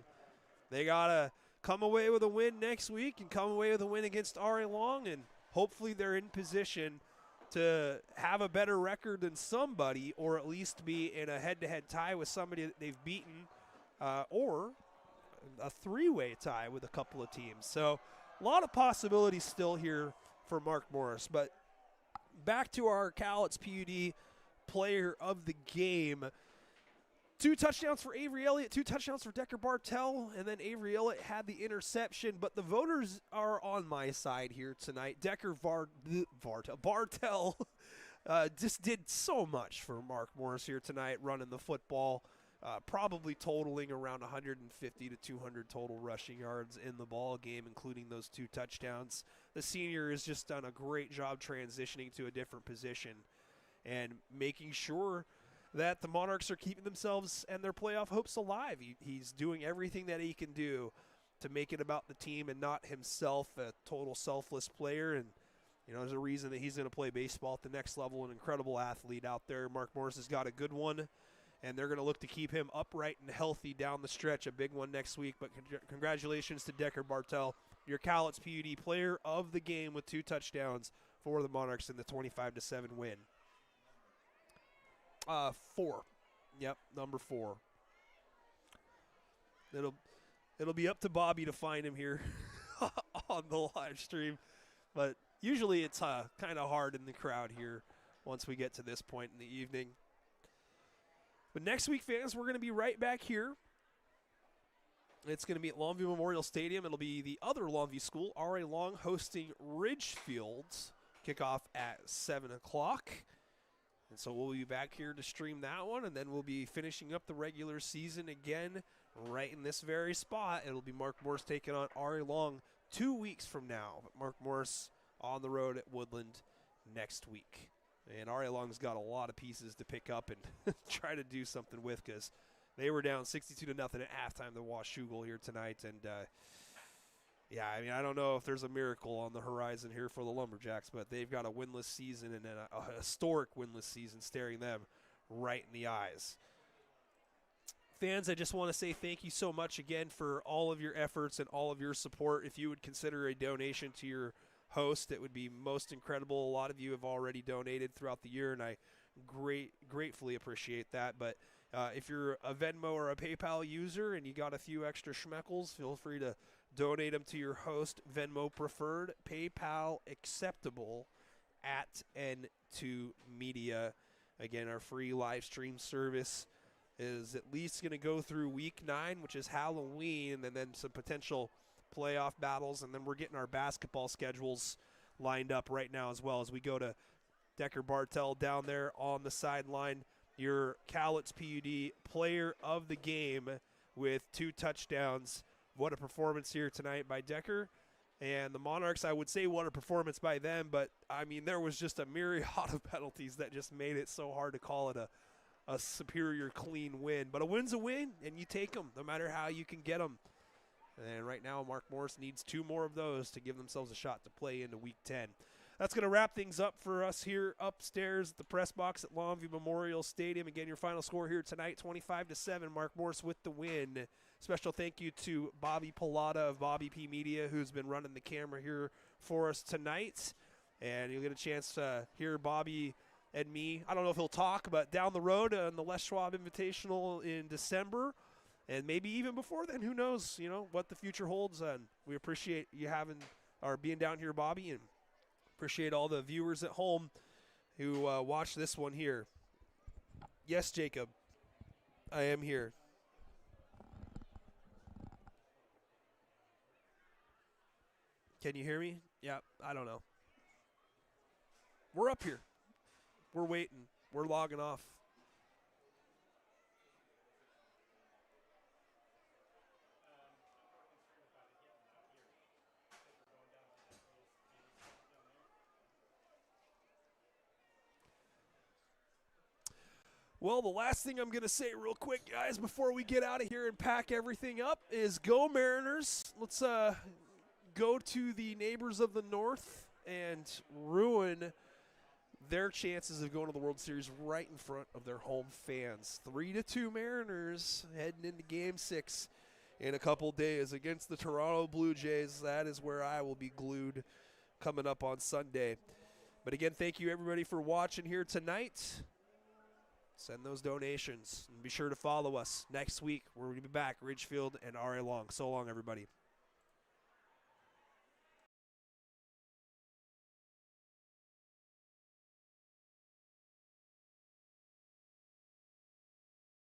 They got to come away with a win next week and come away with a win against RA Long, and hopefully they're in position to have a better record than somebody, or at least be in a head-to-head tie with somebody that they've beaten, or a three-way tie with a couple of teams. So a lot of possibilities still here for Mark Morris. But back to our Cowlitz PUD player of the game. 2 touchdowns for Avery Elliott, 2 touchdowns for Decker Bartell, and then Avery Elliott had the interception. But the voters are on my side here tonight. Decker Bartell just did so much for Mark Morris here tonight, running the football, probably totaling around 150 to 200 total rushing yards in the ball game, including those 2 touchdowns. The senior has just done a great job transitioning to a different position and making sure that the Monarchs are keeping themselves and their playoff hopes alive. He's doing everything that he can do to make it about the team and not himself, a total selfless player. And, you know, there's a reason that he's going to play baseball at the next level, an incredible athlete out there. Mark Morris has got a good one, and they're going to look to keep him upright and healthy down the stretch. A big one next week. But congratulations to Decker Bartell, your Cowlitz PUD player of the game with 2 touchdowns for the Monarchs in the 25-7 win. 4. Yep, number 4. It'll be up to Bobby to find him here on the live stream. But usually it's kind of hard in the crowd here once we get to this point in the evening. But next week, fans, we're going to be right back here. It's going to be at Longview Memorial Stadium. It'll be the other Longview school, R.A. Long, hosting Ridgefield. Kickoff at 7 o'clock. And so we'll be back here to stream that one, and then we'll be finishing up the regular season again right in this very spot. It'll be Mark Morris taking on R.A. Long 2 weeks from now. But Mark Morris on the road at Woodland next week. And R.A. Long's got a lot of pieces to pick up and try to do something with, because they were down 62-0 at halftime to Washougal here tonight. And, yeah, I mean, I don't know if there's a miracle on the horizon here for the Lumberjacks, but they've got a winless season and a historic winless season staring them right in the eyes. Fans, I just want to say thank you so much again for all of your efforts and all of your support. If you would consider a donation to your host, it would be most incredible. A lot of you have already donated throughout the year, and I gratefully appreciate that. But if you're a Venmo or a PayPal user and you got a few extra schmeckles, feel free to donate them to your host. Venmo preferred, PayPal acceptable at N2 Media. Again, our free live stream service is at least going to go through week 9, which is Halloween, and then some potential playoff battles. And then we're getting our basketball schedules lined up right now as well as we go to Decker Bartell down there on the sideline your Cowlitz PUD player of the game with 2 touchdowns. What a performance here tonight by Decker. And the Monarchs, I would say what a performance by them, but, I mean, there was just a myriad of penalties that just made it so hard to call it a superior, clean win. But a win's a win, and you take them no matter how you can get them. And right now, Mark Morris needs 2 more of those to give themselves a shot to play into Week 10. That's going to wrap things up for us here upstairs at the press box at Longview Memorial Stadium. Again, your final score here tonight, 25-7. Mark Morris with the win. Special thank you to Bobby Pilata of Bobby P Media, who's been running the camera here for us tonight. And you'll get a chance to hear Bobby and me. I don't know if he'll talk, but down the road on the Les Schwab Invitational in December. And maybe even before then, who knows, what the future holds. And we appreciate you being down here, Bobby, and appreciate all the viewers at home who watch this one here. Yes, Jacob, I am here. Can you hear me? Yeah, I don't know. We're up here. We're waiting. We're logging off. Well, the last thing I'm going to say real quick, guys, before we get out of here and pack everything up is go Mariners. Let's go to the neighbors of the North and ruin their chances of going to the World Series right in front of their home fans. 3-2 Mariners heading into Game 6 in a couple days against the Toronto Blue Jays. That is where I will be glued coming up on Sunday. But again, thank you everybody for watching here tonight. Send those donations. And be sure to follow us next week where we'll be back, Ridgefield and R.A. Long. So long, everybody.